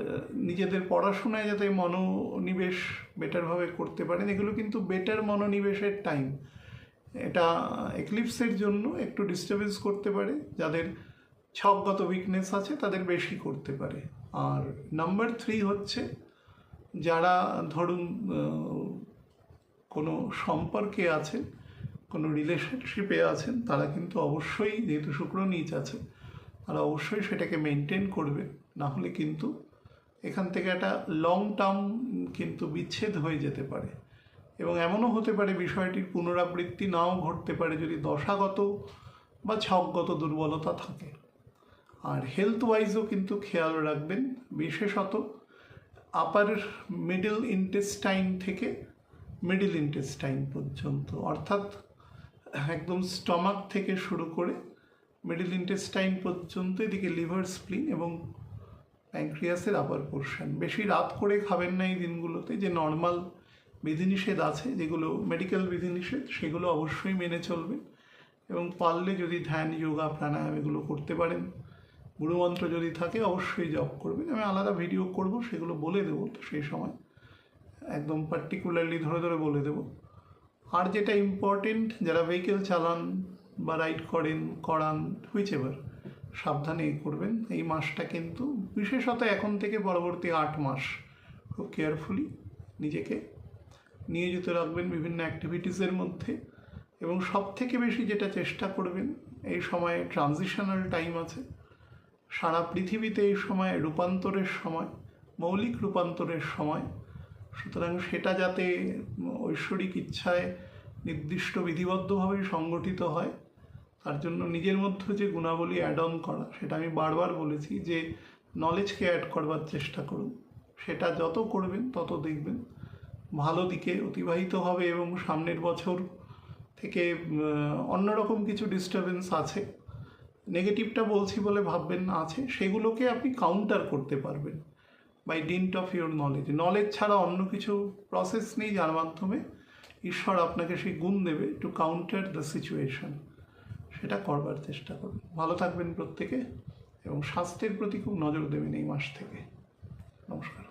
নিজেদের পড়াশোনায় যাতে মনোনিবেশ বেটারভাবে করতে পারেন, এগুলো কিন্তু বেটার মনোনিবেশের টাইম। এটা এক্লিপসের জন্য একটু ডিস্টার্বেন্স করতে পারে, যাদের ছকগত উইকনেস আছে তাদের বেশি করতে পারে। আর নাম্বার 3 হচ্ছে যারা ধরুন কোনো সম্পর্কে আছেন, কোনো রিলেশনশিপে আছেন, তারা কিন্তু অবশ্যই, যেহেতু শুক্র নীচ আছে, তারা অবশ্যই সেটাকে মেনটেন করবে, না হলে কিন্তু এখান থেকে একটা লং টার্ম কিন্তু বিচ্ছেদ হয়ে যেতে পারে। এবং এমনও হতে পারে বিষয়টির পুনরাবৃত্তি নাও ঘটতে পারে যদি দশাগত বা ছকগত দুর্বলতা থাকে। আর হেলথ ওয়াইজও কিন্তু খেয়াল রাখবেন, বিশেষত আপার মিডল ইন্টেস্টাইন থেকে মিডল ইন্টেস্টাইন পর্যন্ত, অর্থাৎ একদম স্টমাক থেকে শুরু করে মিডল ইন্টেস্টাইন পর্যন্ত, এদিকে লিভার, স্প্লিন এবং প্যানক্রিয়াসের আপার পোর্শন। বেশি রাত করে খাবেন না এই দিনগুলোতে। যে নর্মাল বিধিনিষেধ আছে, যেগুলো মেডিকেল বিধিনিষেধ, সেগুলো অবশ্যই মেনে চলবেন, এবং পারলে যদি ধ্যান, যোগা, প্রাণায়াম এগুলো করতে পারেন, গুরুমন্ত্র যদি থাকে অবশ্যই জপ করবেন। আমি আলাদা ভিডিও করব, সেগুলো বলে দেবো সেই সময়। একদম পার্টিকুলারলি ধরে ধরে বলে দেব। আর যেটা ইম্পর্টেন্ট, যারা ভেহিকেল চালান বা রাইড করান হুইচ এভার, সাবধানে করবেন। এই মাসটা কিন্তু বিশেষত এখন থেকে পরবর্তী 8 মাস খুব কেয়ারফুলি নিজেকে নিয়োজিত রাখবেন বিভিন্ন অ্যাক্টিভিটিসের মধ্যে। এবং সব থেকে বেশি যেটা চেষ্টা করবেন, এই সময়ে ট্রানজিশনাল টাইম আছে, সারা পৃথিবীতে এই সময় রূপান্তরের সময়, মৌলিক রূপান্তরের সময়। সুতরাং সেটা যাতে ঐশ্বরিক ইচ্ছায় নির্দিষ্ট বিধিবদ্ধভাবে সংগঠিত হয়, তার জন্য নিজের মধ্যে যে গুণাবলী অ্যাড অন করা, সেটা আমি বারবার বলেছি যে নলেজকে অ্যাড করবার চেষ্টা করুন। সেটা যত করবেন তত দেখবেন ভালো দিকে অতিবাহিত হবে। এবং সামনের বছর থেকে অন্যরকম কিছু ডিস্টারবেন্স আছে, নেগেটিভটা বলছি বলে ভাববেন না, আছে, সেগুলোকে আপনি কাউন্টার করতে পারবেন by dint of your knowledge. Knowledge ছাড়া অন্য কিছু প্রসেস নেই যার মাধ্যমে ঈশ্বর আপনাকে সেই গুণ দেবে টু কাউন্টার দ্য সিচুয়েশন। সেটা করবার চেষ্টা করুন। ভালো থাকবেন প্রত্যেকে এবং স্বাস্থ্যের প্রতি খুব নজর দেবেন এই মাস থেকে। নমস্কার।